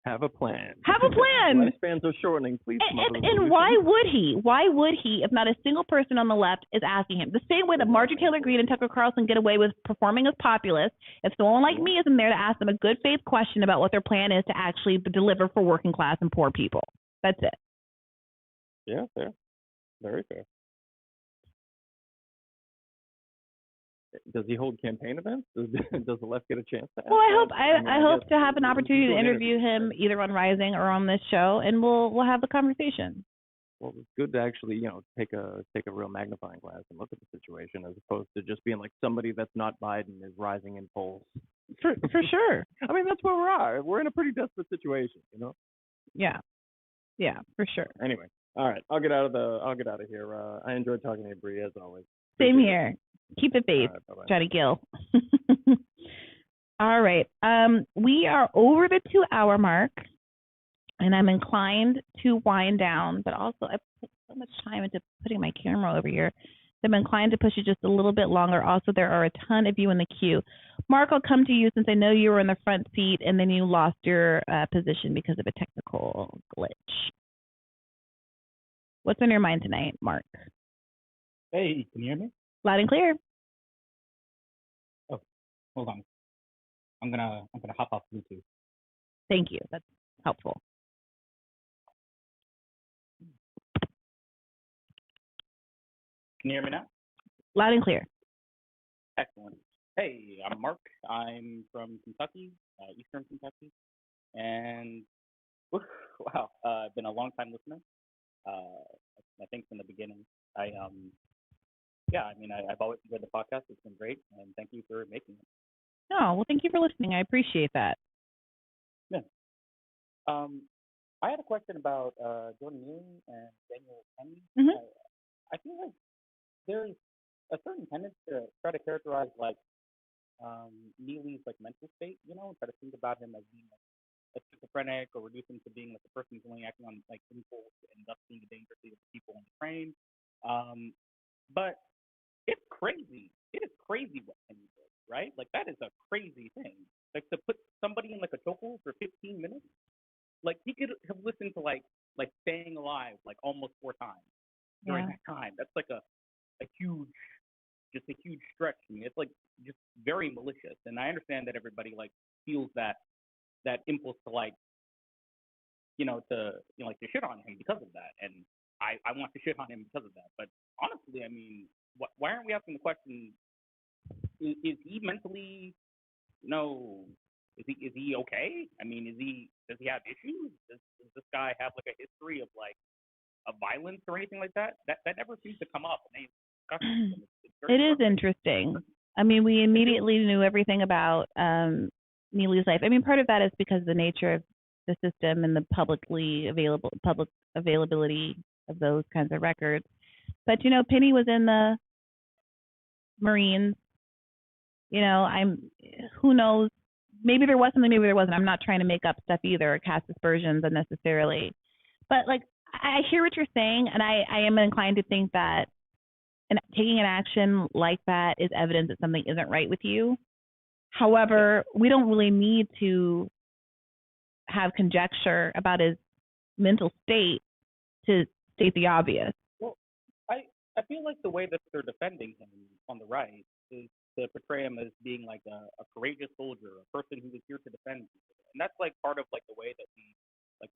Have a plan. Have a plan. Lifespans are shortening. Please come up with a and solution. why would he? Why would he if not a single person on the left is asking him? The same way that Marjorie Taylor Greene and Tucker Carlson get away with performing as populists, if someone like me isn't there to ask them a good faith question about what their plan is to actually deliver for working class and poor people. That's it. Yeah, fair. Very fair. Does he hold campaign events? Does the left get a chance to ask? Well, I hope to have an opportunity to interview him either on Rising or on this show, and we'll have the conversation. Well, it's good to actually, take a real magnifying glass and look at the situation, as opposed to just being like somebody that's not Biden is rising in polls. For sure. I mean, that's where we are. We're in a pretty desperate situation, Yeah, for sure. Anyway, all right, I'll get out of here. I enjoyed talking to you, Bree, as always. Same here. Keep it faith, Johnny Gill. All right. We are over the 2-hour mark, and I'm inclined to wind down, but also I put so much time into putting my camera over here. I'm inclined to push it just a little bit longer. Also, there are a ton of you in the queue. Mark, I'll come to you since I know you were in the front seat, and then you lost your position because of a technical glitch. What's on your mind tonight, Mark? Hey, can you hear me? Loud and clear. Oh, hold on. I'm gonna hop off Bluetooth. Thank you. That's helpful. Can you hear me now? Loud and clear. Excellent. Hey, I'm Mark. I'm from Kentucky, Eastern Kentucky, and wow, I've been a long time listener. I think from the beginning. I've always enjoyed the podcast. It's been great, and thank you for making it. Oh, well, thank you for listening. I appreciate that. Yeah. I had a question about Jordan Neely and Daniel Penny. Mm-hmm. I feel like there's a certain tendency to try to characterize Neely's mental state, try to think about him as being a schizophrenic, or reduce him to being a person who's only acting on impulse and thus being a danger to the people on the train. But it's crazy. It is crazy what Penny did, right? That is a crazy thing. To put somebody in a chokehold for 15 minutes, he could have listened to Staying Alive almost 4 times during that time. That's a huge stretch. I mean, it's just very malicious. And I understand that everybody feels that impulse to to shit on him because of that. And I want to shit on him because of that. But honestly, I mean, why aren't we asking the question? Is he mentally, is he okay? I mean, does he have issues? Does this guy have a history of violence or anything like that? That never seems to come up in any discussion. It is interesting. I mean, we immediately knew everything about Neely's life. I mean, part of that is because of the nature of the system and the public availability of those kinds of records. But Penny was in the Marines. Who knows? Maybe there was something, maybe there wasn't. I'm not trying to make up stuff either or cast aspersions unnecessarily. But I hear what you're saying, and I am inclined to think that taking an action like that is evidence that something isn't right with you. However, we don't really need to have conjecture about his mental state to state the obvious. Well, I feel like the way that they're defending him on the right is to portray him as being a courageous soldier, a person who is here to defend people. And that's part of the way that we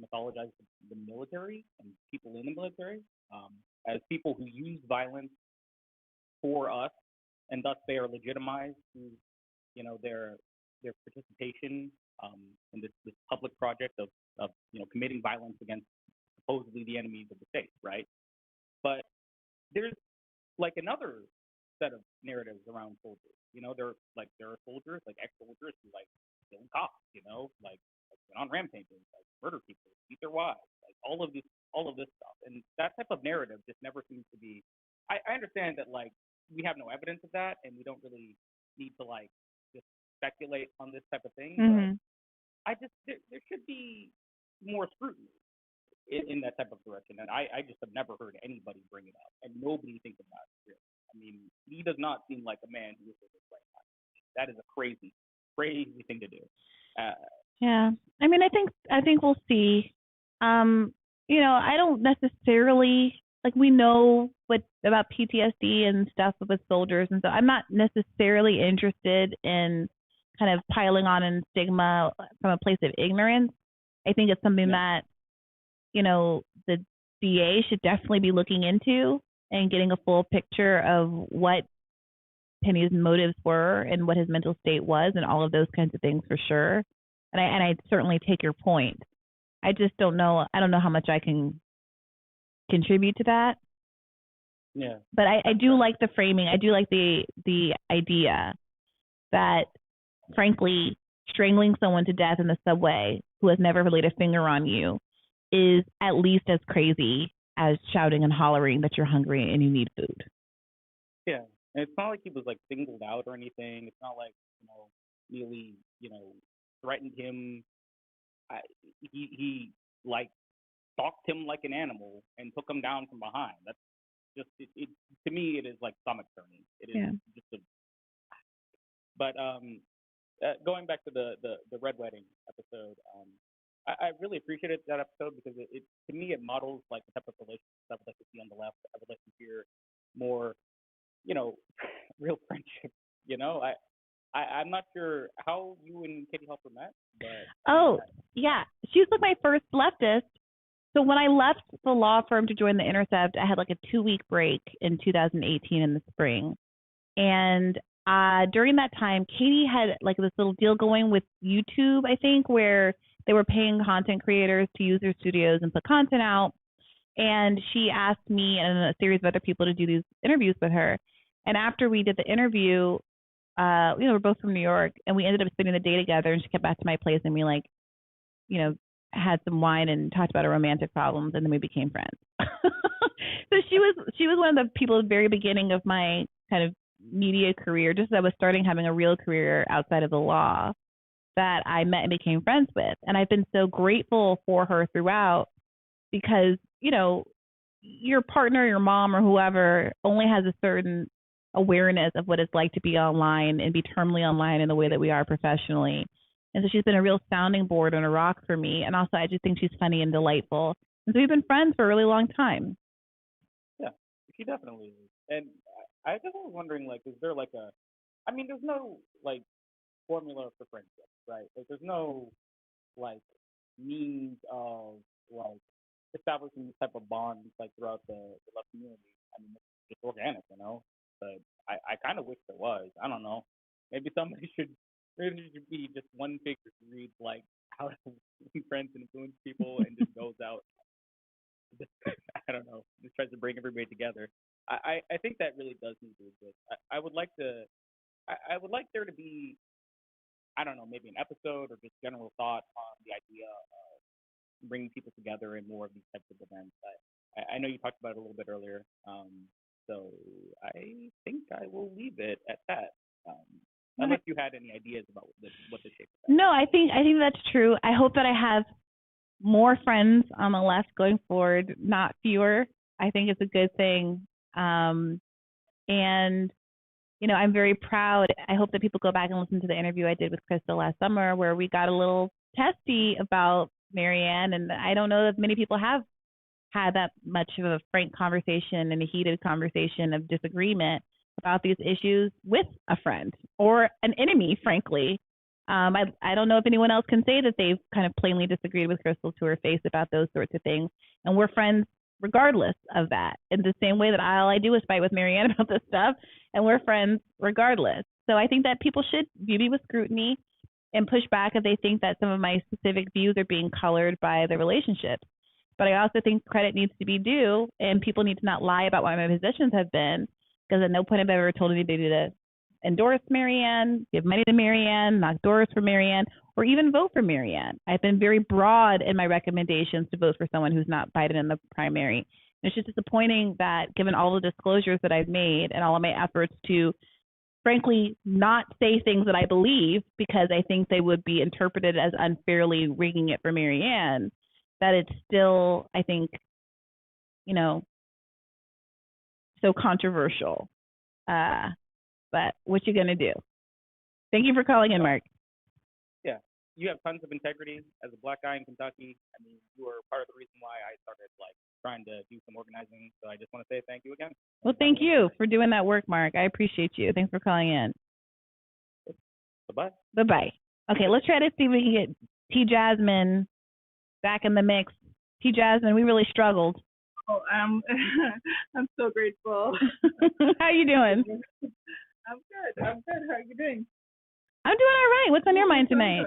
mythologize the military and people in the military as people who use violence for us, and thus they are legitimized through their participation in this public project of committing violence against supposedly the enemies of the state, right? But there's another set of narratives around soldiers. There are soldiers, like ex-soldiers who like kill cops, like went on rampages, like murder people, beat their wives, like all of this stuff. And that type of narrative just never seems to be. I understand that like we have no evidence of that, and we don't really need to like just speculate on this type of thing. Mm-hmm. But there should be more scrutiny in that type of direction, and I just have never heard anybody bring it up, and nobody thinks about it. Really. I mean, he does not seem like a man who is this right now. That is a crazy thing to do. Yeah, I mean, I think we'll see. I don't necessarily like we know about PTSD and stuff with soldiers, and so I'm not necessarily interested in kind of piling on in stigma from a place of ignorance. I think it's something that the DA should definitely be looking into and getting a full picture of what Penny's motives were and what his mental state was and all of those kinds of things for sure. And I certainly take your point. I just don't know. I don't know how much I can contribute to that. Yeah. But I do like the framing. I do like the idea that, frankly, strangling someone to death in the subway who has never laid a finger on you is at least as crazy as shouting and hollering that you're hungry and you need food. Yeah. And it's not like he was like singled out or anything. It's not like, Neely, threatened him. He like stalked him like an animal and took him down from behind. That's just it to me it is like stomach turning. It is just a. But going back to the Red Wedding episode, I really appreciated that episode because it to me it models like the type of relationship I would like to see on the left. I would like to hear more, real friendship. I'm not sure how you and Katie Halper met, but yeah, she was like my first leftist. So when I left the law firm to join The Intercept, I had like a 2-week break in 2018 in the spring, and during that time, Katie had like this little deal going with YouTube, I think, where they were paying content creators to use their studios and put content out. And she asked me and a series of other people to do these interviews with her. And after we did the interview, we're both from New York, and we ended up spending the day together. And she came back to my place, and we had some wine and talked about our romantic problems, and then we became friends. So she was one of the people at the very beginning of my kind of media career, just as I was starting having a real career outside of the law, that I met and became friends with. And I've been so grateful for her throughout because, your partner, your mom, or whoever only has a certain awareness of what it's like to be online and be terminally online in the way that we are professionally. And so she's been a real sounding board and a rock for me. And also I just think she's funny and delightful. And so we've been friends for a really long time. Yeah, she definitely is. And I just was wondering, like, is there like there's no like formula for friendship, right? Like there's no like means of like establishing this type of bond like throughout the left community. I mean, it's just organic, But I kind of wish there was. I don't know. Maybe somebody should. Maybe there should be just one figure who reads like how to be friends and influence people, and just goes out. I don't know. Just tries to bring everybody together. I think that really does need to exist. I would like to. I would like there to be. I don't know, maybe an episode or just general thought on the idea of bringing people together in more of these types of events. I know you talked about it a little bit earlier. So I think I will leave it at that. Unless you had any ideas about what the shape of that. No, I think that's true. I hope that I have more friends on the left going forward, not fewer. I think it's a good thing. And I'm very proud. I hope that people go back and listen to the interview I did with Krystal last summer, where we got a little testy about Marianne, and I don't know that many people have had that much of a frank conversation and a heated conversation of disagreement about these issues with a friend or an enemy, frankly. I don't know if anyone else can say that they've kind of plainly disagreed with Krystal to her face about those sorts of things. And we're friends regardless of that, in the same way that all I do is fight with Marianne about this stuff, and we're friends regardless. So I think that people should view me with scrutiny and push back if they think that some of my specific views are being colored by the relationship. But I also think credit needs to be due, and people need to not lie about what my positions have been, because at no point have I ever told anybody to endorse Marianne, give money to Marianne, knock doors for Marianne, or even vote for Marianne. I've been very broad in my recommendations to vote for someone who's not Biden in the primary. And it's just disappointing that given all the disclosures that I've made and all of my efforts to, frankly, not say things that I believe because I think they would be interpreted as unfairly rigging it for Marianne, that it's still, I think, you know, so controversial. But what you gonna do? Thank you for calling in, Mark. Yeah, you have tons of integrity as a black guy in Kentucky. I mean, you were part of the reason why I started like trying to do some organizing. So I just want to say thank you again. Well, thank you for doing that work, Mark. I appreciate you. Thanks for calling in. Bye-bye. Bye-bye. Okay, let's try to see if we can get T. Jasmine back in the mix. T. Jasmine, we really struggled. Oh, I'm so grateful. How you doing? I'm good. How are you doing? I'm doing all right. What's on your mind tonight?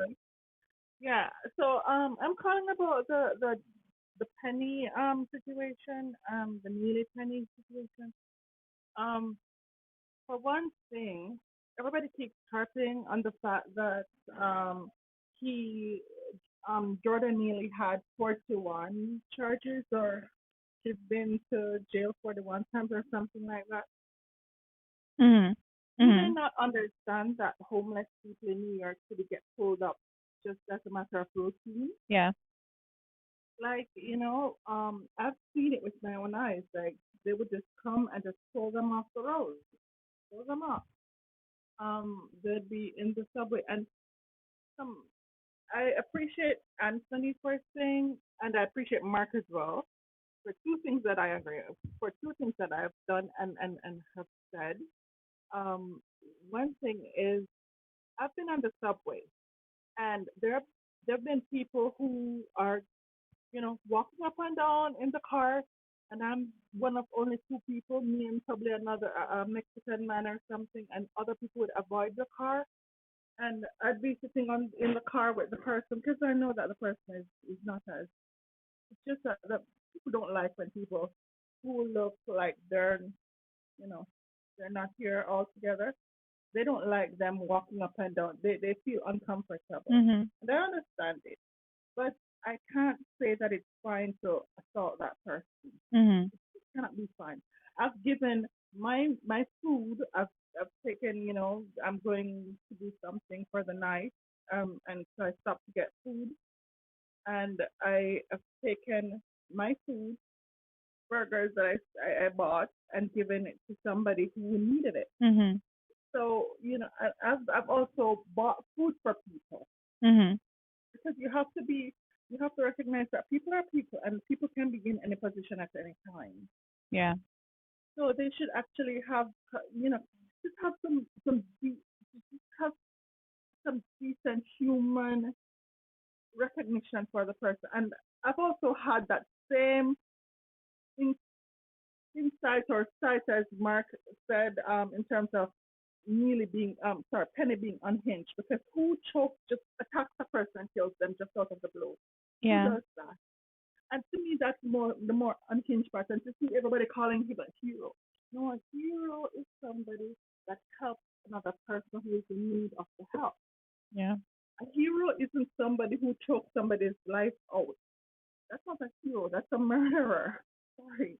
Yeah. So I'm calling about the Penny situation, the Neely Penny situation. For one thing, everybody keeps harping on the fact that Jordan Neely had 41 charges, or he's been to jail 41 times or something like that. Mm-hmm. You may not understand that homeless people in New York City get pulled up just as a matter of routine. Yeah. Like, you know, I've seen it with my own eyes. Like, they would just come and just pull them off the road. Pull them off. They'd be in the subway. And I appreciate Anthony for saying, and I appreciate Mark as well, for two things that I agree with, for two things that I've done and have said. One thing is, I've been on the subway, and there have been people who are, you know, walking up and down in the car, and I'm one of only two people, me and probably another Mexican man or something, and other people would avoid the car, and I'd be sitting in the car with the person because I know that the person is not as. It's just that people don't like when people who look like they're, you know, they're not here all together. They don't like them walking up and down. They feel uncomfortable. Mm-hmm. And I understand it. But I can't say that it's fine to assault that person. Mm-hmm. It cannot be fine. I've given my food, I've taken, you know, I'm going to do something for the night. And so I stopped to get food. And I have taken my food, burgers that I bought, and given it to somebody who needed it. Mm-hmm. So, you know, I've also bought food for people. Mm-hmm. Because you have to recognize that people are people, and people can be in any position at any time. Yeah. So they should actually have, you know, just have some decent human recognition for the person. And I've also had that same insight or sight as Mark said, in terms of Penny being unhinged, because who just attacks a person and kills them just out of the blue? Yeah. Who does that? And to me, that's the more unhinged part. And to see everybody calling him a hero. No, a hero is somebody that helps another person who is in need of the help. Yeah. A hero isn't somebody who chokes somebody's life out. That's not a hero. That's a murderer. Sorry.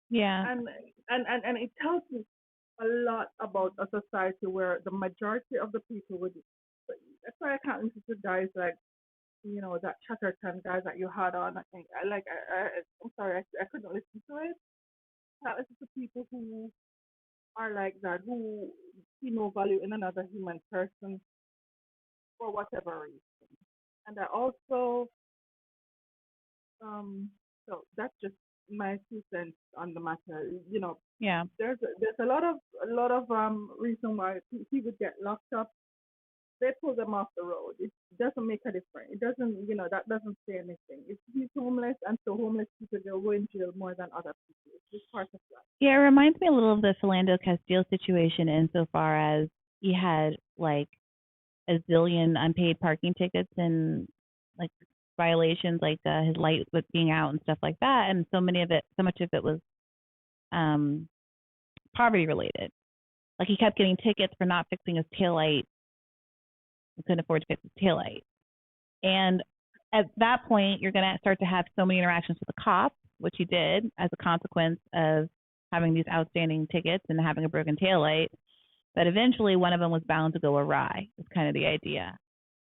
Yeah. And it tells me a lot about a society where the majority of the people would. That's why I can't listen to guys like, you know, that Chatterton guy that you had on. I'm sorry, I couldn't listen to it. I listen to people who are like that, who see no value in another human person for whatever reason. And I also, so that's just my 2 cents on the matter. You know, Yeah. there's a lot of reason why people get locked up. They pull them off the road. It doesn't make a difference. It doesn't, you know, that doesn't say anything. If he's homeless, and so homeless people they'll go in jail more than other people. It's just part of life. Yeah, it reminds me a little of the Philando Castile situation insofar as he had like a zillion unpaid parking tickets and like violations, like his light was being out and stuff like that, and so much of it was poverty related. Like he kept getting tickets for not fixing his taillight. He couldn't afford to fix his taillight. And at that point, you're going to start to have so many interactions with the cops, which he did as a consequence of having these outstanding tickets and having a broken taillight. But eventually, one of them was bound to go awry. It's kind of the idea.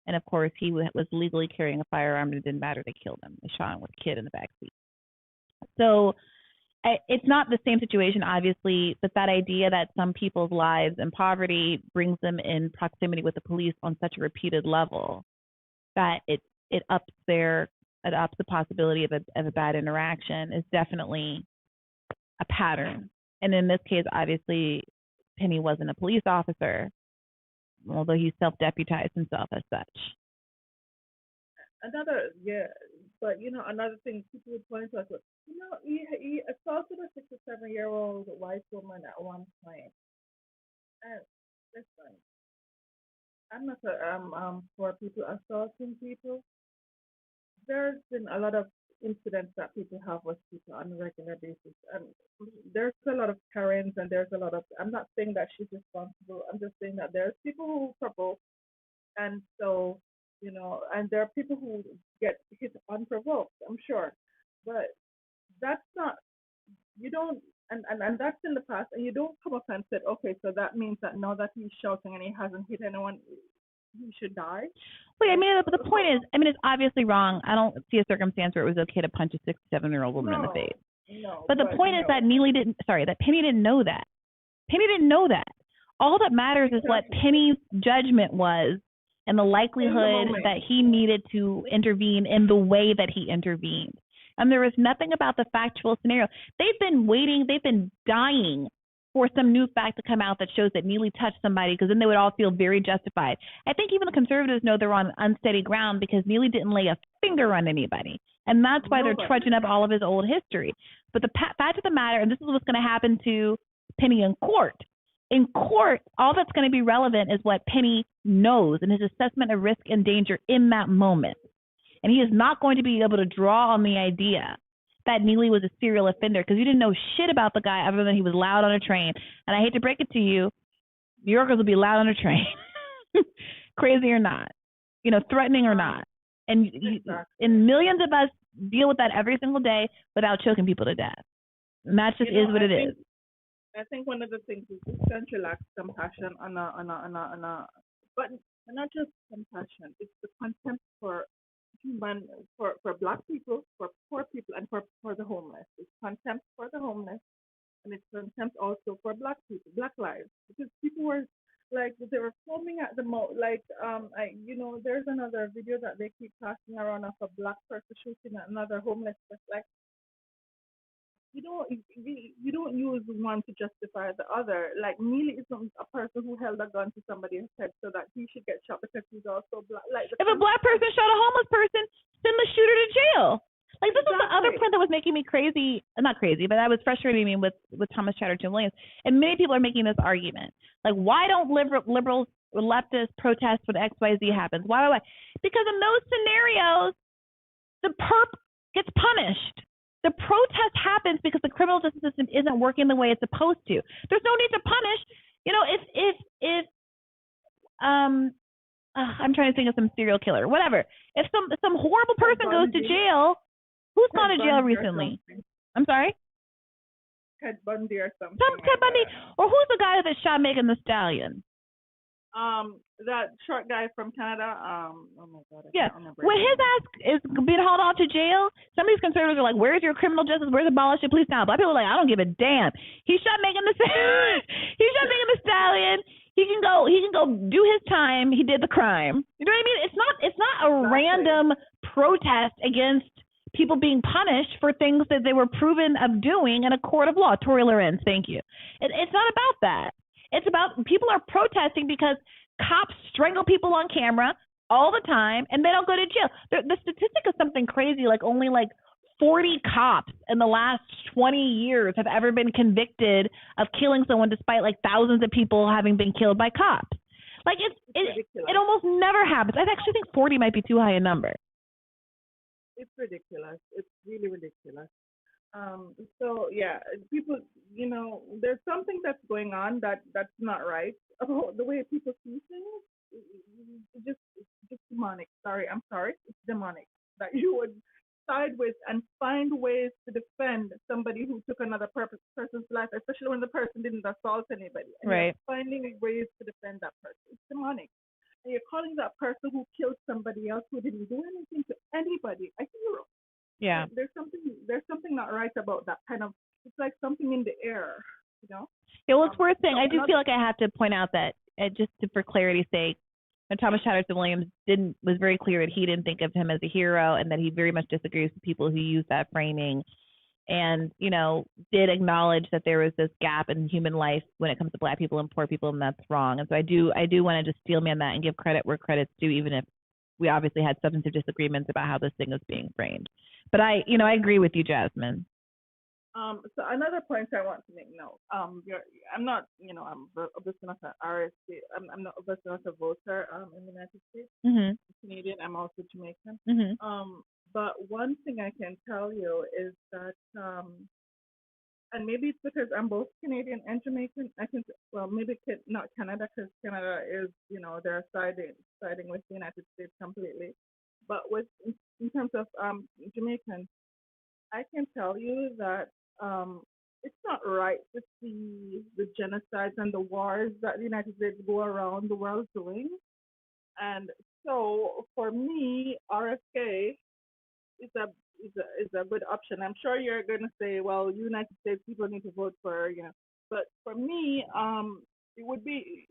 And of course, he was legally carrying a firearm, and it didn't matter. They killed him. They shot him with a kid in the backseat. So it's not the same situation, obviously, but that idea that some people's lives in poverty brings them in proximity with the police on such a repeated level that it ups the possibility of a bad interaction is definitely a pattern. And in this case, obviously, Penny wasn't a police officer, although he self-deputized himself as such. Another thing people would point to us was, he assaulted a 6 or 7-year-old white woman at one point. And listen, I'm not for people assaulting people. There's been a lot of incidents that people have with people on a regular basis, and there's a lot of Karens, and there's a lot of. I'm not saying that she's responsible. I'm just saying that there's people who provoke, and so and there are people who get hit unprovoked. I'm sure, but that's not. You don't, and that's in the past, and you don't come up and say, okay, so that means that now that he's shouting and he hasn't hit anyone, he should die. Wait, the point is, it's obviously wrong. I don't see a circumstance where it was okay to punch a 6 or 7-year-old woman in the face. No. But the point is that that Penny didn't know that. Penny didn't know that. All that matters is what Penny's judgment was and the likelihood that he needed to intervene in the way that he intervened. And there was nothing about the factual scenario. They've been waiting, they've been dying for some new fact to come out that shows that Neely touched somebody, because then they would all feel very justified. I think even the conservatives know they're on unsteady ground because Neely didn't lay a finger on anybody. And that's why they're trudging up all of his old history. But the fact of the matter, and this is what's going to happen to Penny in court. In court, all that's going to be relevant is what Penny knows and his assessment of risk and danger in that moment. And he is not going to be able to draw on the idea that Neely was a serial offender, because you didn't know shit about the guy other than he was loud on a train. And I hate to break it to you, New Yorkers will be loud on a train, crazy or not, threatening or not. And millions of us deal with that every single day without choking people to death. And that just is what it is. I think one of the things is this country lacks compassion but not just compassion. It's the contempt for black people, for poor people, and for the homeless. It's contempt for the homeless, and it's contempt also for black people, black lives, because people were they were foaming at the mouth. There's another video that they keep passing around of a black person shooting at another homeless person. You don't use one to justify the other. Like, Neely isn't a person who held a gun to somebody's head so that he should get shot because he's also black. If a black person shot a homeless person, send the shooter to jail. This is the other point that was making me crazy. Not crazy, but that was frustrating me with Thomas Chatterton Williams. And many people are making this argument. Why don't liberals or leftists protest when XYZ happens? Why? Because in those scenarios, the perp gets punished. The protest happens because the criminal justice system isn't working the way it's supposed to. There's no need to punish. If I'm trying to think of some serial killer, whatever. If some horrible person goes to jail, who's gone to jail recently? I'm sorry? Ted Bundy or something. Ted Bundy. Or who's the guy that shot Megan Thee Stallion? That short guy from Canada. Oh my God. Yeah. When his ass is being hauled off to jail, some of these conservatives are like, "Where's your criminal justice? Where's abolition police now?" Black people are like, "I don't give a damn. He shot Megan Thee Stallion. He can go do his time. He did the crime." You know what I mean? It's not a random protest against people being punished for things that they were proven of doing in a court of law. Tory Lorenz, thank you. It's not about that. It's about people are protesting because cops strangle people on camera all the time and they don't go to jail. The statistic is something crazy, only 40 cops in the last 20 years have ever been convicted of killing someone, despite thousands of people having been killed by cops. It almost never happens. I actually think 40 might be too high a number. It's ridiculous. It's really ridiculous. So yeah, people, there's something that's going on that's not right about the way people see things. It's just demonic. I'm sorry, it's demonic that you would side with and find ways to defend somebody who took another person's life, especially when the person didn't assault anybody. And Right. you're finding ways to defend that person. It's demonic. And you're calling that person who killed somebody else who didn't do anything to anybody a hero. Yeah. There's something not right about that kind of. It's like something in the air, Yeah, well, it's worth saying. So I do feel like I have to point out that, for clarity's sake, Thomas Chatterton Williams was very clear that he didn't think of him as a hero, and that he very much disagrees with people who use that framing, and did acknowledge that there was this gap in human life when it comes to Black people and poor people, and that's wrong. And so I do want to just steel man that and give credit where credit's due, even if we obviously had substantive disagreements about how this thing is being framed. But I agree with you, Jasmine. So another point I want to make now. I'm not, I'm obviously not an RSC. I'm not obviously not a voter in the United States. Mm-hmm. I'm Canadian. I'm also Jamaican. Mm-hmm. But one thing I can tell you is that, and maybe it's because I'm both Canadian and Jamaican. Maybe not Canada, because Canada is, they're siding with the United States completely. But in terms of Jamaican, I can tell you that it's not right to see the genocides and the wars that the United States go around the world doing. And so for me, RFK is a good option. I'm sure you're going to say, well, United States people need to vote for, but for me, it would be,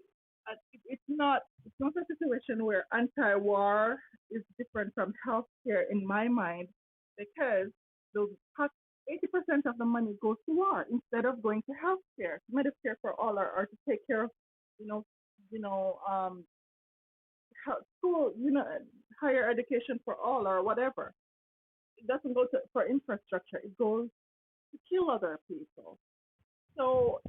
it's not a situation where anti-war is different from healthcare in my mind, because the 80% of the money goes to war instead of going to healthcare, Medicare for all, or to take care of, school, higher education for all, or whatever. It doesn't go for infrastructure. It goes to kill other people. So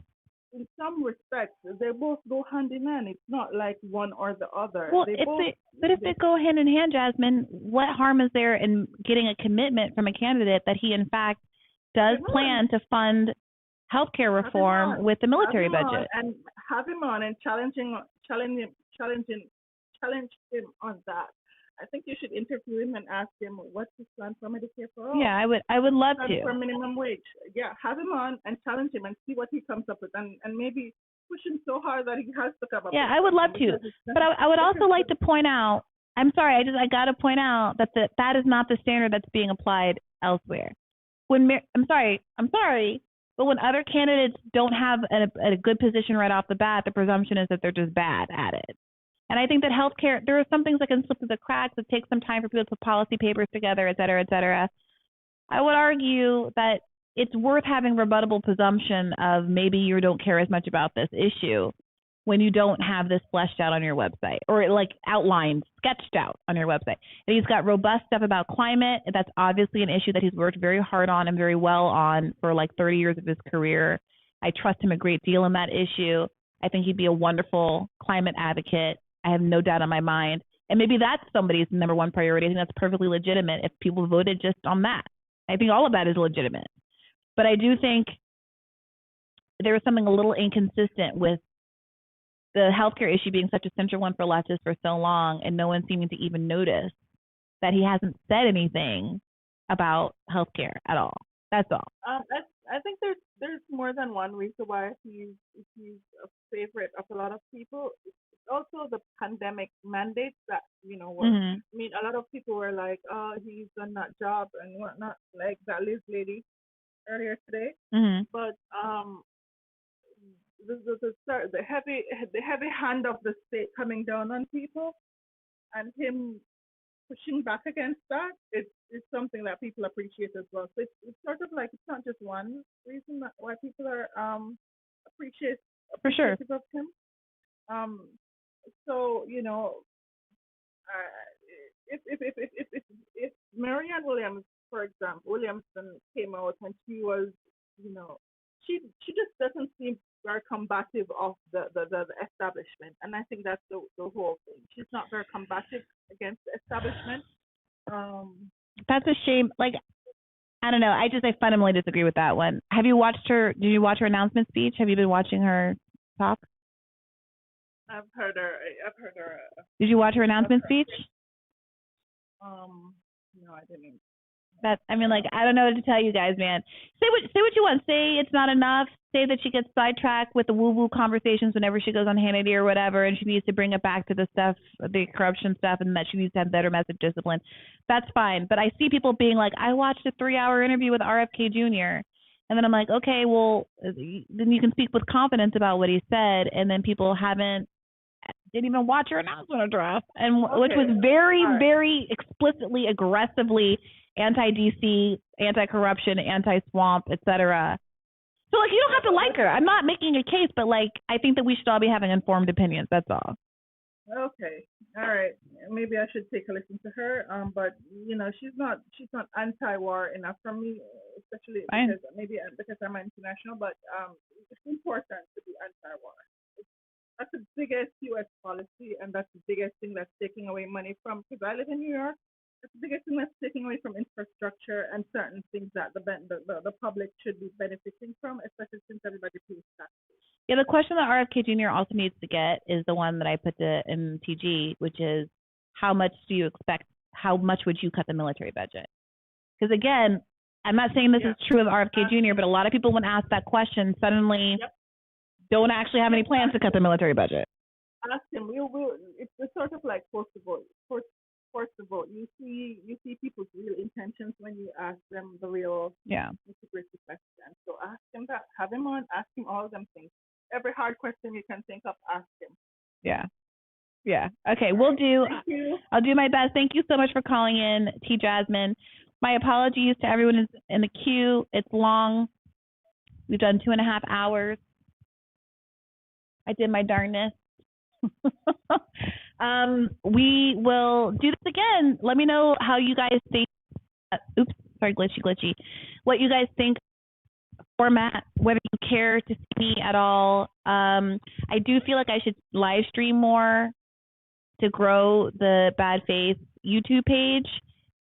in some respects, they both go hand in hand. It's not like one or the other. Well, if they go hand in hand, Jasmine, what harm is there in getting a commitment from a candidate that he, in fact, does plan to fund healthcare reform with the military budget? And have him on and challenge him on that. I think you should interview him and ask him what's his plan for Medicare for all. Yeah, I would love to. For minimum wage. Yeah, have him on and challenge him and see what he comes up with, and maybe push him so hard that he has to come up with. Yeah, I would love to. But I would also like to point out, I'm sorry, I got to point out that that is not the standard that's being applied elsewhere. I'm sorry, but when other candidates don't have a good position right off the bat, the presumption is that they're just bad at it. And I think that healthcare, there are some things that can slip through the cracks. It takes some time for people to put policy papers together, et cetera, et cetera. I would argue that it's worth having rebuttable presumption of maybe you don't care as much about this issue when you don't have this fleshed out on your website, or like outlined, sketched out on your website. And he's got robust stuff about climate. That's obviously an issue that he's worked very hard on and very well on for like 30 years of his career. I trust him a great deal on that issue. I think he'd be a wonderful climate advocate. I have no doubt in my mind. And maybe that's somebody's number one priority. I think that's perfectly legitimate if people voted just on that. I think all of that is legitimate. But I do think there is something a little inconsistent with the healthcare issue being such a central one for leftists for so long, and no one seeming to even notice that he hasn't said anything about healthcare at all. That's all. I think there's more than one reason why he's a favorite of a lot of people. It's also the pandemic mandates that, I mean, a lot of people were like, oh, he's done that job and whatnot, like that Liz lady earlier today. Mm-hmm. But the heavy hand of the state coming down on people, and him pushing back against that, it's something that people appreciate as well. So it's sort of like, it's not just one reason why people are appreciative of him. So if Marianne Williams, for example, Williamson came out and she was, she just doesn't seem very combative of the establishment, and I think that's the whole thing. She's not very combative against the establishment. That's a shame. Like, I don't know. I fundamentally disagree with that one. Have you watched her? Did you watch her announcement speech? Have you been watching her talk? I've heard her. Did you watch her announcement speech? No, I didn't. I don't know what to tell you guys, man. Say what you want. Say it's not enough. Say that she gets sidetracked with the woo-woo conversations whenever she goes on Hannity or whatever, and she needs to bring it back to the stuff, the corruption stuff, and that she needs to have better message discipline. That's fine. But I see people being like, I watched a 3-hour interview with RFK Jr., and then I'm like, okay, well, then you can speak with confidence about what he said, and then people didn't even watch her announcement address, which was very, very explicitly, aggressively anti-DC, anti-corruption, anti-swamp, etc. So, you don't have to like her. I'm not making a case, but, I think that we should all be having informed opinions. That's all. Okay. All right. Maybe I should take a listen to her. But, she's not anti-war enough for me, especially because I'm international, but it's important to be anti-war. That's the biggest U.S. policy, and that's the biggest thing that's taking away money from, because I live in New York, that's the biggest thing that's taking away from infrastructure and certain things that the public should be benefiting from, especially since everybody pays taxes. Yeah, the question that RFK Jr. also needs to get is the one that I put to MTG, which is how much do you expect, how much would you cut the military budget? Because again, I'm not saying this is true of RFK Jr., but a lot of people when asked that question suddenly don't actually have any plans to cut the military budget. Ask him. It's sort of like force to vote. Force to vote. You see people's real intentions when you ask them the real nitty-gritty question. So ask him that. Have him on. Ask him all of them things. Every hard question you can think of, ask him. Yeah. Okay, we'll do. Thank you. I'll do my best. Thank you so much for calling in, T. Jasmine. My apologies to everyone in the queue. It's long. We've done 2.5 hours. I did my darndest. We will do this again. Let me know how you guys think. Oops, sorry, glitchy. What you guys think format, whether you care to see me at all. I do feel like I should live stream more to grow the Bad Faith YouTube page,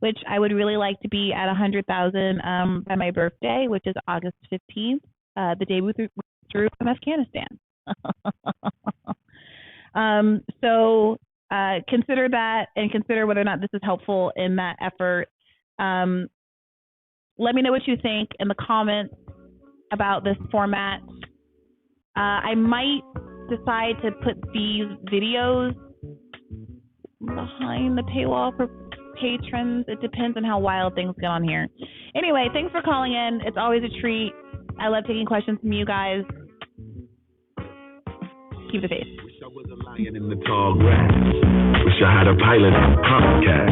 which I would really like to be at 100,000 by my birthday, which is August 15th, the day we withdrew from Afghanistan. So consider that and consider whether or not this is helpful in that effort. Let me know what you think in the comments about this format. I might decide to put these videos behind the paywall for patrons. It depends on how wild things get on here. Anyway, thanks for calling in. It's always a treat. I love taking questions from you guys. Keep the faith. Wish I was a lion in the tall grass. Wish I had a pilot podcast.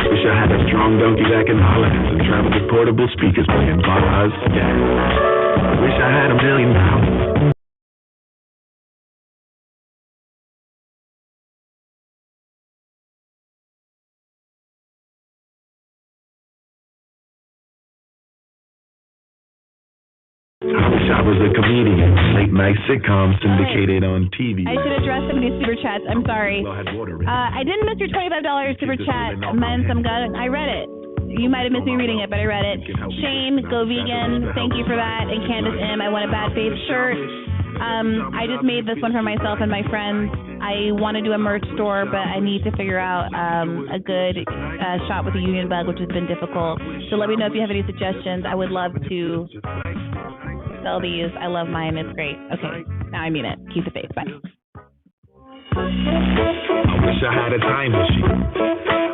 Wish I had a strong donkey that can holler and travel with portable speakers playing bars. Wish I had $1 million. I wish I was a comedian. Late night sitcom syndicated on TV. I should address some of these super chats. I'm sorry. I didn't miss your $25 super chat, Man Some Gun. I read it. You might have missed me reading it, but I read it. Shane, go vegan. Thank you for that. And Candace M, I want a Bad Faith shirt. I just made this one for myself and my friends. I want to do a merch store, but I need to figure out a good shot with a union bug, which has been difficult. So let me know if you have any suggestions. I would love to sell these. I love mine. It's great. Okay, now I mean it. Keep the faith. Bye. I wish I had a time machine.